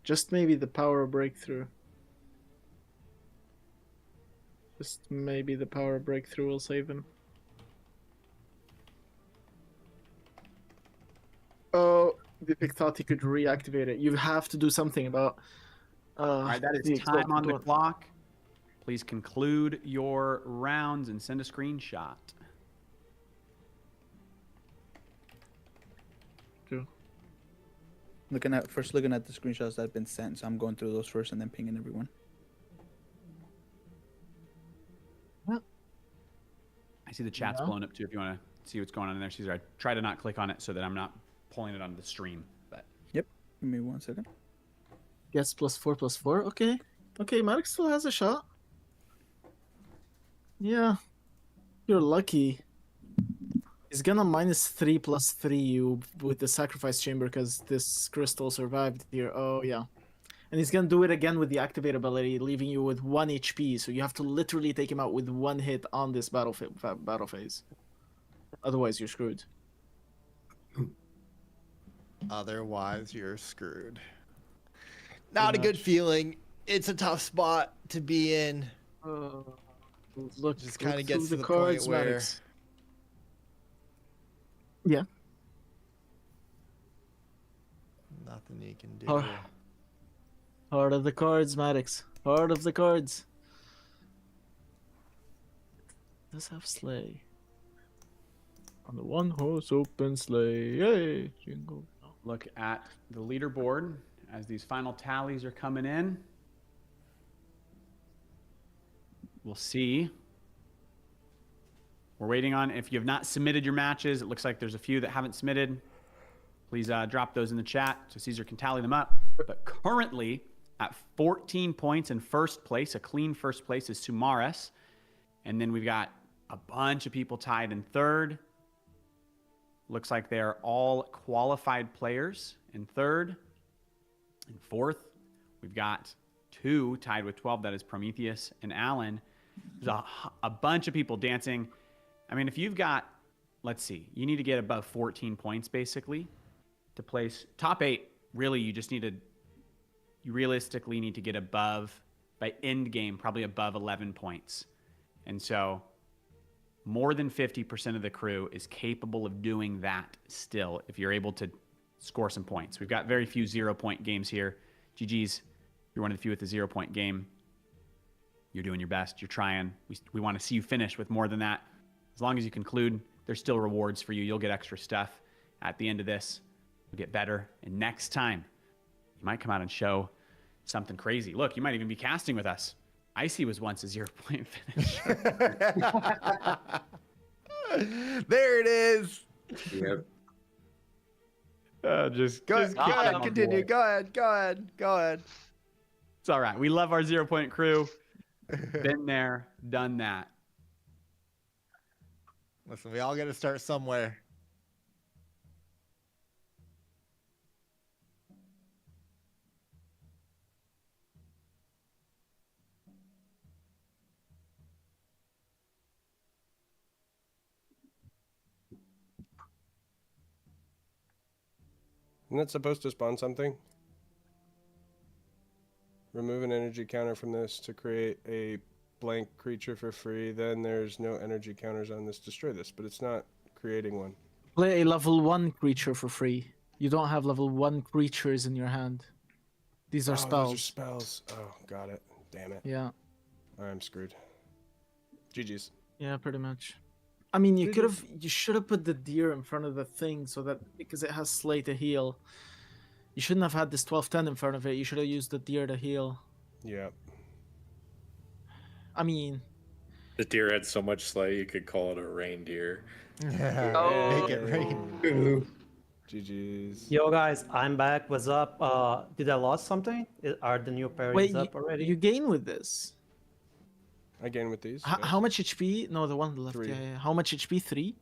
Speaker 6: Just maybe the power breakthrough. Just maybe the power breakthrough will save him. Oh, Vivek thought he could reactivate it. You have to do something about.
Speaker 1: All right, that is time on the clock. Please conclude your rounds and send a screenshot.
Speaker 2: Looking at the screenshots that have been sent, so I'm going through those first and then pinging everyone.
Speaker 1: I see the chat's blowing up too. If you want to see what's going on in there, Caesar, I try to not click on it so that I'm not pulling it onto the stream. But
Speaker 2: yep, give me 1 second.
Speaker 6: Yes, +4/+4. Okay, okay. Maddox still has a shot. Yeah, you're lucky. He's gonna -3/+3 you with the sacrifice chamber because this crystal survived here. Oh yeah, and he's gonna do it again with the activate ability, leaving you with 1 HP. So you have to literally take him out with 1 hit on this battle phase. Otherwise, you're screwed.
Speaker 10: Otherwise, you're screwed. Not a good feeling. It's a tough spot to be in.
Speaker 6: Look,
Speaker 10: just kind of
Speaker 6: look
Speaker 10: gets to
Speaker 6: through
Speaker 10: the
Speaker 6: cards,
Speaker 10: point where.
Speaker 6: Maddox. Yeah.
Speaker 10: Nothing you can do.
Speaker 6: Heart of the cards, Maddox. Heart of the cards. Does have sleigh. On the 1-horse open sleigh. Yay! Jingle.
Speaker 1: look at the leaderboard as these final tallies are coming in. We'll see. We're waiting on, if you have not submitted your matches, it looks like there's a few that haven't submitted. Please drop those in the chat so Caesar can tally them up. But currently at 14 points in first place, a clean first place is Sumares. And then we've got a bunch of people tied in third. Looks like they're all qualified players in third. In fourth, we've got two tied with 12. That is Prometheus and Alan. There's a bunch of people dancing. I mean, if you've got, let's see, you need to get above 14 points basically to place top 8. Really, you just need to, you realistically need to get above, by end game, probably above 11 points. And so more than 50% of the crew is capable of doing that still if you're able to score some points. We've got very few 0-point games here. GG's, you're one of the few with a 0-point game. You're doing your best. You're trying. We want to see you finish with more than that. As long as you conclude, there's still rewards for you. You'll get extra stuff at the end of this. You'll get better. And next time, you might come out and show something crazy. Look, you might even be casting with us. Icy was once a 0-point finisher.
Speaker 10: There it is.
Speaker 3: Yep.
Speaker 10: Go ahead, continue. Go ahead.
Speaker 1: It's all right. We love our 0-point crew. Been there, done that.
Speaker 10: Listen, we all got to start somewhere.
Speaker 5: Isn't it supposed to spawn something? Remove an energy counter from this to create a blank creature for free. Then there's no energy counters on this. Destroy this, but it's not creating one.
Speaker 6: Play a level 1 creature for free. You don't have level 1 creatures in your hand. These are spells.
Speaker 5: Those are spells. Oh, got it. Damn it.
Speaker 6: Yeah.
Speaker 5: I'm screwed. GG's.
Speaker 6: Yeah, pretty much. I mean, you should have put the deer in front of the thing so that, because it has slay to heal. You shouldn't have had this 12-10 in front of it. You should have used the deer to heal.
Speaker 5: Yeah.
Speaker 6: I mean,
Speaker 11: The deer had so much slay, you could call it a reindeer.
Speaker 7: Oh.
Speaker 10: Make it rain.
Speaker 5: GG's.
Speaker 8: Yo guys, I'm back. What's up? Did I lost something? Are the new pairings up already?
Speaker 6: you gain with this.
Speaker 5: I gain with these.
Speaker 6: How much HP? No, the one on the left.
Speaker 5: 3.
Speaker 6: Yeah. How much HP? 3?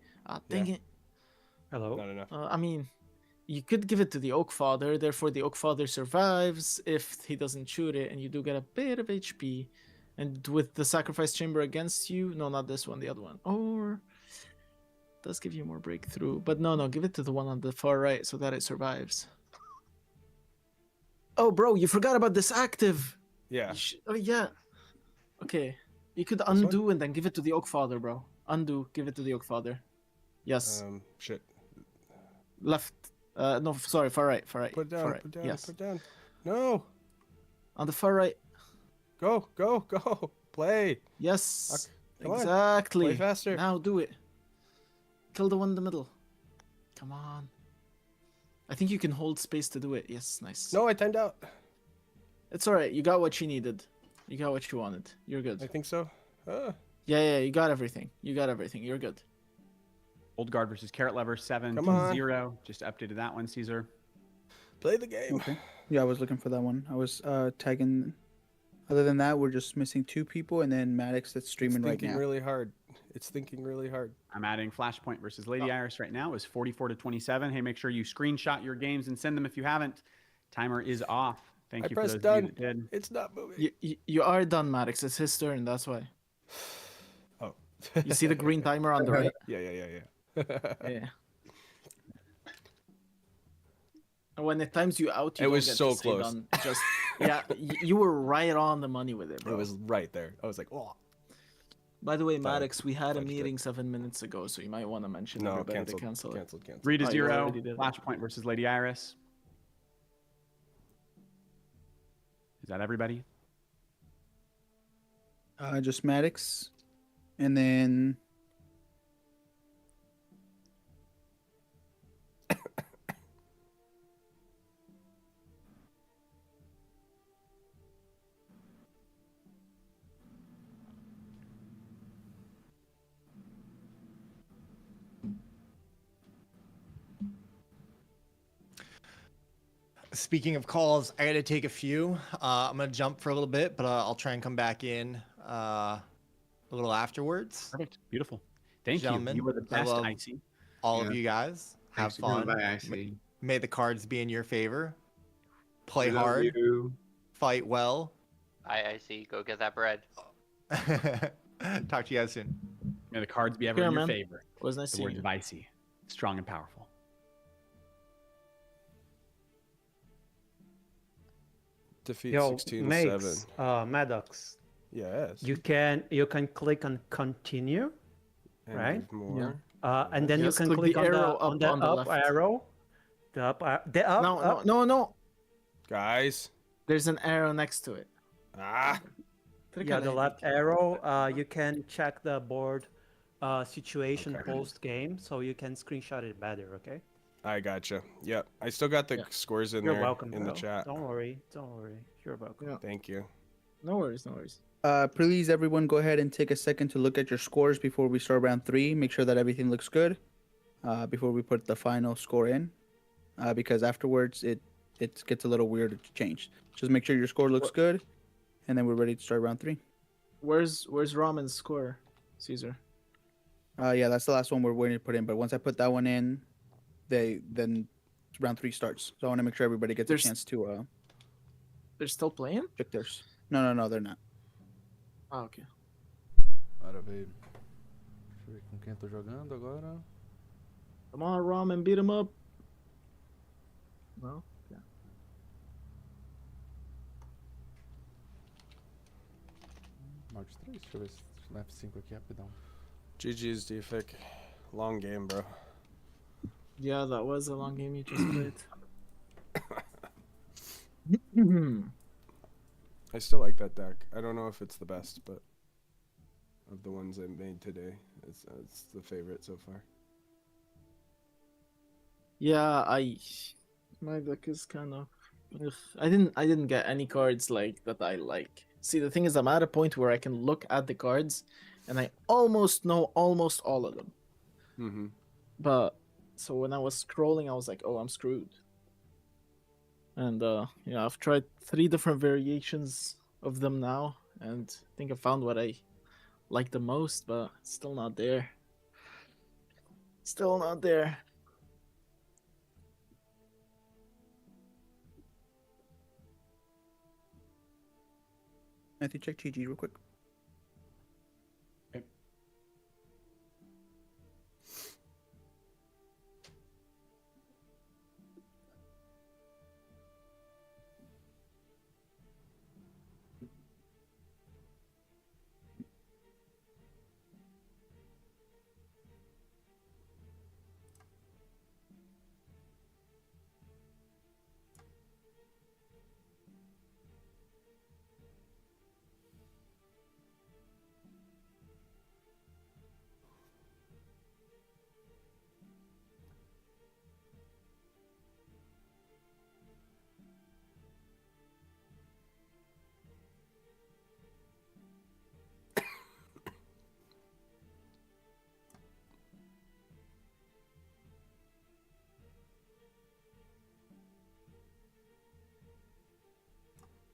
Speaker 6: Dang it.
Speaker 8: Hello?
Speaker 5: Not enough.
Speaker 6: I mean, you could give it to the Oak Father. Therefore, the Oak Father survives if he doesn't shoot it, and you do get a bit of HP. And with the Sacrifice Chamber against you, no, not this one, the other one. Or does give you more breakthrough, but no, give it to the one on the far right so that it survives. Oh, bro, you forgot about this active.
Speaker 5: Yeah.
Speaker 6: Oh, yeah. Okay, you could undo and then give it to the Oak Father, bro. Undo, give it to the Oak Father. Yes.
Speaker 5: Shit.
Speaker 6: Left. No, sorry, far right.
Speaker 5: Put it down.
Speaker 6: Far right.
Speaker 5: Put it down.
Speaker 6: Yes.
Speaker 5: Put it down. No.
Speaker 6: On the far right.
Speaker 5: Go. Play.
Speaker 6: Yes.
Speaker 5: Come on.
Speaker 6: Exactly.
Speaker 5: Play faster.
Speaker 6: Now do it. Kill the one in the middle. Come on. I think you can hold space to do it. Yes, nice.
Speaker 5: No, I timed out.
Speaker 6: It's alright. You got what you needed. You got what you wanted. You're good.
Speaker 5: I think so.
Speaker 6: Yeah, you got everything. You're good.
Speaker 1: Old Guard versus Carrot Lover 7-0. Just updated that one, Caesar.
Speaker 5: Play the game.
Speaker 2: Okay. Yeah, I was looking for that one. I was tagging. Other than that, we're just missing 2 people, and then Maddox that's streaming right now.
Speaker 5: It's thinking really hard.
Speaker 1: I'm adding Flashpoint versus Lady Iris right now. It's 44-27. Hey, make sure you screenshot your games and send them if you haven't. Timer is off. Thank you for those of you that did.
Speaker 5: It's not moving.
Speaker 6: You are done, Maddox. It's his turn. That's why.
Speaker 5: Oh.
Speaker 6: You see the green timer on the right?
Speaker 5: Yeah.
Speaker 6: Yeah. And when it times you out, you
Speaker 5: It
Speaker 6: don't
Speaker 5: was
Speaker 6: get
Speaker 5: so
Speaker 6: to stay
Speaker 5: close.
Speaker 6: done. Just you were right on the money with it, bro.
Speaker 5: It was right there. I was like, oh.
Speaker 6: By the way, Maddox, we had a meeting 7 minutes ago, so you might want to mention everybody to cancel it.
Speaker 1: 3-0. Flashpoint versus Lady Iris. Is that everybody?
Speaker 2: Just Maddox, and then
Speaker 10: Speaking of calls, I got to take a few. I'm going to jump for a little bit, but I'll try and come back in a little afterwards.
Speaker 1: Perfect. Beautiful. Thank
Speaker 10: Gentlemen,
Speaker 1: you. You were the best, Icy.
Speaker 10: All of you guys. Have fun.
Speaker 3: Icy.
Speaker 10: May the cards be in your favor. Play hard. Fight well.
Speaker 7: I see. Go get that bread.
Speaker 10: Talk to you guys soon.
Speaker 1: May the cards be ever in your favor.
Speaker 6: Was nice
Speaker 1: the words of Icy. Strong and powerful.
Speaker 5: Defeat
Speaker 8: Yo,
Speaker 5: 16-7.
Speaker 8: Maddox.
Speaker 5: Yes.
Speaker 8: You can click on continue,
Speaker 5: And
Speaker 8: right?
Speaker 5: give more.
Speaker 8: And then you can click on the up arrow. The up.
Speaker 6: No.
Speaker 5: Guys.
Speaker 6: There's an arrow next to it.
Speaker 8: Yeah, the left arrow. You can check the board situation post game, so you can screenshot it better. Okay.
Speaker 5: I gotcha. Yep. I still got the scores in
Speaker 8: You're
Speaker 5: there
Speaker 8: welcome,
Speaker 5: in the
Speaker 8: bro.
Speaker 5: chat.
Speaker 8: Don't worry. You're welcome.
Speaker 6: Yeah.
Speaker 5: Thank you.
Speaker 6: No worries.
Speaker 2: please, everyone, go ahead and take a second to look at your scores before we start round 3. Make sure that everything looks good before we put the final score in, because afterwards it gets a little weird to change. Just make sure your score looks good, and then we're ready to start round 3.
Speaker 6: Where's Ramen's score, Caesar?
Speaker 2: Yeah, that's the last one we're waiting to put in. But once I put that one in, then round 3 starts. So I want to make sure everybody gets a chance to.
Speaker 6: They're still playing?
Speaker 2: Check theirs. No, they're not.
Speaker 6: Ah, ok.
Speaker 9: Maravilha. Deixa eu ver com quem eu tô jogando agora.
Speaker 6: Come on, Ramen, beat him up. No? Yeah.
Speaker 9: Marcos 3, deixa eu ver se no F5 aqui rapidão.
Speaker 5: GG's, Defik. Long game, bro.
Speaker 6: Yeah, that was a long game you just played.
Speaker 5: I still like that deck. I don't know if it's the best, but of the ones I made today, it's the favorite so far.
Speaker 6: Yeah, my deck is kind of. I didn't get any cards like that I like. See, the thing is, I'm at a point where I can look at the cards, and I almost know almost all of them.
Speaker 5: Mm-hmm.
Speaker 6: But so when I was scrolling, I was like, "Oh, I'm screwed." And yeah, I've tried 3 different variations of them now, and I think I found what I like the most, but it's still not there. Still not there.
Speaker 2: Matthew, check TG real quick.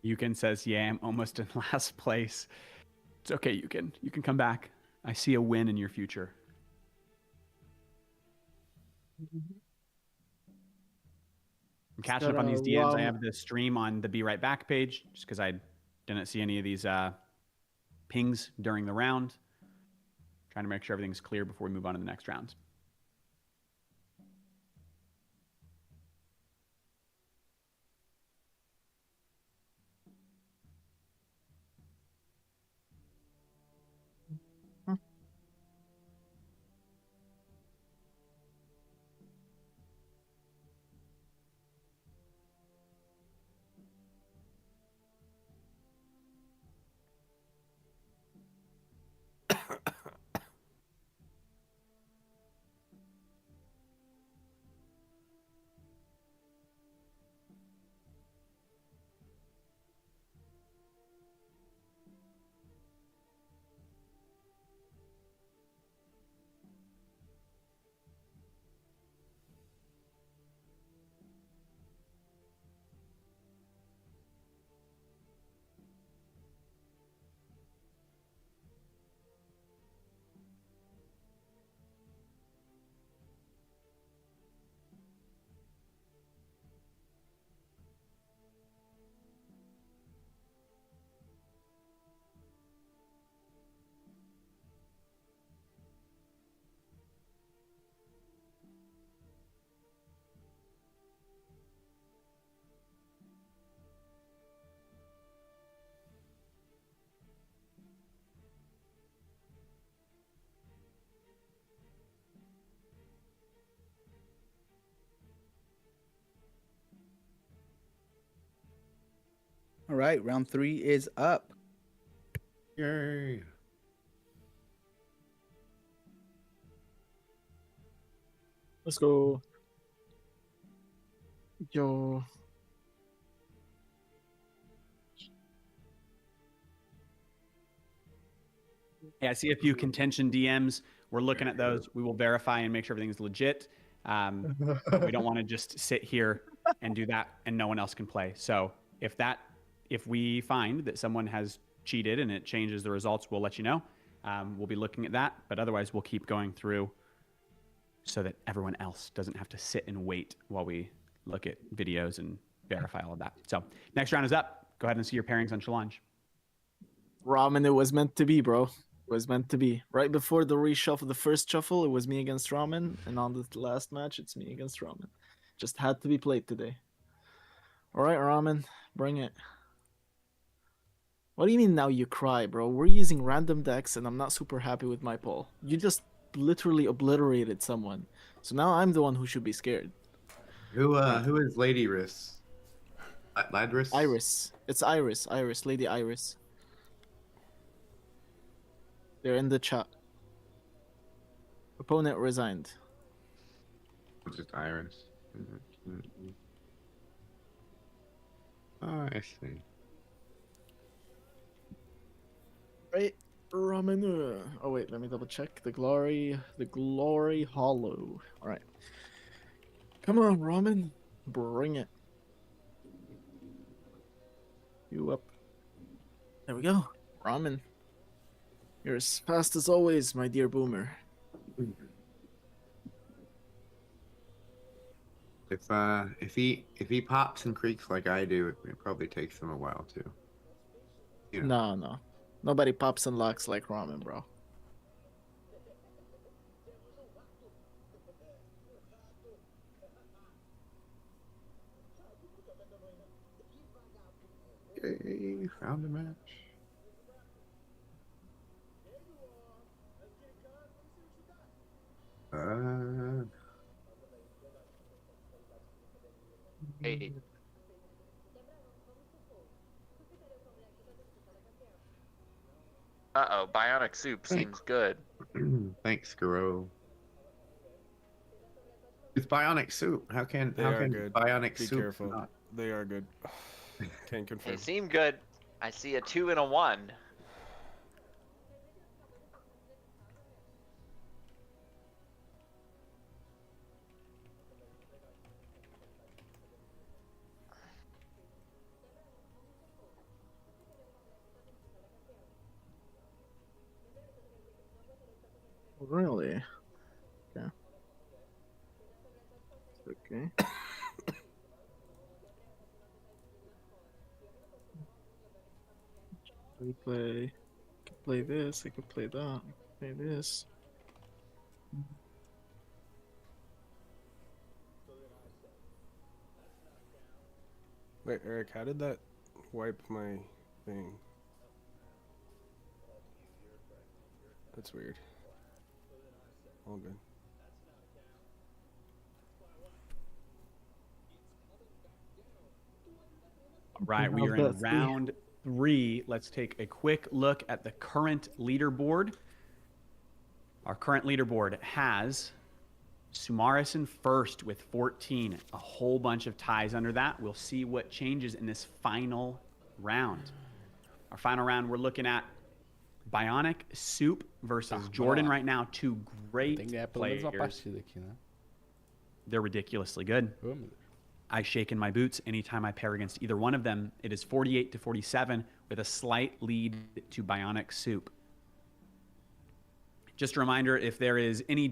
Speaker 1: Yukin says, "Yeah, I'm almost in last place." It's okay, Yukin. You can come back. I see a win in your future. I'm catching up on these DMs. I have the stream on the Be Right Back page just because I didn't see any of these pings during the round. Trying to make sure everything's clear before we move on to the next round.
Speaker 2: All right, round 3 is up.
Speaker 11: Yay.
Speaker 6: Let's go. Yo.
Speaker 1: Yeah, I see a few contention DMs. We're looking at those. We will verify and make sure everything's legit. We don't want to just sit here and do that and no one else can play. So if we find that someone has cheated and it changes the results, we'll let you know. We'll be looking at that, but otherwise we'll keep going through so that everyone else doesn't have to sit and wait while we look at videos and verify all of that. So next round is up. Go ahead and see your pairings on challenge.
Speaker 6: Ramen, it was meant to be, bro. It was meant to be. Right before the reshuffle, the first shuffle, it was me against Ramen, and on the last match, it's me against Ramen. Just had to be played today. All right, Ramen, bring it. What do you mean now you cry, bro? We're using random decks, and I'm not super happy with my poll. You just literally obliterated someone. So now I'm the one who should be scared.
Speaker 3: Who is Lady Riss? Ladris?
Speaker 6: Iris. It's Iris. Iris. Lady Iris. They're in the chat. Opponent resigned.
Speaker 3: Just Iris. Oh, I see.
Speaker 6: Right, Ramen. Oh wait, let me double check. The glory hollow. All right. Come on, Ramen. Bring it. You up. There we go. Ramen. You're as fast as always, my dear boomer.
Speaker 3: If he pops and creaks like I do, it probably takes him a while too. You know.
Speaker 6: No. Nobody pops and locks like Ramen, bro.
Speaker 3: Okay, found a match.
Speaker 7: Hey. Uh-oh, bionic soup seems good.
Speaker 3: Thanks, Garo. It's bionic soup. How can
Speaker 5: good.
Speaker 3: bionic
Speaker 5: Be
Speaker 3: soup
Speaker 5: careful.
Speaker 3: not?
Speaker 5: They are good. Can't confirm.
Speaker 7: They seem good. I see a 2 and a 1.
Speaker 6: Really? Okay. Okay. I could play this, I could play that, I could play this.
Speaker 5: Wait, Eric, how did that wipe my thing? That's weird. All good.
Speaker 1: All right, we are in round 3. Let's take a quick look at the current leaderboard. Our current leaderboard has Sumarison first with 14. A whole bunch of ties under that. We'll see what changes in this final round. Our final round, we're looking at Bionic Soup versus Jordan right now. 2 great players. They're ridiculously good. I shake in my boots anytime I pair against either one of them. It is 48-47 with a slight lead to Bionic Soup. Just a reminder, if there is any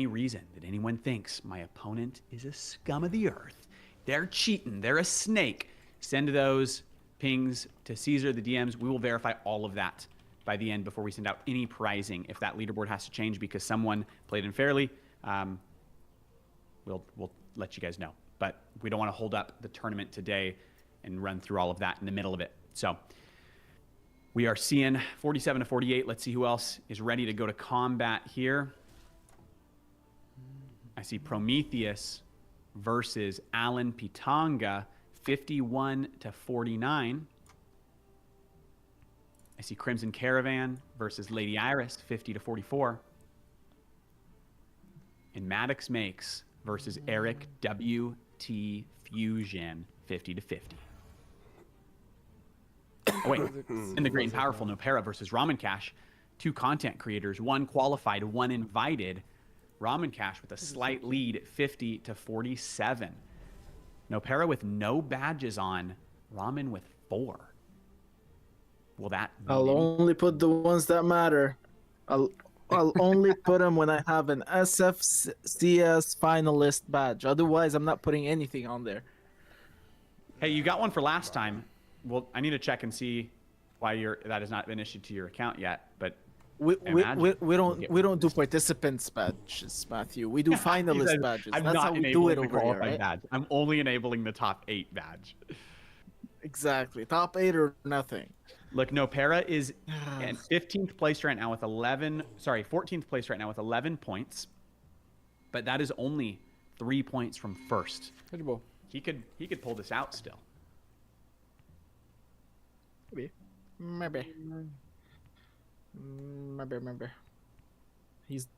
Speaker 1: reason that anyone thinks my opponent is a scum of the earth, they're cheating, they're a snake, send those pings to Caesar, the DMs. We will verify all of that by the end before we send out any prizing. If that leaderboard has to change because someone played unfairly, we'll let you guys know. But we don't want to hold up the tournament today and run through all of that in the middle of it. So we are seeing 47-48. Let's see who else is ready to go to combat here. I see Prometheus versus Alan Pitanga, 51-49. I see Crimson Caravan versus Lady Iris, 50-44. And Maddox Makes versus Eric WT Fusion, 50-50. Oh wait, in the great and powerful Nopera versus Ramen Cash, 2 content creators, 1 qualified, 1 invited. Ramen Cash with a slight lead at 50-47. Nopera with no badges on, Ramen with 4. Will that be
Speaker 6: I'll only put the ones that matter. I'll only put them when I have an SFCS finalist badge. Otherwise, I'm not putting anything on there.
Speaker 1: Hey, you got one for last time. Well, I need to check and see why that has not been issued to your account yet. But
Speaker 6: we don't do participants badges, Matthew. We do finalist badges.
Speaker 1: I'm
Speaker 6: That's
Speaker 1: not
Speaker 6: how we do it
Speaker 1: the
Speaker 6: over here, right?
Speaker 1: badge. I'm only enabling the top 8 badge.
Speaker 6: Exactly. Top 8 or nothing.
Speaker 1: Look, Nopera is in 15th place right now with 14th place right now with 11 points. But that is only 3 points from first. He could pull this out still.
Speaker 6: Maybe.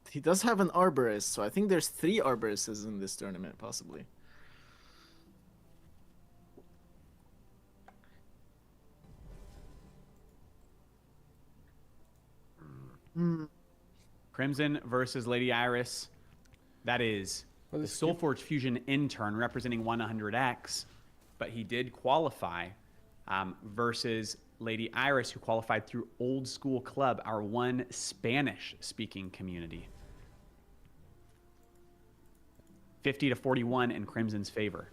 Speaker 6: He does have an arborist, so I think there's 3 arborists in this tournament, possibly.
Speaker 1: Crimson versus Lady Iris. That is the Solforge Fusion intern representing 100X, but he did qualify versus Lady Iris, who qualified through Old School Club, our one Spanish-speaking community. 50-41 in Crimson's favor.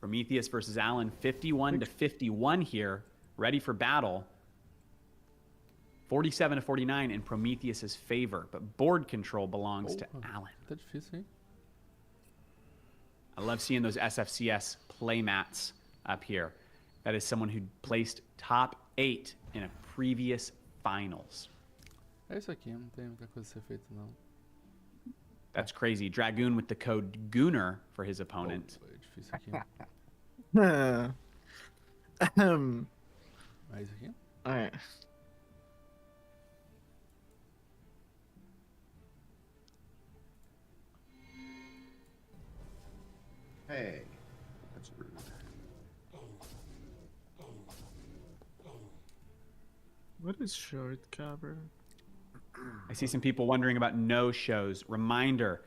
Speaker 1: Prometheus versus Alan, 51-51 here, ready for battle. 47-49 in Prometheus's favor, but board control belongs to Alan.
Speaker 9: Tá difícil, hein?
Speaker 1: I love seeing those SFCS playmats up here. That is someone who placed top 8 in a previous finals.
Speaker 9: É isso aqui, não tem muita coisa a ser feita, não.
Speaker 1: That's crazy. Dragoon with the code Gooner for his opponent.
Speaker 9: É difícil aqui. É isso aqui?
Speaker 6: Alright.
Speaker 3: Hey, that's rude.
Speaker 6: What is short cover?
Speaker 1: I see some people wondering about no-shows. Reminder,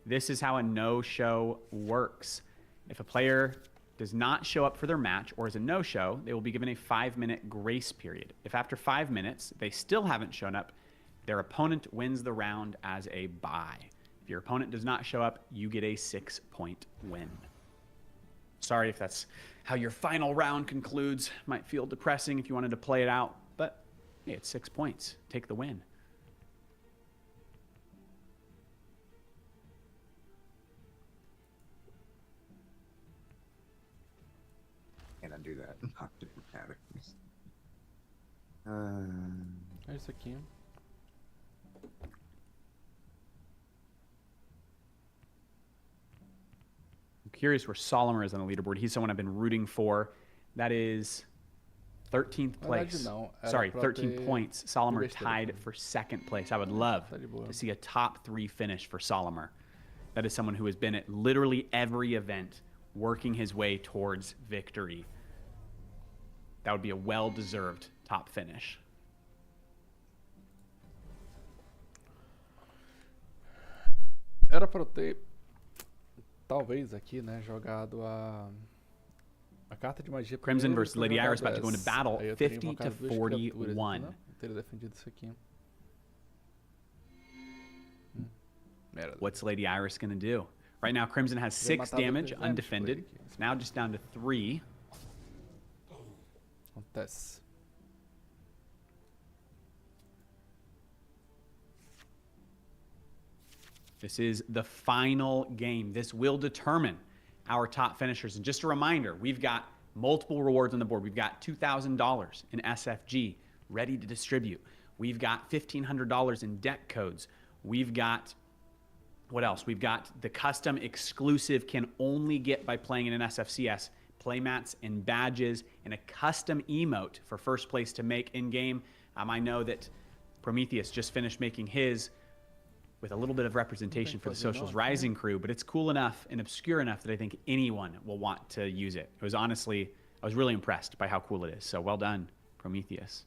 Speaker 1: this is how a no-show works. If a player does not show up for their match or is a no-show, they will be given a 5-minute grace period. If after 5 minutes they still haven't shown up, their opponent wins the round as a bye. If your opponent does not show up, you get a 6-point win. Sorry if that's how your final round concludes. Might feel depressing if you wanted to play it out, but hey, it's 6 points. Take the win.
Speaker 3: Can't undo that. Not different patterns.
Speaker 9: É isso aqui.
Speaker 1: I'm curious where Solimer is on the leaderboard. He's someone I've been rooting for. That is 13th place. Sorry, 13 points. Solimer tied for 2nd place. I would love to see a top 3 finish for Solimer. That is someone who has been at literally every event, working his way towards victory. That would be a well-deserved top finish.
Speaker 9: Era para eu ter, talvez aqui, né, jogado a carta de magia.
Speaker 1: Crimson versus Lady Iris about to go into battle, 50-41.
Speaker 9: Teria defendido isso aqui.
Speaker 1: What's Lady Iris going to do? Right now, Crimson has 6 damage, undefended. It's now just down to 3.
Speaker 9: Acontece.
Speaker 1: This is the final game. This will determine our top finishers. And just a reminder, we've got multiple rewards on the board. We've got $2,000 in SFG ready to distribute. We've got $1,500 in deck codes. We've got, what else? We've got the custom exclusive can only get by playing in an SFCS, playmats and badges, and a custom emote for first place to make in-game. I know that Prometheus just finished making his with a little bit of representation for the Socials Rising crew, but it's cool enough and obscure enough that I think anyone will want to use it. It was honestly, I was really impressed by how cool it is. So well done, Prometheus.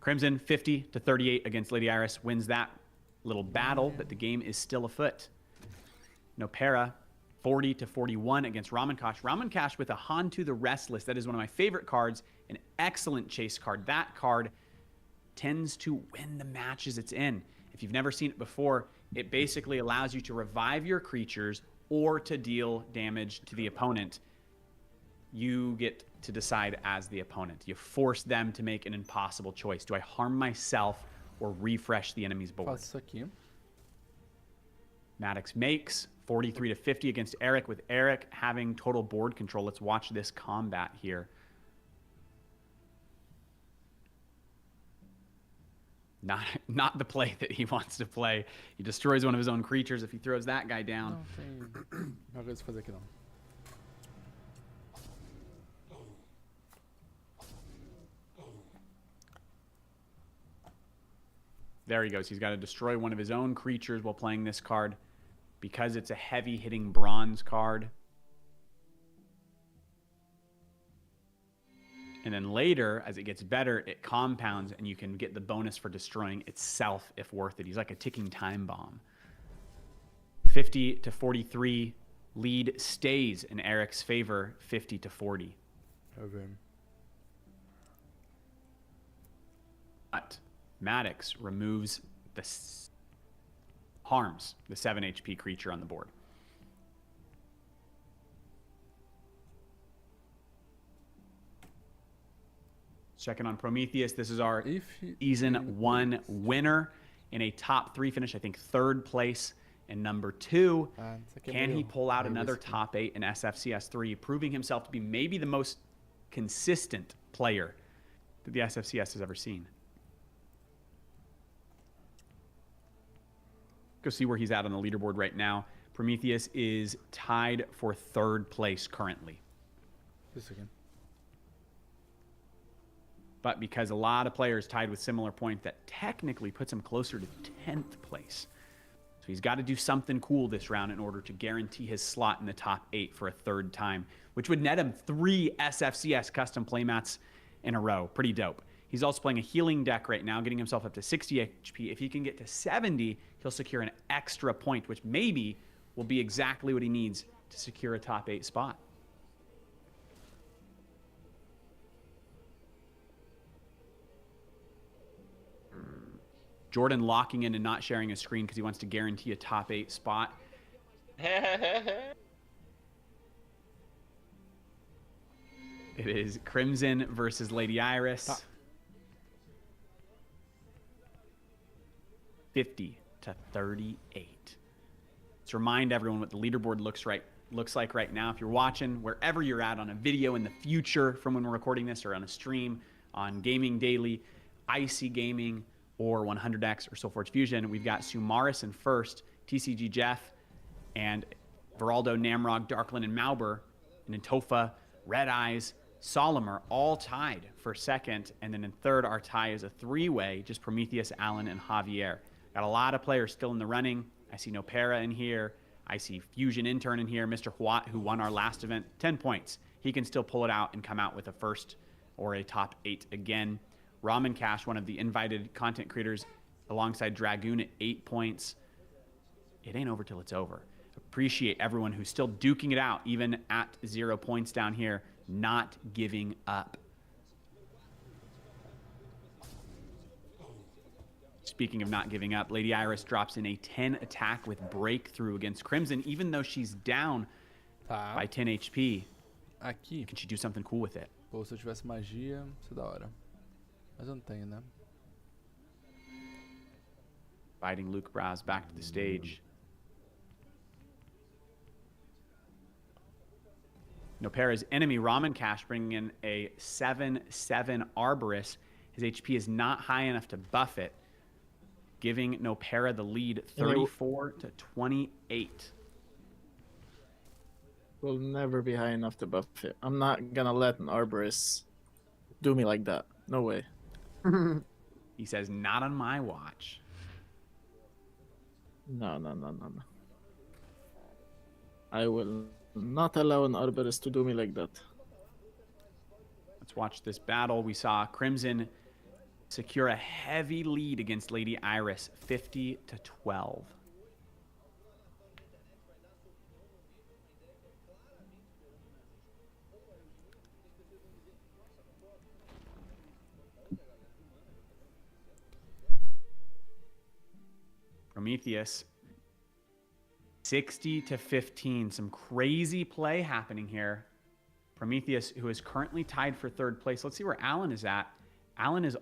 Speaker 1: Crimson 50-38 against Lady Iris wins that little battle, but the game is still afoot. Nopera 40-41 against Ramankash. Ramankash with a Hantu the Restless. That is one of my favorite cards, an excellent chase card. That card tends to win the matches it's in. If you've never seen it before, it basically allows you to revive your creatures or to deal damage to the opponent. You get to decide as the opponent. You force them to make an impossible choice. Do I harm myself or refresh the enemy's board?
Speaker 9: Faço isso aqui.
Speaker 1: Maddox makes 43 to 50 against Eric, with Eric having total board control. Let's watch this combat here. Not the play that he wants to play. He destroys one of his own creatures if he throws that guy down.
Speaker 9: Não tem fazer aqui não.
Speaker 1: There he goes. He's got to destroy one of his own creatures while playing this card because it's a heavy hitting bronze card. And then later, as it gets better, it compounds and you can get the bonus for destroying itself if worth it. He's like a ticking time bomb. 50 to 43, lead stays in Eric's favor, 50 to 40.
Speaker 9: Okay.
Speaker 1: But Maddox removes harms the 7 HP creature on the board. Checking on Prometheus. This is our season 1 winner in a top 3 finish. I think 3rd place. And number 2, can he pull out another top 8 in SFCS 3, proving himself to be maybe the most consistent player that the SFCS has ever seen? Go see where he's at on the leaderboard right now. Prometheus is tied for 3rd place currently.
Speaker 9: Just again.
Speaker 1: But because a lot of players tied with similar points, that technically puts him closer to 10th place. So he's got to do something cool this round in order to guarantee his slot in the top 8 for a 3rd time, which would net him 3 SFCS custom playmats in a row. Pretty dope. He's also playing a healing deck right now, getting himself up to 60 HP. If he can get to 70, he'll secure an extra point, which maybe will be exactly what he needs to secure a top 8 spot. Jordan locking in and not sharing his screen because he wants to guarantee a top 8 spot. It is Crimson versus Lady Iris. 50 to 38. Let's remind everyone what the leaderboard looks like right now. If you're watching, wherever you're at on a video in the future from when we're recording this, or on a stream on Gaming Daily, Icy Gaming, or 100X or Solforge Fusion, we've got Sumaris in first, TCG Jeff, and Veraldo, Namrog, Darklin, and Mauber, and then Tofa, Red Eyes, Solimer, all tied for 2nd. And then in 3rd, our tie is a 3-way, just Prometheus, Alan, and Javier. Got a lot of players still in the running. I see Nopera in here. I see Fusion Intern in here. Mr. Huat, who won our last event, 10 points. He can still pull it out and come out with a 1st or a top 8 again. Ramen Cash, one of the invited content creators, alongside Dragoon at 8 points. It ain't over till it's over. Appreciate everyone who's still duking it out, even at 0 points down here, not giving up. Speaking of not giving up, Lady Iris drops in a 10 attack with breakthrough against Crimson, even though she's down by 10 HP.
Speaker 9: Aqui.
Speaker 1: Can she do something cool with it?
Speaker 9: Pô, se eu tivesse magia, isso é da hora. Mas eu não tenho, né?
Speaker 1: Inviting Luke Braz back to the stage. Nopera's enemy, Ramen Cash, bringing in a 7/7 Arborist. His HP is not high enough to buff it, giving Nopera the lead 34 to 28.
Speaker 6: Will never be high enough to buff it. I'm not gonna let an Arborist do me like that. No way.
Speaker 1: He says, not on my watch.
Speaker 6: No. I will not allow an Arborist to do me like that.
Speaker 1: Let's watch this battle. We saw Crimson secure a heavy lead against Lady Iris, 50 to 12. Prometheus, 60 to 15. Some crazy play happening here. Prometheus, who is currently tied for 3rd place. Let's see where Alan is at. Alan is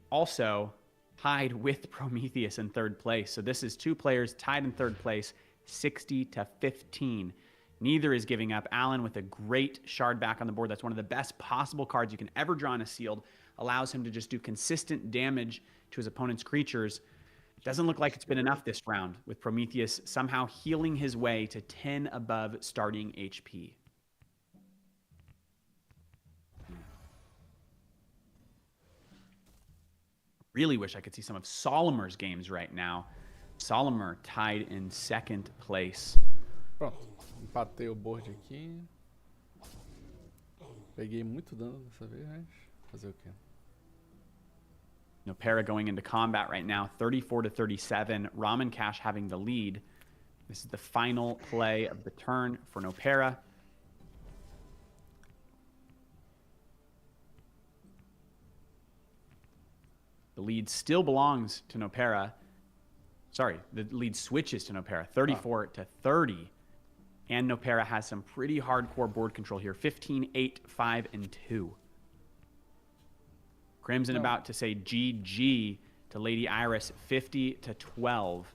Speaker 1: also tied with Prometheus in 3rd place. So this is 2 players tied in 3rd place. 60 to 15. Neither is giving up. Alan with a great shard back on the board. That's one of the best possible cards you can ever draw in a sealed. Allows him to just do consistent damage to his opponent's creatures. Doesn't look like it's been enough this round, with Prometheus somehow healing his way to 10 above starting HP. Really wish I could see some of Solimer's games right now. Solimer tied in second place.
Speaker 9: Pronto, empatei o board aqui. Peguei muito dano dessa vez, mas fazer o quê?
Speaker 1: Nopera going into combat right now, 34 to 37. Ramen Cash having the lead. This is the final play of the turn for Nopera. The lead still belongs to Nopera. Sorry, the lead switches to Nopera, 34 to 30. And Nopera has some pretty hardcore board control here, 15, 8, 5, and 2. Crimson about to say GG to Lady Iris, 50 to 12,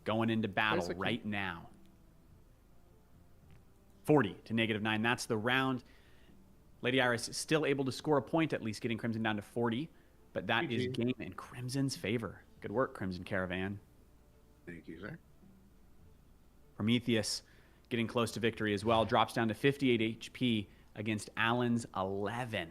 Speaker 1: going into battle right now. 40 to -9. That's the round. Lady Iris is still able to score a point, at least getting Crimson down to 40, but that is game in Crimson's favor. Good work, Crimson Caravan.
Speaker 3: Thank you, sir.
Speaker 1: Prometheus getting close to victory as well, drops down to 58 HP against Alan's 11.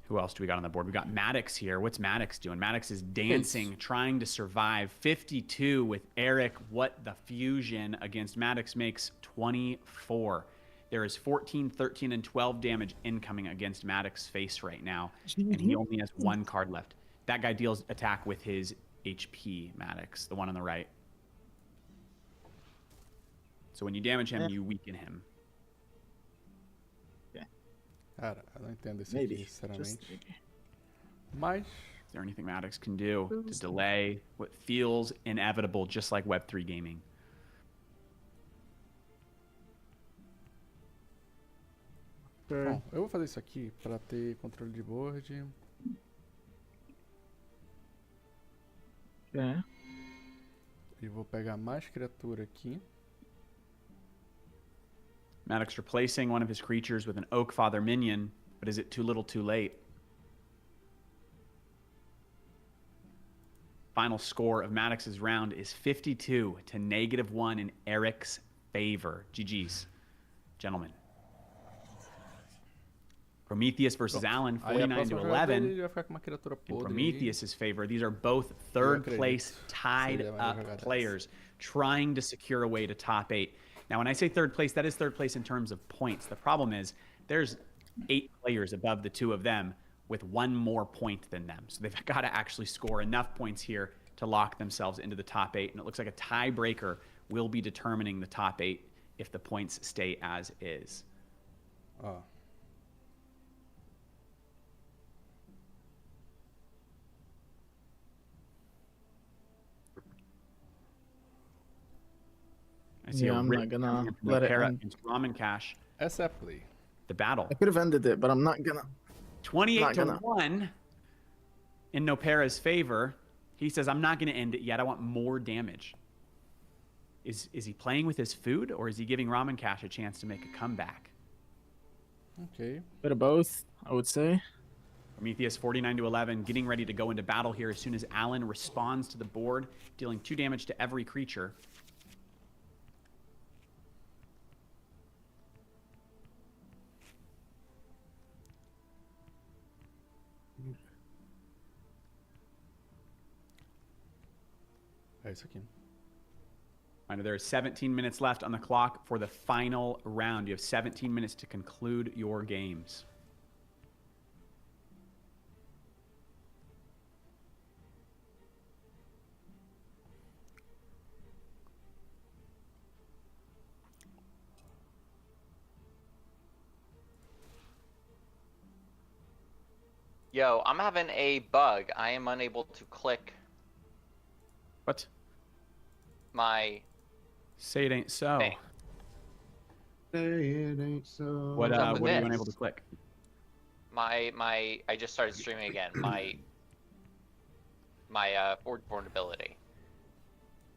Speaker 1: Who else do we got on the board? We got Maddox here. What's Maddox doing? Maddox is dancing, trying to survive. 52 with Eric. What the fusion against Maddox makes 24. There is 14, 13, and 12 damage incoming against Maddox's face right now, and he only has one card left. That guy deals attack with his HP, Maddox, the one on the right. So when you damage him, you weaken him.
Speaker 9: Cara, eu não entendo isso aqui, sinceramente. Mas...
Speaker 1: Is there anything Maddox can do to delay what feels inevitable, just like Web3 gaming?
Speaker 9: Bom, eu vou fazer isso aqui para ter controle de board. E vou pegar mais criatura aqui.
Speaker 1: Maddox replacing one of his creatures with an Oak Father minion, but is it too little too late? Final score of Maddox's round is 52 to -1 in Eric's favor. GG's, gentlemen. Prometheus versus Alan, 49 to 11. In Prometheus's favor, these are both third place tied up players trying to secure a way to top 8. Now, when I say third place, that is third place in terms of points. The problem is there's 8 players above the 2 of them with 1 more point than them. So they've got to actually score enough points here to lock themselves into the top 8. And it looks like a tiebreaker will be determining the top 8 if the points stay as is.
Speaker 9: Oh.
Speaker 1: I see
Speaker 6: I'm not gonna let it end.
Speaker 1: Ramen Cash.
Speaker 9: Exactly.
Speaker 1: The battle.
Speaker 6: I could have ended it, but I'm not gonna.
Speaker 1: 28 to 1 in Nopera's favor. He says, I'm not going to end it yet. I want more damage. Is he playing with his food, or is he giving Ramen Cash a chance to make a comeback?
Speaker 9: Okay.
Speaker 6: Bit of both, I would say.
Speaker 1: Prometheus 49 to 11, getting ready to go into battle here as soon as Alan responds to the board, dealing 2 damage to every creature.
Speaker 9: É isso aqui.
Speaker 1: There are 17 minutes left on the clock for the final round. You have 17 minutes to conclude your games.
Speaker 7: Yo, I'm having a bug. I am unable to click
Speaker 1: What?
Speaker 7: my
Speaker 1: Say it ain't so.
Speaker 7: thing.
Speaker 3: Say it ain't so.
Speaker 1: What
Speaker 7: What's up with
Speaker 1: are you
Speaker 7: this?
Speaker 1: unable to click?
Speaker 7: I just started streaming again. My forward born ability.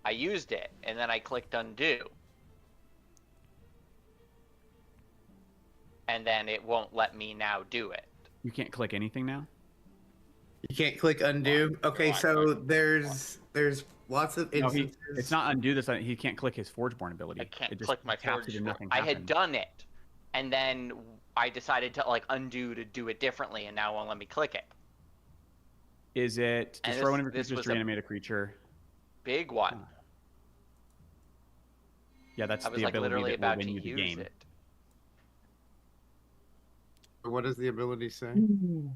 Speaker 7: I used it, and then I clicked undo. And then it won't let me now do it.
Speaker 1: You can't click anything now?
Speaker 3: You can't click undo. Okay, so there's lots of
Speaker 1: No,
Speaker 3: instances.
Speaker 1: it's not undo this. He can't click his Forgeborn ability.
Speaker 7: I can't
Speaker 1: It just
Speaker 7: click my
Speaker 1: taps it
Speaker 7: Forge.
Speaker 1: and nothing
Speaker 7: I had
Speaker 1: happened.
Speaker 7: done it, and then I decided to like undo to do it differently, and now it won't let me click it.
Speaker 1: Is it
Speaker 7: And
Speaker 1: destroy one of your
Speaker 7: this
Speaker 1: creatures
Speaker 7: was
Speaker 1: to
Speaker 7: a
Speaker 1: reanimate a creature?
Speaker 7: Big one.
Speaker 1: Yeah, that's
Speaker 7: I was
Speaker 1: the
Speaker 7: like
Speaker 1: ability
Speaker 7: literally
Speaker 1: that will
Speaker 7: about
Speaker 1: win
Speaker 7: to
Speaker 1: you the
Speaker 7: use
Speaker 1: game.
Speaker 7: it.
Speaker 3: What does the ability say?
Speaker 1: Your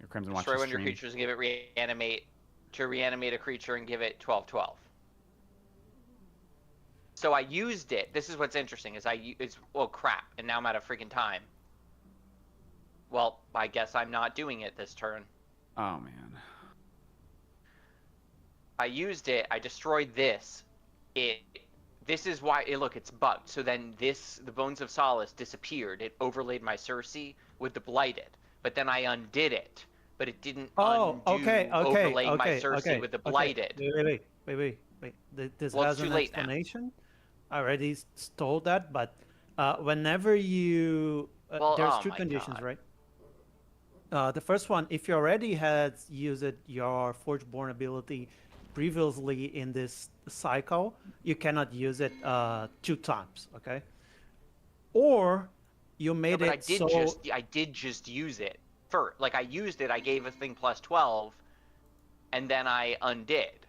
Speaker 1: Crimson watch
Speaker 7: Destroy
Speaker 1: the
Speaker 7: one of your
Speaker 1: stream.
Speaker 7: creatures and give it reanimate a creature and give it 12/12. So I used it. This is what's interesting is well crap, and now I'm out of freaking time. Well, I guess I'm not doing it this turn.
Speaker 1: Oh man.
Speaker 7: I used it. I destroyed this. This is why look, it's bugged. So then the Bones of Solace disappeared. It overlaid my Circe with the Blighted, but then I undid it. But it didn't overlay my Circe with the Blighted.
Speaker 8: Wait. This
Speaker 7: Well,
Speaker 8: has
Speaker 7: it's too
Speaker 8: an
Speaker 7: late now.
Speaker 8: explanation. I already told that, but whenever you there's
Speaker 7: oh
Speaker 8: two
Speaker 7: my
Speaker 8: conditions,
Speaker 7: God.
Speaker 8: right? The first one, if you already had used your Forgeborn ability previously in this cycle, you cannot use it 2 times, okay? Or you made
Speaker 7: But
Speaker 8: it
Speaker 7: I did just use it first. Like I used it, I gave a thing plus 12, and then I undid.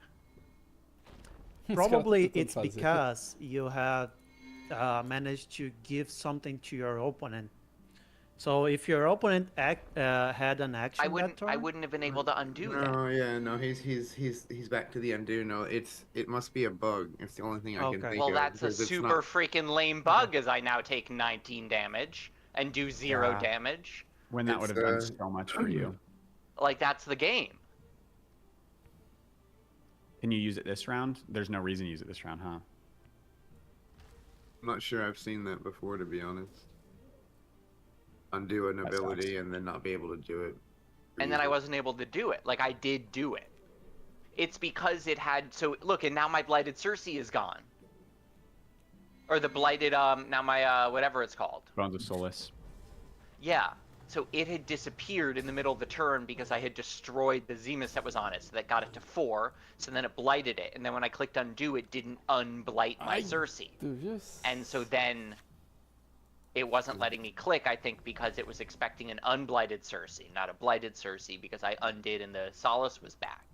Speaker 8: Probably it's because you have managed to give something to your opponent. So if your opponent had an action that turn,
Speaker 7: I wouldn't have been able to undo that.
Speaker 3: No, yeah, no, he's back to the undo. No, it must be a bug. It's the only thing I can think
Speaker 7: Well,
Speaker 3: of.
Speaker 7: that's a
Speaker 3: because it's
Speaker 7: super
Speaker 3: not-
Speaker 7: freaking lame bug, as I now take 19 damage and do 0
Speaker 1: Yeah.
Speaker 7: damage.
Speaker 1: When that
Speaker 3: It's,
Speaker 1: would have done so much for you.
Speaker 7: Like that's the game.
Speaker 1: Can you use it this round? There's no reason to use it this round, huh?
Speaker 3: I'm not sure I've seen that before, to be honest. Undo an ability and then not be able to do it.
Speaker 7: And then I wasn't able to do it. Like I did do it. It's because it had look, and now my Blighted Circe is gone. Or the Blighted now my whatever it's called.
Speaker 1: Bones of Solace.
Speaker 7: Yeah. So it had disappeared in the middle of the turn because I had destroyed the Zemus that was on it, so that got it to 4. So then it blighted it, and then when I clicked undo, it didn't unblight my Circe. And so then it wasn't letting me click, I think, because it was expecting an unblighted Circe, not a blighted Circe, because I undid and the Solace was back.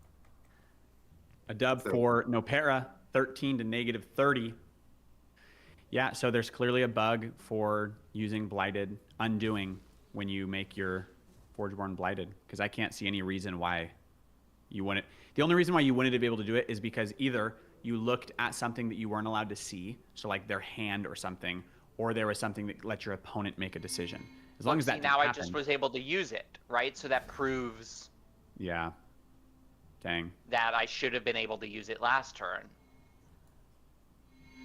Speaker 1: A dub for Nopera, 13 to negative 30. Yeah, so there's clearly a bug for using Blighted, undoing when you make your Forgeborn Blighted, because I can't see any reason why you wouldn't. The only reason why you wouldn't be able to do it is because either you looked at something that you weren't allowed to see, so like their hand or something, or there was something that let your opponent make a decision. As long as that
Speaker 7: now
Speaker 1: didn't
Speaker 7: I just
Speaker 1: happen.
Speaker 7: was able to use it, right? So that proves
Speaker 1: Yeah. Dang.
Speaker 7: that I should have been able to use it last turn.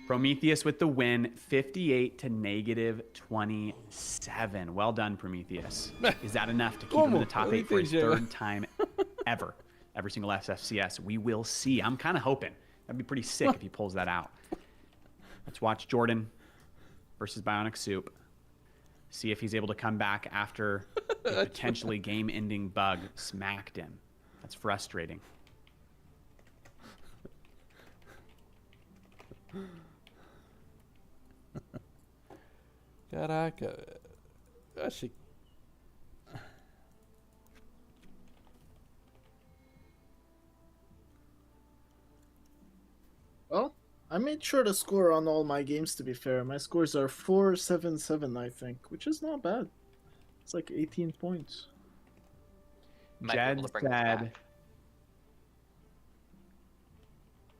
Speaker 1: Prometheus with the win, 58 to negative 27. Well done, Prometheus. Is that enough to keep him in the top 8 for his 3rd time ever? Every single SFCS. We will see. I'm kind of hoping. That'd be pretty sick if he pulls that out. Let's watch Jordan versus Bionic Soup. See if he's able to come back after a potentially game-ending bug smacked him. That's frustrating.
Speaker 9: Caraca. Eu achei.
Speaker 6: Well, I made sure to score on all my games, to be fair. My scores are 4-7-7, I think, which is not bad. It's like 18 points.
Speaker 1: Jed said,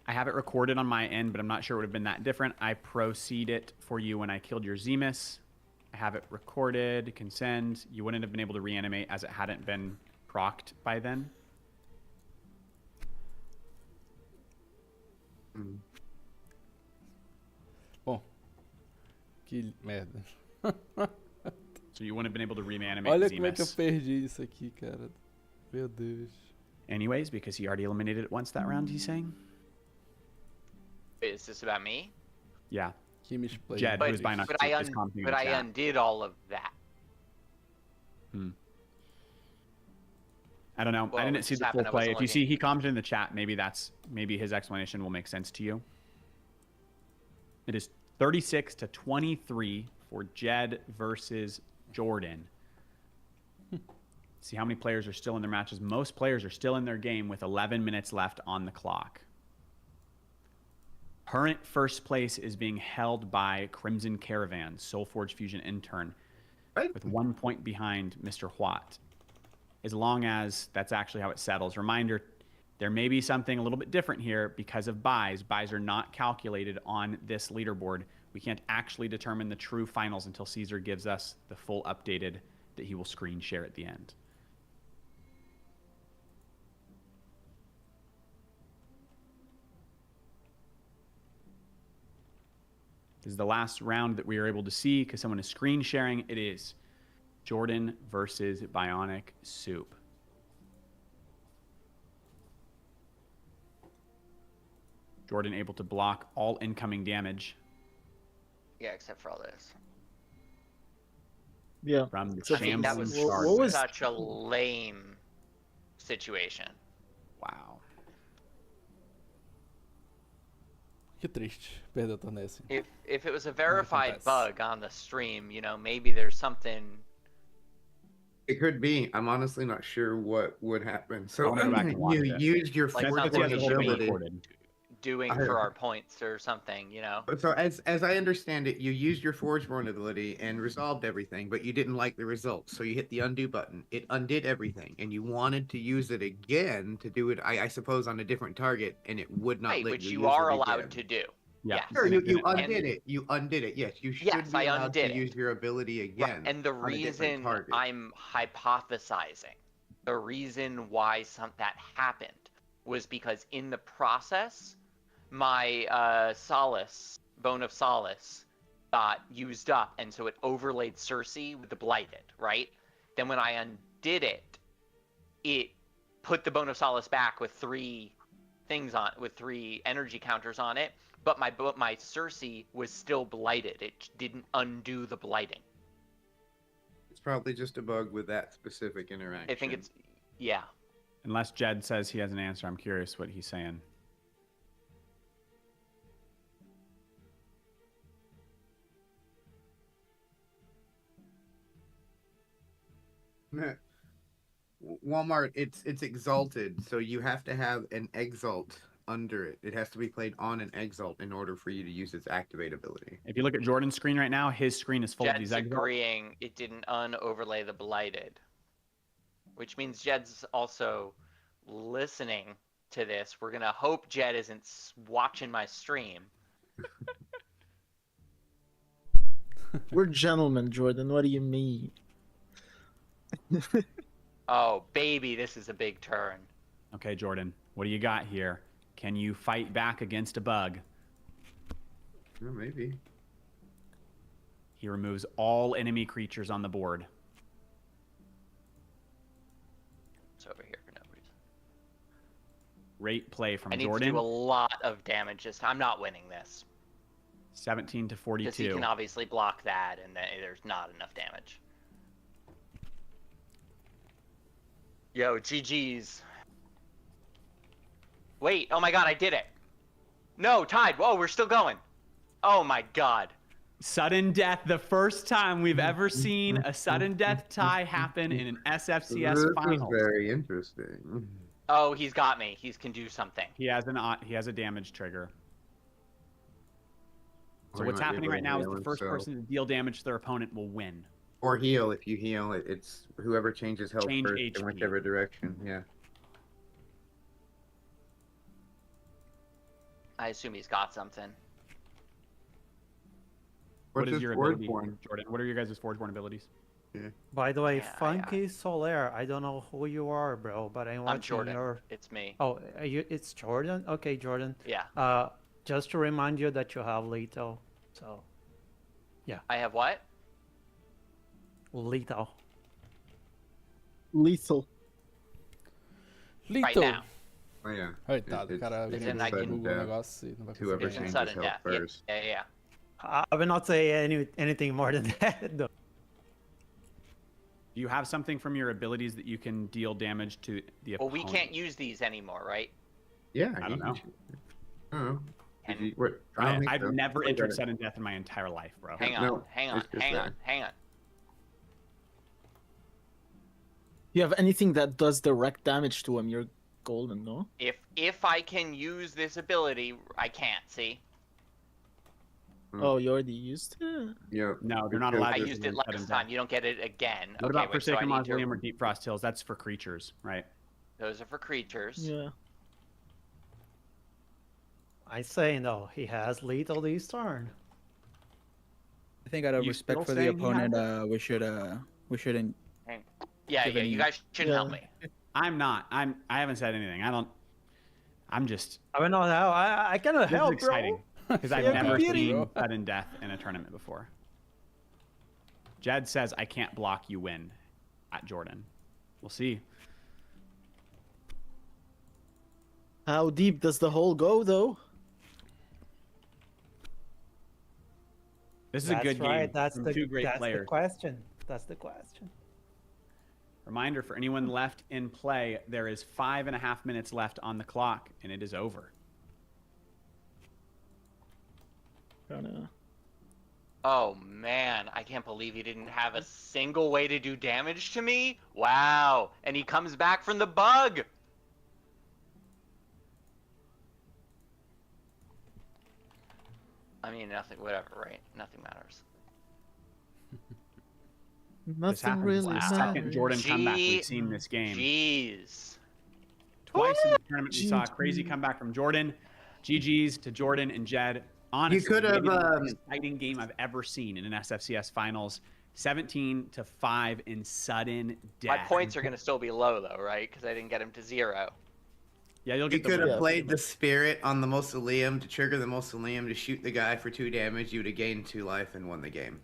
Speaker 1: I have it recorded on my end, but I'm not sure it would have been that different. I proceed it for you when I killed your Zemus. I have it recorded, can send. You wouldn't have been able to reanimate as it hadn't been procced by then.
Speaker 9: Bom. Que merda.
Speaker 1: So you wouldn't have been able to reanimate
Speaker 9: Olha
Speaker 1: Zemus.
Speaker 9: como é que eu perdi isso aqui, cara. Meu Deus.
Speaker 1: Anyways, because he already eliminated it once that round, he's saying?
Speaker 7: Is this about me?
Speaker 1: Yeah.
Speaker 9: Chemisch
Speaker 1: Jed,
Speaker 7: But-
Speaker 1: who is buying
Speaker 7: But I undid all of that.
Speaker 1: I don't know.
Speaker 7: Well,
Speaker 1: I didn't
Speaker 7: it
Speaker 1: see
Speaker 7: just
Speaker 1: the full
Speaker 7: happened I
Speaker 1: play.
Speaker 7: wasn't
Speaker 1: If you see
Speaker 7: looking.
Speaker 1: he commented in the chat, maybe his explanation will make sense to you. It is 36-23 for Jed versus Jordan. See how many players are still in their matches. Most players are still in their game with 11 minutes left on the clock. Current first place is being held by Crimson Caravan, Solforge Fusion intern, with 1 point behind Mr. Watt. As long as that's actually how it settles. Reminder, there may be something a little bit different here because of buys. Buys are not calculated on this leaderboard. We can't actually determine the true finals until Caesar gives us the full updated that he will screen share at the end. This is the last round that we are able to see because someone is screen sharing. It is Jordan versus Bionic Soup. Jordan able to block all incoming damage.
Speaker 7: Yeah, except for all this.
Speaker 6: Yeah.
Speaker 1: From the
Speaker 7: I think that was
Speaker 1: Shambling
Speaker 7: such a lame situation.
Speaker 1: Wow.
Speaker 9: Que triste perder o torneio assim.
Speaker 7: If it was a verified
Speaker 9: acontece.
Speaker 7: bug on the stream, you know, maybe there's something.
Speaker 3: It could be. I'm honestly not sure what would happen.
Speaker 1: I
Speaker 3: So
Speaker 1: wanna go back and watch
Speaker 3: you
Speaker 1: it.
Speaker 3: used your
Speaker 7: Like
Speaker 3: forward
Speaker 7: something we should be
Speaker 3: ability.
Speaker 7: doing for our points or something, you know.
Speaker 3: So as I understand it, you used your forge vulnerability and resolved everything, but you didn't like the results. So you hit the undo button. It undid everything, and you wanted to use it again to do it, I suppose, on a different target, and it would not
Speaker 7: Right,
Speaker 3: let
Speaker 7: which
Speaker 3: you
Speaker 7: you
Speaker 3: use
Speaker 7: are
Speaker 3: it
Speaker 7: allowed
Speaker 3: again.
Speaker 7: to do.
Speaker 1: Yeah.
Speaker 7: Yes.
Speaker 3: Sure, you
Speaker 7: And-
Speaker 3: undid it. You undid it. Yes, you should
Speaker 7: Yes,
Speaker 3: be
Speaker 7: I
Speaker 3: allowed
Speaker 7: undid
Speaker 3: to
Speaker 7: it.
Speaker 3: use your ability again.
Speaker 7: Right, and the
Speaker 3: on a different
Speaker 7: reason
Speaker 3: target.
Speaker 7: I'm hypothesizing, the reason why that happened was because in the process, my bone of solace, got used up, and so it overlaid Cersei with the blighted, right? Then when I undid it, it put the bone of solace back with 3 energy counters on it, but my Cersei was still blighted. It didn't undo the blighting.
Speaker 3: It's probably just a bug with that specific interaction.
Speaker 7: I think it's, yeah.
Speaker 1: Unless Jed says he has an answer, I'm curious what he's saying.
Speaker 3: Walmart, it's exalted, so you have to have an exalt under it. It has to be played on an exalt in order for you to use its activate ability.
Speaker 1: If you look at Jordan's screen right now, his screen is full of
Speaker 7: Jed's
Speaker 1: these exalts.
Speaker 7: agreeing it didn't overlay the blighted, which means Jed's also listening to this. We're gonna hope Jed isn't watching my stream.
Speaker 6: We're gentlemen, Jordan. What do you mean?
Speaker 7: Oh, baby, this is a big turn.
Speaker 1: Okay, Jordan, what do you got here? Can you fight back against a bug?
Speaker 3: Yeah, maybe.
Speaker 1: He removes all enemy creatures on the board.
Speaker 7: It's over here for no reason.
Speaker 1: Great play from
Speaker 7: I need
Speaker 1: Jordan.
Speaker 7: to do a lot of damage this time. I'm not winning this.
Speaker 1: 17 to 42.
Speaker 7: Because he can obviously block that, and there's not enough damage. Yo, GG's. Wait, oh my god, I did it. No, tied. Whoa, we're still going. Oh my god.
Speaker 1: Sudden death, the first time we've ever seen a sudden death tie happen in an SFCS
Speaker 3: This
Speaker 1: final.
Speaker 3: is very interesting.
Speaker 7: Oh, he's got me. He can do something.
Speaker 1: He has a damage trigger. So
Speaker 3: Or
Speaker 1: what's
Speaker 3: he might be
Speaker 1: happening
Speaker 3: able
Speaker 1: right
Speaker 3: to
Speaker 1: now is
Speaker 3: heal
Speaker 1: the first
Speaker 3: himself.
Speaker 1: person to deal damage to their opponent will win.
Speaker 3: Or heal. If you heal, it's whoever changes health
Speaker 1: Change
Speaker 3: first
Speaker 1: HP.
Speaker 3: in whichever direction. Yeah.
Speaker 7: I assume he's got something.
Speaker 1: What
Speaker 3: What's
Speaker 1: is
Speaker 3: his
Speaker 1: your
Speaker 3: Forge
Speaker 1: ability,
Speaker 3: Born?
Speaker 1: Jordan? What are your guys' Forgeborn abilities?
Speaker 8: By the way,
Speaker 7: Yeah,
Speaker 8: Funky Solaire, I don't know who you are, bro, but I'm
Speaker 7: I'm
Speaker 8: watching
Speaker 7: Jordan.
Speaker 8: your.
Speaker 7: It's me.
Speaker 8: Oh, it's Jordan? Okay, Jordan.
Speaker 7: Yeah.
Speaker 8: Just to remind you that you have lethal. So,
Speaker 7: I have what?
Speaker 8: lethal.
Speaker 6: Lethal.
Speaker 7: Right
Speaker 9: Lethal.
Speaker 7: now.
Speaker 3: Oh, yeah.
Speaker 9: Coitado, o cara
Speaker 7: It's
Speaker 9: vem
Speaker 7: in
Speaker 9: no
Speaker 7: I can-
Speaker 9: Google o negócio e não vai
Speaker 3: Whoever
Speaker 7: It's
Speaker 9: conseguir.
Speaker 7: in
Speaker 3: changes
Speaker 7: sudden
Speaker 3: health
Speaker 7: death.
Speaker 3: first.
Speaker 7: Yeah.
Speaker 8: I will not say anything more than that, though.
Speaker 1: Do you have something from your abilities that you can deal damage to the
Speaker 7: Well,
Speaker 1: opponent?
Speaker 7: we can't use these anymore, right?
Speaker 3: Yeah,
Speaker 1: I don't know.
Speaker 3: I don't know. Did
Speaker 7: And-
Speaker 3: you- what? I don't think
Speaker 1: I've
Speaker 3: so.
Speaker 1: never
Speaker 3: I
Speaker 1: entered
Speaker 3: got it.
Speaker 1: sudden death in my entire life, bro.
Speaker 7: Hang on,
Speaker 3: No,
Speaker 7: hang on,
Speaker 3: it's just
Speaker 7: hang
Speaker 3: there.
Speaker 7: on, hang on.
Speaker 6: You have anything that does direct damage to him, you're golden, no?
Speaker 7: If I can use this ability, I can't. See,
Speaker 6: Oh, you already used it?
Speaker 3: Yeah.
Speaker 1: No, they're not
Speaker 3: because
Speaker 1: allowed
Speaker 7: I
Speaker 1: to
Speaker 7: used
Speaker 1: use
Speaker 7: it
Speaker 1: sudden
Speaker 7: last
Speaker 1: death.
Speaker 7: time. You don't get it again.
Speaker 1: What
Speaker 7: Okay,
Speaker 1: about
Speaker 7: wait, so I
Speaker 1: Forsaken
Speaker 7: need
Speaker 1: Mausoleum
Speaker 7: to.
Speaker 1: or Deep Frost Hills? That's for creatures, right?
Speaker 7: Those are for creatures.
Speaker 6: Yeah.
Speaker 8: I say no. He has lethal this turn.
Speaker 2: I think out of
Speaker 1: You
Speaker 2: respect
Speaker 1: still
Speaker 2: for the
Speaker 1: saying he has
Speaker 2: opponent, we shouldn't.
Speaker 7: Yeah,
Speaker 2: Give
Speaker 7: yeah.
Speaker 2: any-
Speaker 7: You guys shouldn't help
Speaker 6: Yeah.
Speaker 7: me.
Speaker 1: I'm not. I haven't said anything. I'm just.
Speaker 8: I mean, no, I cannot
Speaker 1: This
Speaker 8: help,
Speaker 1: is exciting because I've
Speaker 9: Yeah,
Speaker 1: never
Speaker 9: competing.
Speaker 1: seen sudden death in a tournament before. Jed says I can't block, you win at Jordan. We'll see.
Speaker 6: How deep does the hole go, though?
Speaker 1: This is
Speaker 8: That's
Speaker 1: a good
Speaker 8: right.
Speaker 1: game
Speaker 8: That's
Speaker 1: from
Speaker 8: the
Speaker 1: two great
Speaker 8: that's
Speaker 1: players.
Speaker 8: the question. That's the question.
Speaker 1: Reminder for anyone left in play, there is 5.5 minutes left on the clock, and it is over.
Speaker 7: Oh man, I can't believe he didn't have a single way to do damage to me. Wow, and he comes back from the bug. I mean, nothing. Whatever, right? Nothing matters.
Speaker 1: This
Speaker 6: Nothing
Speaker 1: happens
Speaker 6: really
Speaker 1: the second
Speaker 6: matters.
Speaker 1: Jordan comeback we've seen this game.
Speaker 7: Jeez.
Speaker 1: Twice in the tournament, we saw a crazy comeback from Jordan. GG's to Jordan and Jed. Honestly,
Speaker 3: could have,
Speaker 1: maybe the most exciting game I've ever seen in an SFCS finals. 17-5 in sudden death.
Speaker 7: My points are gonna still be low though, right? Because I didn't get him to 0.
Speaker 1: Yeah, you'll
Speaker 3: You
Speaker 1: get the
Speaker 3: could
Speaker 1: win.
Speaker 3: have played the spirit on the mausoleum to trigger the mausoleum to shoot the guy for 2 damage. You would have gained 2 life and won the game.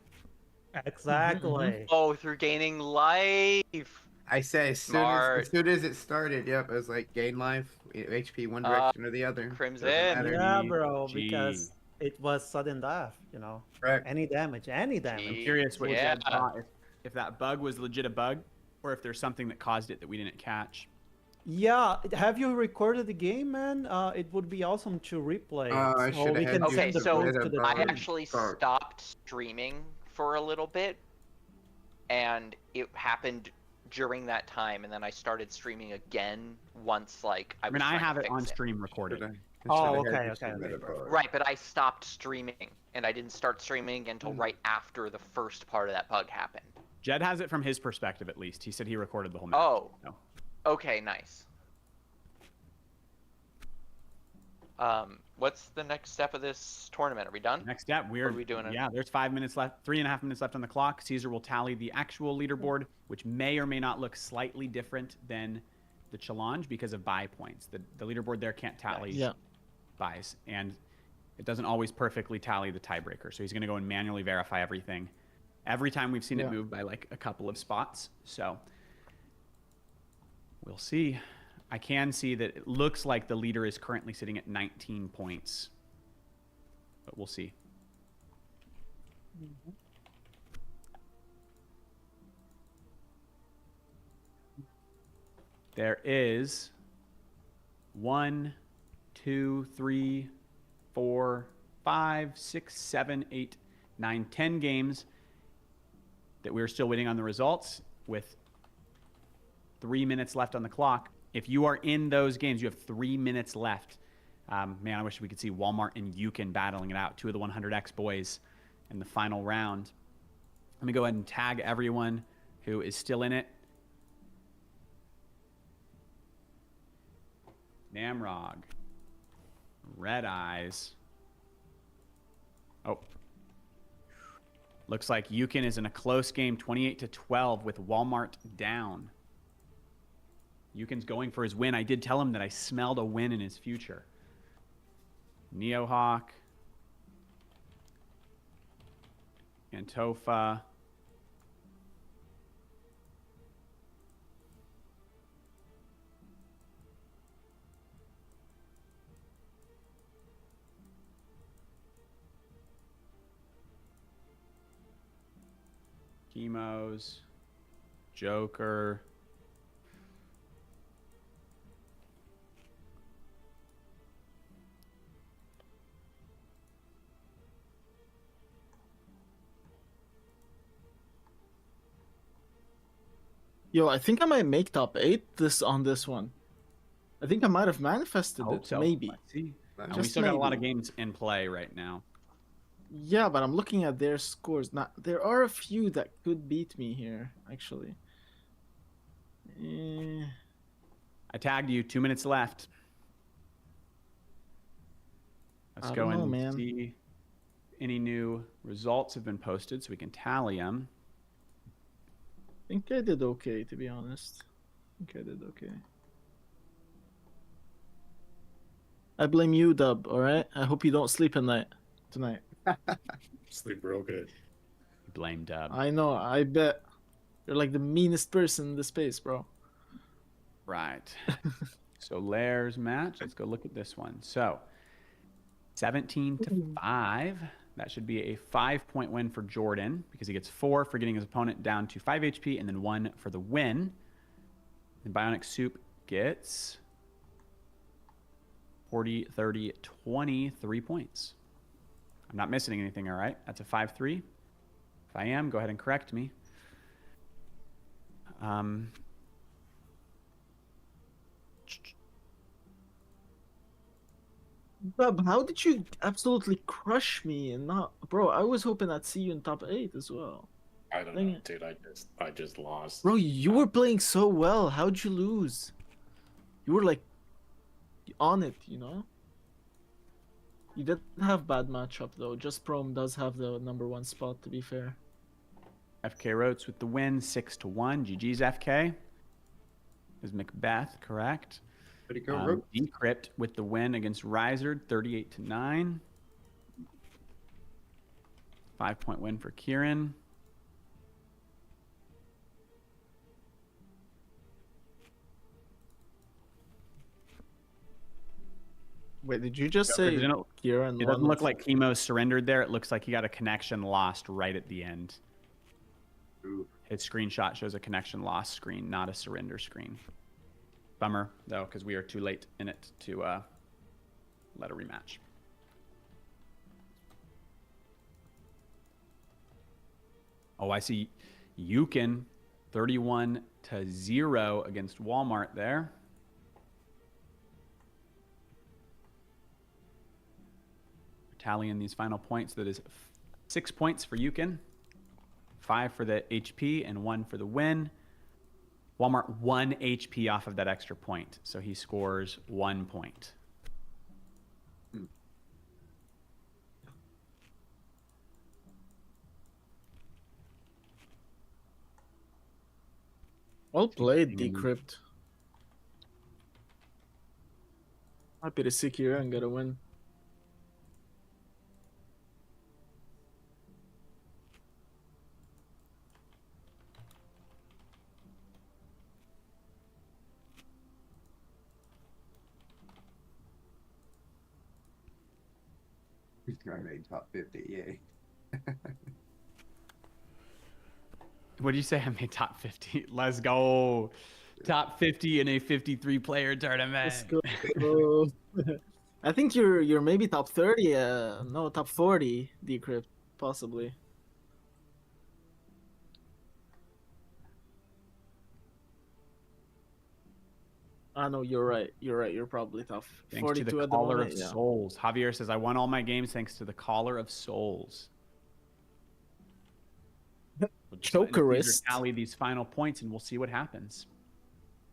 Speaker 8: Exactly.
Speaker 7: Oh, through gaining life.
Speaker 3: I say as soon as it started, yep, it was like gain life, HP one direction or the other.
Speaker 7: Crimson.
Speaker 3: Doesn't matter.
Speaker 8: Yeah, bro,
Speaker 1: GG.
Speaker 8: because it was sudden death, you know.
Speaker 3: Correct.
Speaker 8: Any damage.
Speaker 1: I'm curious what
Speaker 7: Yeah.
Speaker 1: Jed thought, if that bug was legit a bug, or if there's something that caused it that we didn't catch.
Speaker 8: Yeah, have you recorded the game, man? It would be awesome to replay.
Speaker 3: I
Speaker 8: it.
Speaker 3: shoulda
Speaker 8: we
Speaker 3: had
Speaker 8: can
Speaker 3: you
Speaker 7: Okay,
Speaker 8: send the
Speaker 7: so
Speaker 8: proof to the
Speaker 7: I
Speaker 3: bug.
Speaker 7: actually
Speaker 3: Fuck.
Speaker 7: stopped streaming for a little bit, and it happened during that time, and then I started streaming again once, like I
Speaker 1: I
Speaker 7: was
Speaker 1: mean, I
Speaker 7: trying to
Speaker 1: have it
Speaker 7: fix
Speaker 1: on stream recorded.
Speaker 8: Oh, okay.
Speaker 7: Right, but I stopped streaming, and I didn't start streaming until right after the first part of that bug happened.
Speaker 1: Jed has it from his perspective, at least. He said he recorded the whole match.
Speaker 7: Oh,
Speaker 1: So.
Speaker 7: okay, nice. What's the next step of this tournament? Are we done?
Speaker 1: Next step,
Speaker 7: What are we doing?
Speaker 1: Yeah, there's 5 minutes left, 3.5 minutes left on the clock. Caesar will tally the actual leaderboard, which may or may not look slightly different than the challenge because of buy points. The leaderboard there can't tally buys, and it doesn't always perfectly tally the tiebreaker. So he's going to go and manually verify everything. Every time we've seen it move by like a couple of spots. So we'll see. I can see that it looks like the leader is currently sitting at 19 points. But we'll see. There is 1, 2, 3, 4, 5, 6, 7, 8, 9, 10 games that we're still waiting on the results with 3 minutes left on the clock. If you are in those games, you have 3 minutes left. Man, I wish we could see Walmart and Yukon battling it out. 2 of the 100X boys in the final round. Let me go ahead and tag everyone who is still in it. Namrog. Red Eyes. Oh. Looks like Yukon is in a close game, 28-12 with Walmart down. Yukon's going for his win. I did tell him that I smelled a win in his future. Neohawk. Antofa. Chemos, Joker.
Speaker 6: Yo, I think I might make top 8 on this one. I think I might have manifested it.
Speaker 1: So.
Speaker 6: Maybe.
Speaker 1: Let's see. And
Speaker 6: Just
Speaker 1: we still got a lot of
Speaker 6: maybe.
Speaker 1: games in play right now.
Speaker 6: Yeah, but I'm looking at their scores. Now, there are a few that could beat me here, actually.
Speaker 1: I tagged you. 2 minutes left. Let's go and see any new results have been posted so we can tally them.
Speaker 6: I think I did okay, to be honest. I think I did okay. I blame you, Dub, alright? I hope you don't sleep at night tonight.
Speaker 11: Sleep real good.
Speaker 1: Blame Dub.
Speaker 6: I know, I bet. You're like the meanest person in the space, bro.
Speaker 1: Right. So Lairs match. Let's go look at this one. So 17-5. That should be a 5-point win for Jordan because he gets 4 for getting his opponent down to 5 HP and then 1 for the win. And Bionic Soup gets 40, 30, 23 points. I'm not missing anything, all right? That's a 5-3. If I am, go ahead and correct me.
Speaker 6: Bub, how did you absolutely crush me and not, bro? I was hoping I'd see you in top 8 as well.
Speaker 11: I don't know, dude. I just lost.
Speaker 6: Bro, you were playing so well. How'd you lose? You were like on it, you know. You didn't have bad matchup though. Just Prom does have the #1 spot, to be fair.
Speaker 1: FK Rotes with the win, 6-1. GG's FK. Is Macbeth correct? Decrypt with the win against Riser, 38-9. 5-point win for Kieran.
Speaker 6: Wait, did you just say Kieran?
Speaker 1: It doesn't look like Chemo surrendered there. It looks like he got a connection lost right at the end.
Speaker 3: Ooh.
Speaker 1: His screenshot shows a connection lost screen, not a surrender screen. Bummer, though, because we are too late in it to let a rematch. Oh, I see Yukon 31-0 against Walmart there. Tallying these final points. That is 6 points for Yukon, 5 for the HP, and 1 for the win. Walmart 1 HP off of that extra point, so he scores 1 point.
Speaker 6: Well played, Decrypt. Happy to see Kieran get a win.
Speaker 3: I made top 50, yay.
Speaker 1: What did you say? I made top 50. Let's go. Top 50 in a 53-player tournament.
Speaker 6: Let's go. I think you're maybe top 30. No, top 40. Decrypt, possibly. No, you're right. You're right. You're probably top 42
Speaker 1: thanks to the Caller of Souls. Javier says, I won all my games thanks to the Caller of Souls.
Speaker 6: Chokerist.
Speaker 1: Tally these final points and we'll see what happens.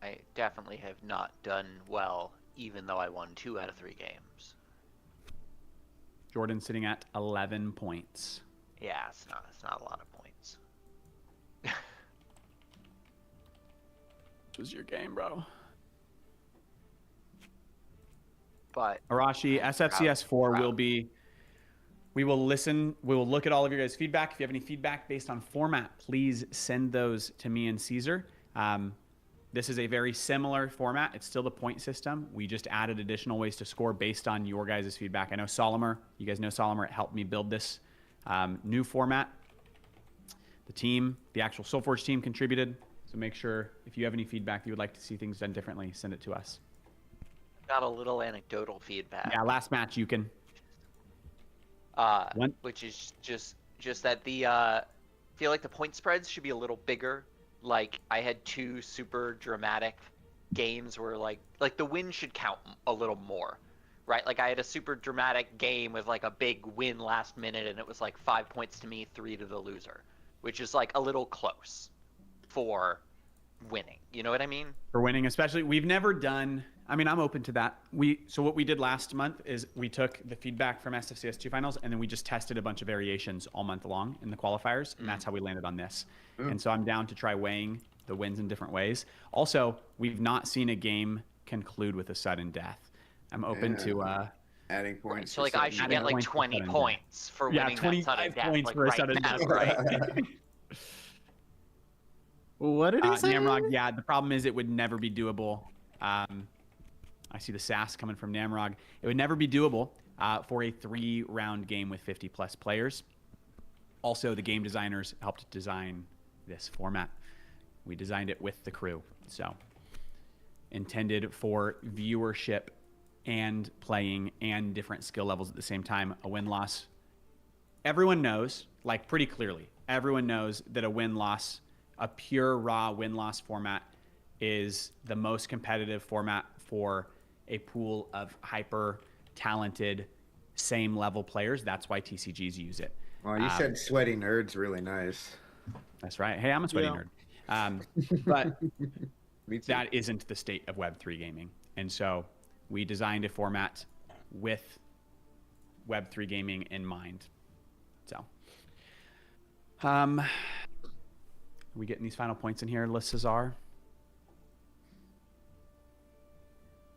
Speaker 7: I definitely have not done well, even though I won 2 out of 3 games.
Speaker 1: Jordan sitting at 11 points.
Speaker 7: Yeah, it's not a lot of points.
Speaker 1: This was your game, bro.
Speaker 7: But
Speaker 1: Arashi, SFCS 4 will be. We will listen. We will look at all of your guys' feedback. If you have any feedback based on format, please send those to me and Caesar. This is a very similar format. It's still the point system. We just added additional ways to score based on your guys' feedback. I know Solimer. You guys know Solimer. It helped me build this new format. The team, the actual Solforge team contributed. So make sure if you have any feedback that you would like to see things done differently, send it to us.
Speaker 7: Got a little anecdotal feedback.
Speaker 1: Yeah, last match you can.
Speaker 7: Which is just that the feel like the point spreads should be a little bigger. Like I had 2 super dramatic games where like the win should count a little more, right? Like I had a super dramatic game with like a big win last minute, and it was like 5 points to me, 3 to the loser, which is like a little close for winning. You know what I mean?
Speaker 1: For winning, especially, we've never done. I mean, I'm open to that. So what we did last month is we took the feedback from SFCS 2 finals, and then we just tested a bunch of variations all month long in the qualifiers, and that's how we landed on this. And so I'm down to try weighing the wins in different ways. Also, we've not seen a game conclude with a sudden death. I'm open to
Speaker 3: adding points.
Speaker 7: So like I should get like 20 points for winning that sudden death.
Speaker 1: Points
Speaker 7: like
Speaker 1: for a sudden death, right?
Speaker 6: What did he say?
Speaker 1: Namrog, yeah, the problem is it would never be doable. I see the sass coming from Namrog. It would never be doable for a 3-round game with 50+ players. Also, the game designers helped design this format. We designed it with the crew. So intended for viewership and playing and different skill levels at the same time. A win-loss. Everyone knows, like pretty clearly, everyone knows that a win-loss, a pure raw win-loss format is the most competitive format for a pool of hyper talented, same level players. That's why TCGs use it.
Speaker 3: Well, you said sweaty nerds really nice.
Speaker 1: That's right. Hey, I'm a sweaty nerd. But that isn't the state of Web3 gaming. And so we designed a format with Web3 gaming in mind. So, are we getting these final points in here, Liz Cesar?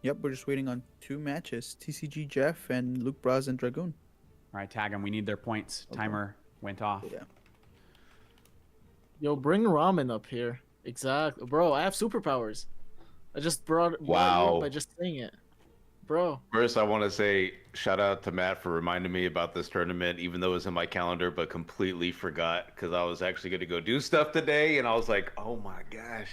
Speaker 2: Yep, we're just waiting on 2 matches. TCG Jeff and Luke Braz and Dragoon.
Speaker 1: All right, tag them. We need their points. Okay. Timer went off.
Speaker 2: Yeah.
Speaker 6: Yo, bring ramen up here. Exactly. Bro, I have superpowers. I just brought you by just saying it. Bro.
Speaker 12: First, I want to say shout out to Matt for reminding me about this tournament, even though it was in my calendar, but completely forgot because I was actually going to go do stuff today, and I was like, oh my gosh.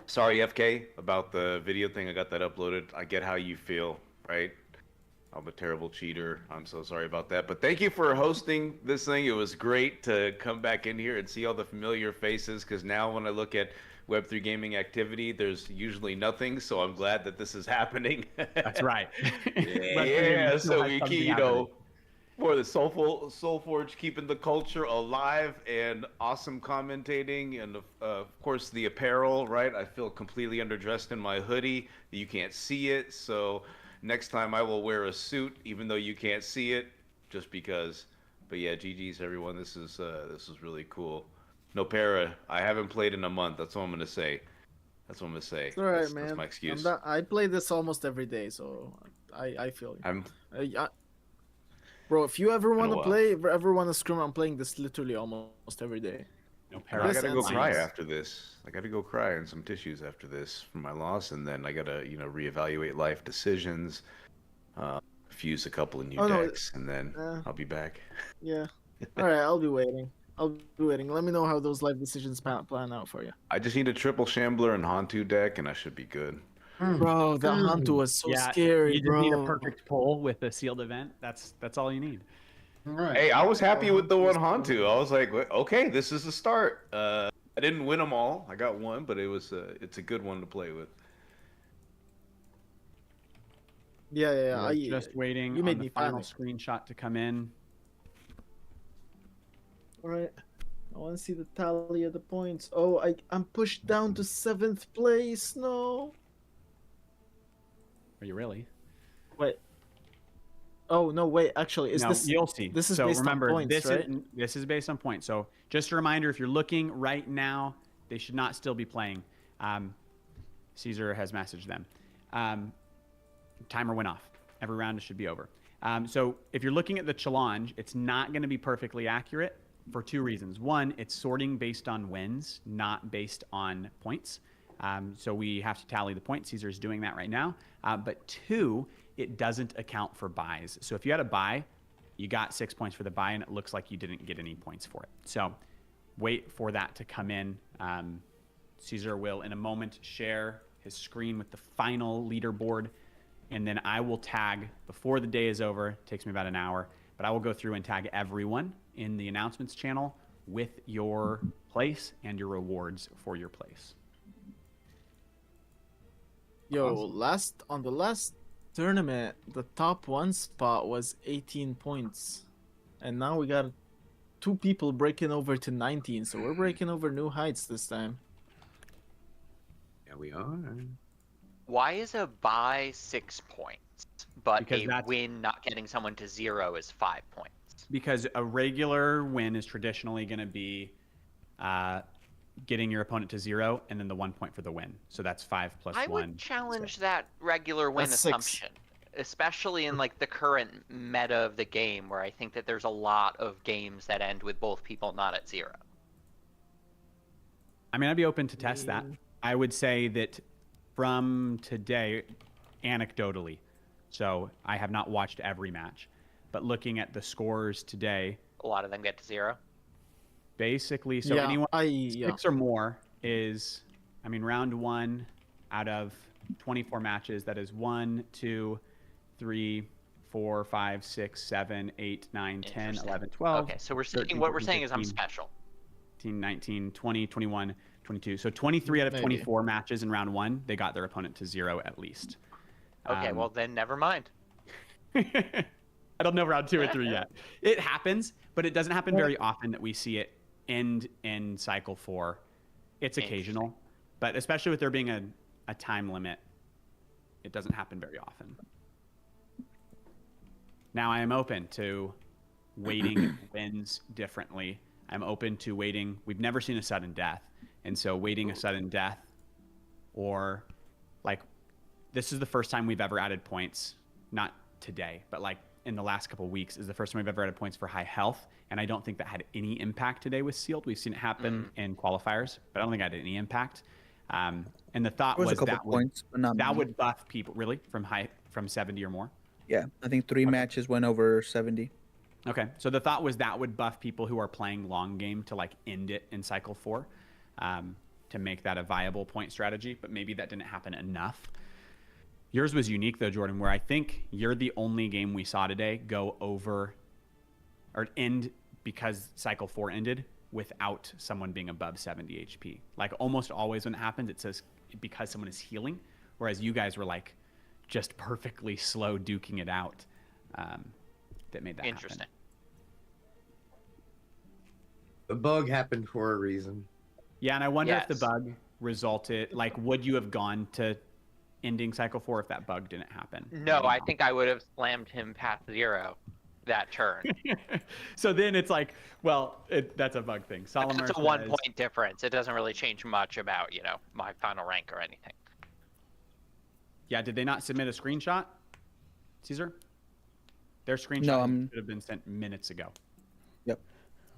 Speaker 12: Sorry, FK, about the video thing. I got that uploaded. I get how you feel, right? I'm a terrible cheater. I'm so sorry about that. But thank you for hosting this thing. It was great to come back in here and see all the familiar faces, because now when I look at Web3 gaming activity, there's usually nothing. So I'm glad that this is happening.
Speaker 1: That's right.
Speaker 12: Yeah, so we keep, for the Solforge, keeping the culture alive, and awesome commentating, and of course the apparel, right? I feel completely underdressed in my hoodie. You can't see it, so next time I will wear a suit, even though you can't see it, just because. But yeah, GG's everyone. This is really cool. No para. I haven't played in a month. That's what I'm gonna say. That's what I'm gonna say.
Speaker 6: It's all right,
Speaker 12: man. That's my excuse.
Speaker 6: I play this almost every day, so I feel you. Bro, if you ever want to play, ever want to scrim, I'm playing this literally almost every day.
Speaker 12: No para. I gotta go cry after this. I gotta go cry on some tissues after this from my loss, and then I gotta, reevaluate life decisions, fuse a couple of new decks, and then I'll be back.
Speaker 6: Yeah. All right, I'll be waiting. Let me know how those life decisions plan out for you.
Speaker 12: I just need a triple Shambler and Hantu deck, and I should be good.
Speaker 6: Bro, the Hantu was so scary,
Speaker 1: you just need a perfect pull with a sealed event. That's all you need.
Speaker 3: All right.
Speaker 12: Hey, I was happy with the one Hantu. I was like, okay, this is the start. I didn't win them all. I got one, but it's a good one to play with.
Speaker 6: Yeah.
Speaker 1: Just waiting on the final screenshot to come in.
Speaker 6: All right. I want to see the tally of the points. Oh, I'm pushed down to 7th place. No.
Speaker 1: Are you really?
Speaker 6: Wait. Oh no! Wait. Actually,
Speaker 1: you'll see.
Speaker 6: This is based on points, right?
Speaker 1: This is based on points. So just a reminder: if you're looking right now, they should not still be playing. Caesar has messaged them. Timer went off. Every round should be over. So if you're looking at the challenge, it's not going to be perfectly accurate for 2 reasons. One, it's sorting based on wins, not based on points. So we have to tally the points. Caesar is doing that right now. But 2, it doesn't account for buys. So if you had a buy, you got 6 points for the buy, and it looks like you didn't get any points for it. So wait for that to come in. Caesar will, in a moment, share his screen with the final leaderboard, and then I will tag before the day is over. It takes me about an hour, but I will go through and tag everyone in the announcements channel with your place and your rewards for your place.
Speaker 6: Yo, on the last tournament, the top 1 spot was 18 points, and now we got 2 people breaking over to 19, so we're breaking over new heights this time.
Speaker 3: Yeah, we are.
Speaker 7: Why is a buy 6 points, but
Speaker 1: Because
Speaker 7: a win not getting someone to 0 is 5 points?
Speaker 1: Because a regular win is traditionally going to be getting your opponent to 0, and then the 1 point for the win. So that's 5 plus 1.
Speaker 7: I would challenge that regular win assumption, especially in like the current meta of the game, where I think that there's a lot of games that end with both people not at 0.
Speaker 1: I mean, I'd be open to test that. I would say that from today, anecdotally, so I have not watched every match, but looking at the scores today,
Speaker 7: a lot of them get to 0.
Speaker 1: Basically, so anyone 6 or more is, I mean, round 1 out of 24 matches, that is 1, 2, 3, 4, 5, 6, 7, 8, 9, 10, 11, 12.
Speaker 7: Okay, so we're
Speaker 1: 13,
Speaker 7: saying what we're
Speaker 1: 14,
Speaker 7: saying is I'm
Speaker 1: 15,
Speaker 7: special.
Speaker 1: 18, 19, 20, 21, 22. So 23 out of 24 matches in round 1, they got their opponent to 0 at least.
Speaker 7: Okay, well then never mind.
Speaker 1: I don't know round 2 or 3 yet. It happens, but it doesn't happen very often that we see it end in cycle 4. It's occasional, but especially with there being a time limit, it doesn't happen very often. Now I am open to weighting wins differently. I'm open to waiting. We've never seen a sudden death, and so waiting a sudden death, or like this is the first time we've ever added points, not today, but like in the last couple of weeks is the first time we've ever added points for high health, and I don't think that had any impact today with sealed. We've seen it happen in qualifiers, but I don't think it had any impact. And the thought was that would buff people really from 70 or more.
Speaker 2: Yeah, I think 3 matches went over 70.
Speaker 1: Okay, so the thought was that would buff people who are playing long game to like end it in cycle 4, to make that a viable point strategy, but maybe that didn't happen enough. Yours was unique though, Jordan, where I think you're the only game we saw today go over or end because cycle 4 ended without someone being above 70 HP. Like almost always when it happens, it says because someone is healing, whereas you guys were like just perfectly slow duking it out. That made that
Speaker 7: interesting.
Speaker 1: Happen.
Speaker 3: The bug happened for a reason.
Speaker 1: Yeah, and I wonder if the bug resulted, like, would you have gone to ending cycle 4 if that bug didn't happen?
Speaker 7: No, I think I would have slammed him past 0 that turn.
Speaker 1: So then it's like, well, that's a bug thing. Solomon
Speaker 7: It's a 1 point difference. It doesn't really change much about, you know, my final rank or anything.
Speaker 1: Yeah, did they not submit a screenshot, Caesar? Their screenshot should have been sent minutes ago.
Speaker 2: Yep.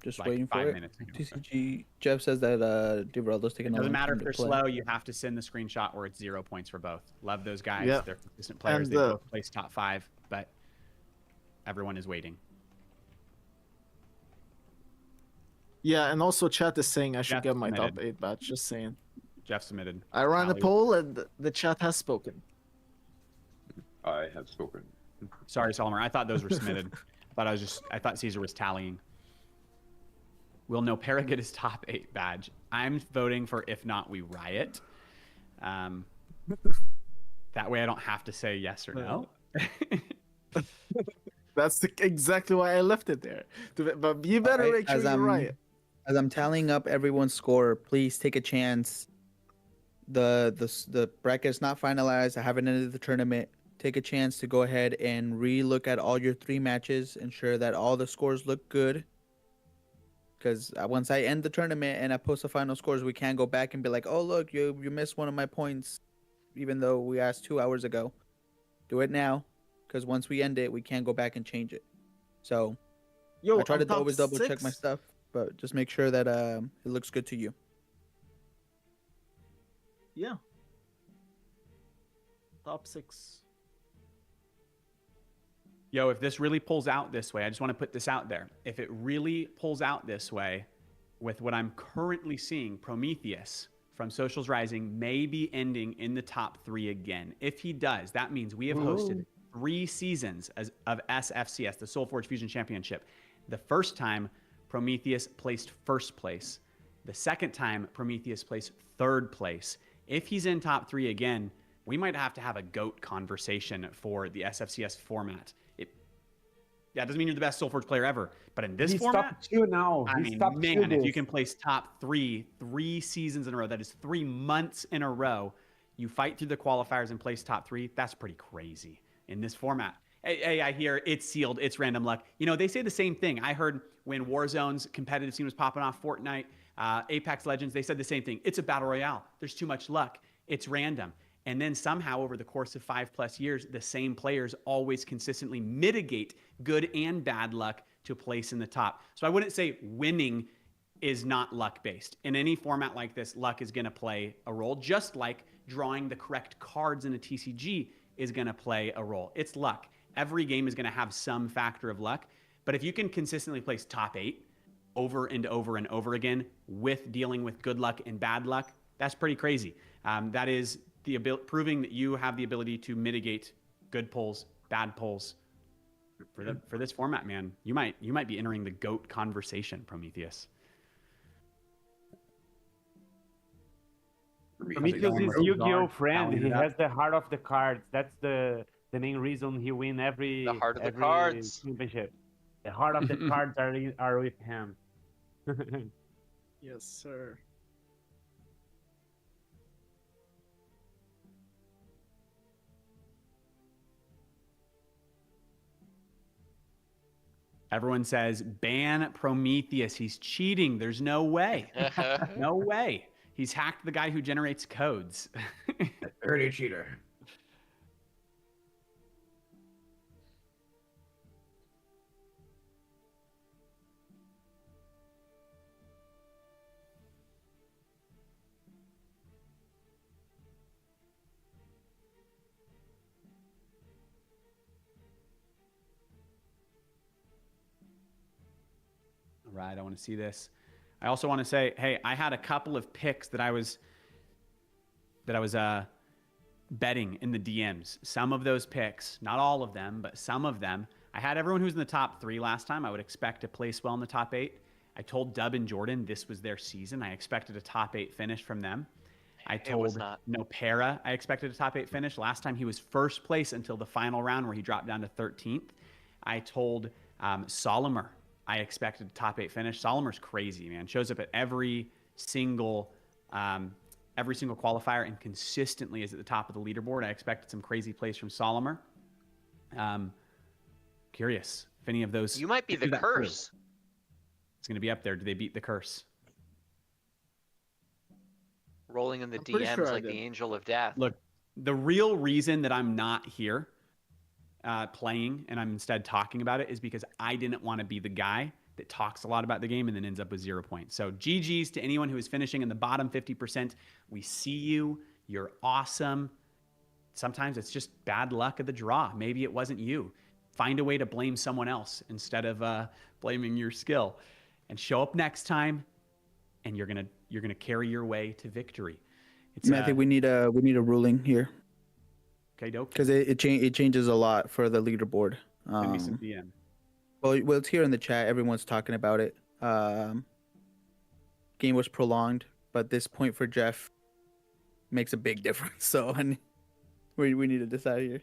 Speaker 2: Just
Speaker 1: like
Speaker 2: waiting for
Speaker 1: 5
Speaker 2: it.
Speaker 1: minutes ago.
Speaker 2: TCG Jeff says that DeVarello's taking a long
Speaker 1: doesn't matter
Speaker 2: time
Speaker 1: if they're
Speaker 2: to play.
Speaker 1: slow, you have to send the screenshot or it's 0 points for both. Love those guys.
Speaker 6: Yeah.
Speaker 1: They're consistent players.
Speaker 6: And
Speaker 1: They both place top 5, but everyone is waiting.
Speaker 6: Yeah, and also chat is saying I should
Speaker 1: Jeff
Speaker 6: get my
Speaker 1: submitted.
Speaker 6: top 8 batch. Just saying.
Speaker 1: Jeff submitted.
Speaker 6: I ran a
Speaker 1: Tally.
Speaker 6: poll and the chat has spoken.
Speaker 12: I have spoken.
Speaker 1: Sorry, Solomon. I thought those were submitted. I thought Caesar was tallying. Will No Para get his top 8 badge? I'm voting for if not, we riot. That way I don't have to say yes or no.
Speaker 6: That's exactly why I left it there. But you better make sure you riot.
Speaker 2: As I'm tallying up everyone's score, please take a chance. The bracket's not finalized. I haven't ended the tournament. Take a chance to go ahead and re-look at all your 3 matches. Ensure that all the scores look good. Because once I end the tournament and I post the final scores, we can't go back and be like, oh, look, you missed one of my points, even though we asked 2 hours ago. Do it now, because once we end it, we can't go back and change it. So I try to always double check my stuff, but just make sure that it looks good to you.
Speaker 6: Yeah. Top 6.
Speaker 1: Yo, if this really pulls out this way, I just want to put this out there. If it really pulls out this way, with what I'm currently seeing, Prometheus from Socials Rising may be ending in the top 3 again. If he does, that means we have hosted 3 seasons of SFCS, the Solforge Fusion Championship. The first time, Prometheus placed first place. The second time, Prometheus placed third place. If he's in top 3 again, we might have to have a GOAT conversation for the SFCS format. That doesn't mean you're the best Solforge player ever, but in this format,
Speaker 4: top 2 now.
Speaker 1: I mean, man, if you can place top 3 seasons in a row, that is 3 months in a row, you fight through the qualifiers and place top 3, that's pretty crazy in this format. Hey, I hear it's sealed, it's random luck. You know, they say the same thing. I heard when Warzone's competitive scene was popping off, Fortnite, Apex Legends, they said the same thing. It's a battle royale. There's too much luck. It's random. And then somehow over the course of 5+ years, the same players always consistently mitigate good and bad luck to place in the top. So I wouldn't say winning is not luck-based. In any format like this, luck is going to play a role, just like drawing the correct cards in a TCG is going to play a role. It's luck. Every game is going to have some factor of luck. But if you can consistently place top 8 over and over and over again with dealing with good luck and bad luck, that's pretty crazy. That is proving that you have the ability to mitigate good pulls, bad pulls. For this format, man, you might be entering the GOAT conversation, Prometheus.
Speaker 4: Prometheus is Yu-Gi-Oh friend. He has the heart of the cards. That's the main reason he win every
Speaker 7: The heart of the cards.
Speaker 4: championship. The heart of the cards are with him.
Speaker 6: Yes, sir.
Speaker 1: Everyone says, ban Prometheus. He's cheating. There's no way. No way. He's hacked the guy who generates codes.
Speaker 3: Dirty cheater.
Speaker 1: Right, I want to see this. I also want to say, hey, I had a couple of picks that I was betting in the DMs. Some of those picks, not all of them, but some of them, I had everyone who's in the top 3 last time. I would expect to place well in the top 8. I told Dub and Jordan this was their season. I expected a top 8 finish from them. I told Nopera I expected a top 8 finish. Last time he was first place until the final round where he dropped down to 13th. I told Solimer I expected a top 8 finish. Solimer's crazy, man. Shows up at every single qualifier and consistently is at the top of the leaderboard. I expected some crazy plays from Solimer. Curious if any of those.
Speaker 7: You might be the curse.
Speaker 1: It's going to be up there. Do they beat the curse?
Speaker 7: Rolling in the DMs like the angel of death.
Speaker 1: Look, the real reason that I'm not here playing and I'm instead talking about it is because I didn't want to be the guy that talks a lot about the game and then ends up with 0 points. So GG's to anyone who is finishing in the bottom 50%. We see you. You're awesome. Sometimes it's just bad luck of the draw. Maybe it wasn't you. Find a way to blame someone else instead of blaming your skill, and show up next time, and you're gonna carry your way to victory.
Speaker 2: I think we need a ruling here.
Speaker 1: Okay, dope.
Speaker 2: Because it changes a lot for the leaderboard.
Speaker 1: Send me some DM.
Speaker 2: Well, it's here in the chat. Everyone's talking about it. Game was prolonged, but this point for Jeff makes a big difference. So we need to decide here.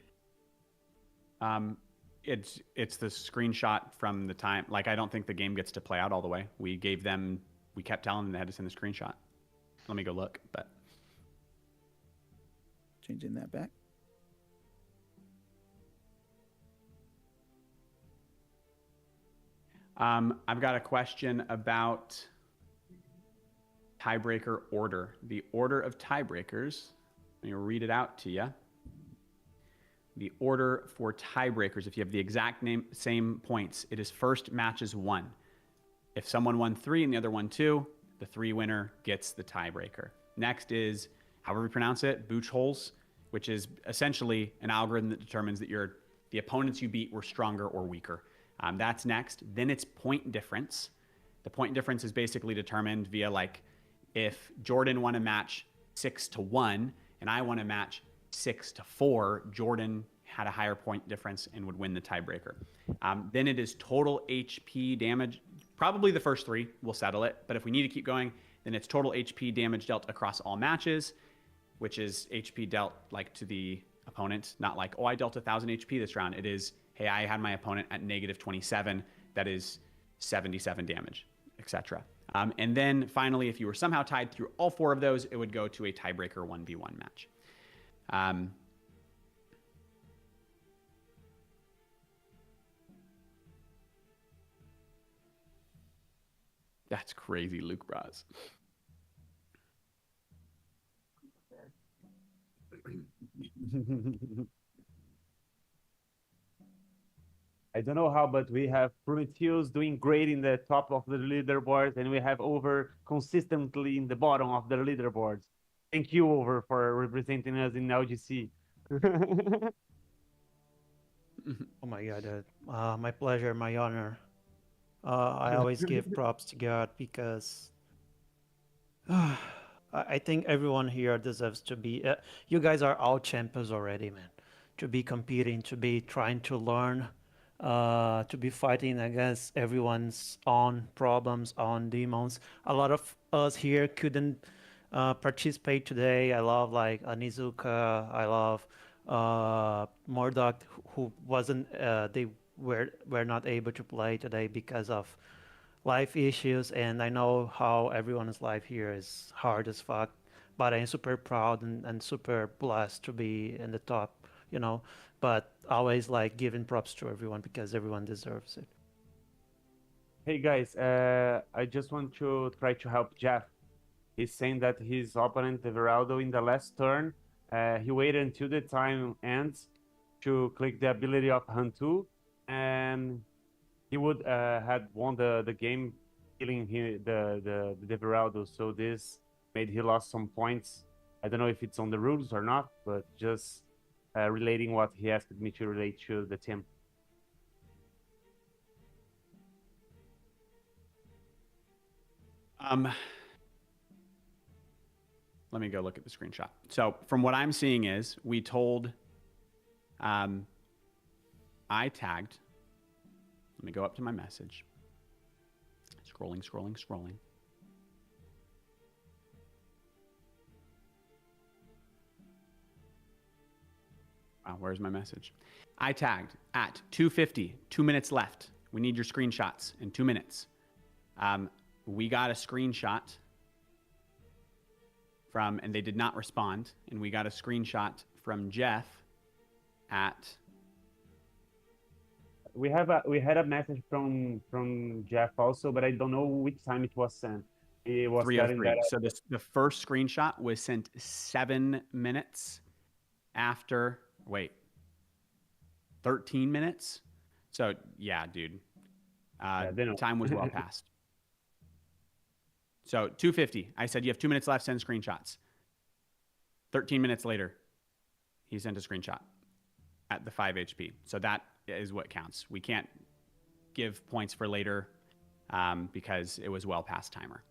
Speaker 1: It's the screenshot from the time. Like, I don't think the game gets to play out all the way. We kept telling them they had to send a screenshot. Let me go look, but
Speaker 2: changing that back.
Speaker 1: I've got a question about tiebreaker order. The order of tiebreakers. Let me read it out to you. The order for tiebreakers, if you have the exact same points, it is first matches 1. If someone won 3 and the other won 2, the 3 winner gets the tiebreaker. Next is, however you pronounce it, Buchholz, which is essentially an algorithm that determines that the the opponents you beat were stronger or weaker. That's next. Then it's point difference. The point difference is basically determined via like if Jordan won a match 6-1 and I won a match 6-4, Jordan had a higher point difference and would win the tiebreaker. Then it is total HP damage. Probably the first 3 will settle it, but if we need to keep going, then it's total HP damage dealt across all matches, which is HP dealt like to the opponent, not like, oh, I dealt 1,000 HP this round. It is, hey, I had my opponent at -27. That is 77 damage, etc. And then finally, if you were somehow tied through all 4 of those, it would go to a tiebreaker 1v1 match. That's crazy, Luke Braz.
Speaker 4: I don't know how, but we have Prometheus doing great in the top of the leaderboard, and we have Over consistently in the bottom of the leaderboards. Thank you, Over, for representing us in LGC.
Speaker 8: Oh my God, my pleasure, my honor. I always give props to God because I think everyone here deserves to be. You guys are all champions already, man. To be competing, to be trying to learn, to be fighting against everyone's own problems, own demons. A lot of us here couldn't participate today. I love like Anizuka. I love Murdoch, who wasn't. They were not able to play today because of life issues, and I know how everyone's life here is hard as fuck, but I'm super proud and super blessed to be in the top, you know, but always like giving props to everyone because everyone deserves it.
Speaker 4: Hey guys, I just want to try to help Jeff. He's saying that his opponent, Everaldo, in the last turn, he waited until the time ends to click the ability of Hantu, and he would had won the game, killing the Everaldo. So this made he lost some points. I don't know if it's on the rules or not, but just relating what he asked me to relate to the team.
Speaker 1: Let me go look at the screenshot. So from what I'm seeing is we told, I tagged, let me go up to my message. Scrolling. Wow, where's my message? I tagged at 2:50, 2 minutes left. We need your screenshots in 2 minutes. We got a screenshot from, and they did not respond. And we got a screenshot from Jeff at.
Speaker 4: We had a message from Jeff also, but I don't know which time it was sent. It was
Speaker 1: 3:03. So the first screenshot was sent 7 minutes after. Wait, 13 minutes. So yeah, dude, time was well past. So 2:50. I said you have 2 minutes left. Send screenshots. 13 minutes later, he sent a screenshot at the 5 HP. So that is what counts. We can't give points for later because it was well past timer.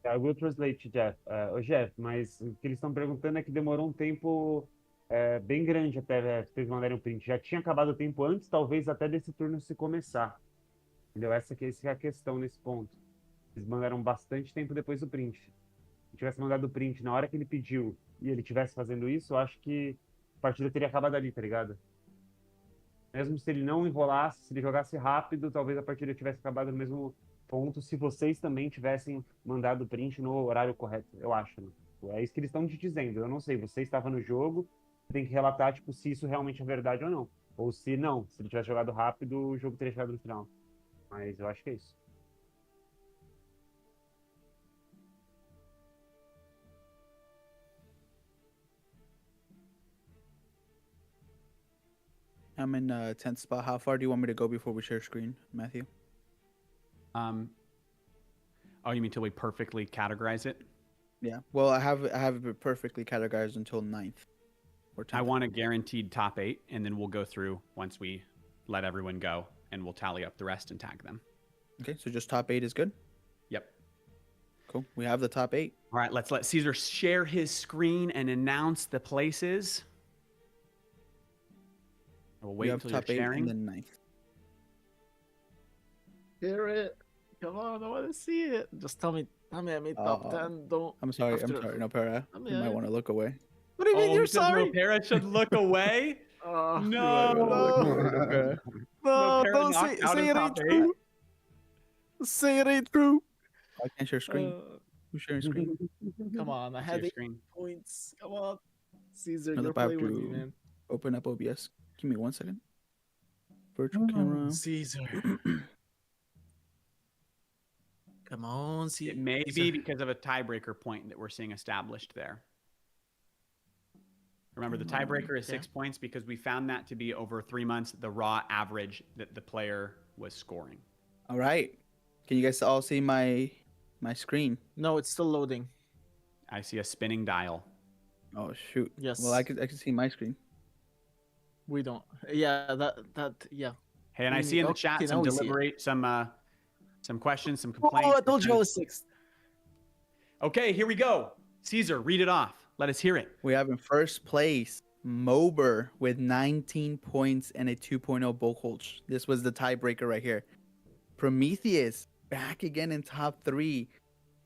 Speaker 4: I will translate to Jeff. Jeff, mas o que eles estão perguntando é que demorou um tempo bem grande até vocês mandarem o print. Já tinha acabado o tempo antes, talvez até desse turno se começar. Entendeu? Essa é a questão nesse ponto. Eles mandaram bastante tempo depois do print. Se tivesse mandado o print na hora que ele pediu e ele tivesse fazendo isso, eu acho que a partida teria acabado ali, tá ligado? Mesmo se ele não enrolasse, se ele jogasse rápido, talvez a partida tivesse acabado no mesmo ponto, se vocês também tivessem mandado o print no horário correto, eu acho, né? É isso que eles estão te dizendo. Eu não sei, você estava no jogo, tem que relatar, tipo, se isso realmente é verdade ou não. Ou se não, se ele tivesse jogado rápido, o jogo teria chegado no final. Mas eu acho que é isso.
Speaker 2: I'm in 10th spot. How far do you want me to go before we share screen, Matthew?
Speaker 1: Oh, you mean till we perfectly categorize it?
Speaker 2: Yeah. Well, I have it perfectly categorized until 9th. Or 10th.
Speaker 1: I want a guaranteed top 8, and then we'll go through once we let everyone go, and we'll tally up the rest and tag them.
Speaker 2: Okay, so just top 8 is good?
Speaker 1: Yep.
Speaker 2: Cool. We have the top 8.
Speaker 1: All right, let's let Caesar share his screen and announce the places. We'll wait until
Speaker 2: top
Speaker 1: you're
Speaker 2: 8
Speaker 1: sharing.
Speaker 2: and then 9th.
Speaker 6: Hear it. Come on, I want to see it. Just tell me I made top 10. Don't.
Speaker 2: I'm sorry. No, Para. You might want to look away.
Speaker 6: What do you mean you're sorry?
Speaker 1: Nopera should look away.
Speaker 6: No.
Speaker 1: No,
Speaker 6: Don't say it ain't true. Say it ain't true.
Speaker 2: I can't share screen. Who's sharing screen?
Speaker 6: Come on, I had 8 points. Come on, Caesar, you're playing with me, man.
Speaker 2: Open up OBS. Give me 1 second. Virtual camera.
Speaker 6: Caesar. Come on, Caesar.
Speaker 1: It may be because of a tiebreaker point that we're seeing established there. Remember, the tiebreaker is 6 points because we found that to be over 3 months the raw average that the player was scoring.
Speaker 2: All right. Can you guys all see my screen?
Speaker 6: No, it's still loading.
Speaker 1: I see a spinning dial.
Speaker 2: Oh shoot.
Speaker 6: Yes.
Speaker 2: Well, I can see my screen.
Speaker 6: We don't. Yeah, that yeah.
Speaker 1: Hey, and I see in the chat some questions, some complaints.
Speaker 6: Oh, I told you I was 6th.
Speaker 1: Okay, here we go. Caesar, read it off. Let us hear it.
Speaker 2: We have in first place Mober with 19 points and a 2.0 bulk hold. This was the tiebreaker right here. Prometheus back again in top 3,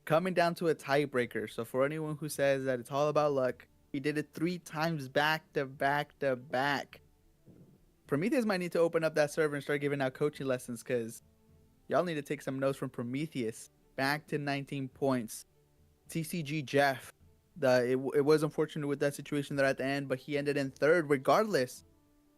Speaker 2: coming down to a tiebreaker. So for anyone who says that it's all about luck, he did it 3 times back to back to back. Prometheus might need to open up that server and start giving out coaching lessons, because y'all need to take some notes from Prometheus. Back to 19 points. TCG Jeff. It was unfortunate with that situation there at the end, but he ended in 3rd regardless.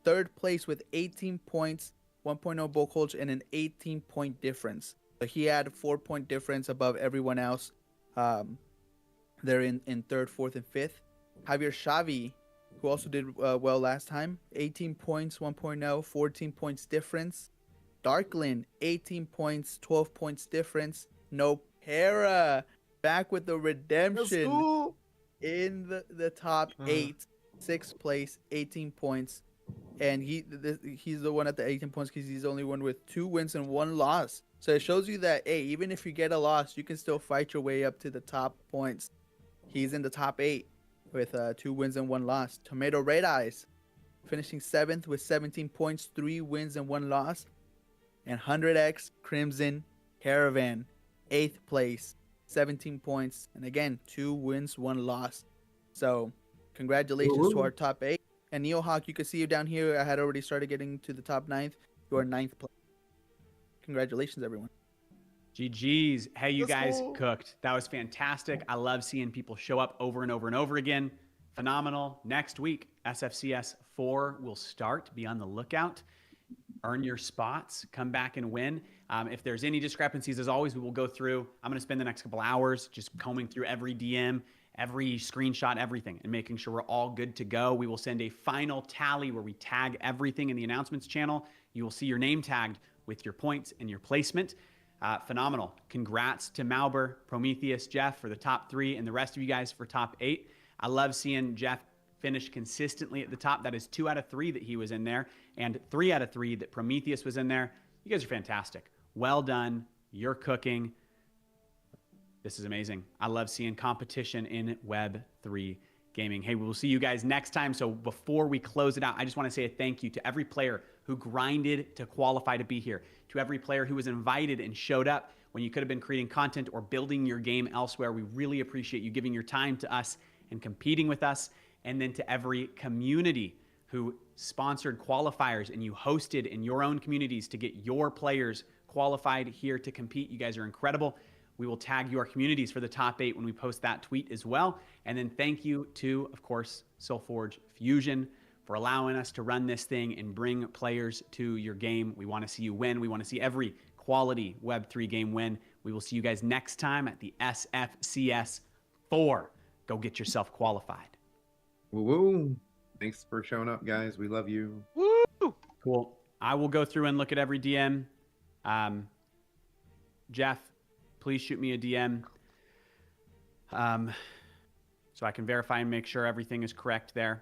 Speaker 2: 3rd place with 18 points, 1.0 bulk hold, and an 18-point difference. So he had a 4-point difference above everyone else. They're in 3rd, 4th, and 5th. Javier Xavi, who also did well last time, 18 points, 1.0, 14 points difference. Darklin, 18 points, 12 points difference. Nopera, back with the redemption in the top 8, 6th place, 18 points. And he's the one at the 18 points because he's the only one with 2 wins and 1 loss. So it shows you that, hey, even if you get a loss, you can still fight your way up to the top points. He's in the top 8 with 2 wins and 1 loss. Tomato Red Eyes finishing 7th with 17 points, 3 wins and 1 loss. And 100X Crimson Caravan, 8th place, 17 points. And again, 2 wins, 1 loss. So congratulations to our top 8. And Neohawk, you can see you down here. I had already started getting to the top 9th. You are 9th place. Congratulations, everyone.
Speaker 1: GG's. Hey, you guys cooked. That was fantastic. I love seeing people show up over and over and over again. Phenomenal. Next week, SFCS 4 will start. Be on the lookout. Earn your spots. Come back and win. If there's any discrepancies, as always, we will go through. I'm going to spend the next couple hours just combing through every DM, every screenshot, everything, and making sure we're all good to go. We will send a final tally where we tag everything in the announcements channel. You will see your name tagged with your points and your placement. Phenomenal. Congrats to Malber, Prometheus, Jeff for the top 3, and the rest of you guys for top 8. I love seeing Jeff finish consistently at the top. That is 2 out of 3 that he was in there, and 3 out of 3 that Prometheus was in there. You guys are fantastic. Well done. You're cooking. This is amazing. I love seeing competition in Web3 gaming. Hey, we'll see you guys next time. So before we close it out, I just want to say a thank you to every player who grinded to qualify to be here, to every player who was invited and showed up when you could have been creating content or building your game elsewhere. We really appreciate you giving your time to us and competing with us. And then to every community who sponsored qualifiers and you hosted in your own communities to get your players qualified here to compete. You guys are incredible. We will tag your communities for the top 8 when we post that tweet as well. And then thank you to, of course, Solforge Fusion for allowing us to run this thing and bring players to your game. We want to see you win. We want to see every quality Web3 game win. We will see you guys next time at the SFCS 4. Go get yourself qualified.
Speaker 3: Woo-woo. Thanks for showing up, guys. We love you.
Speaker 1: Woo! Cool. I will go through and look at every DM. Jeff, please shoot me a DM. So I can verify and make sure everything is correct there.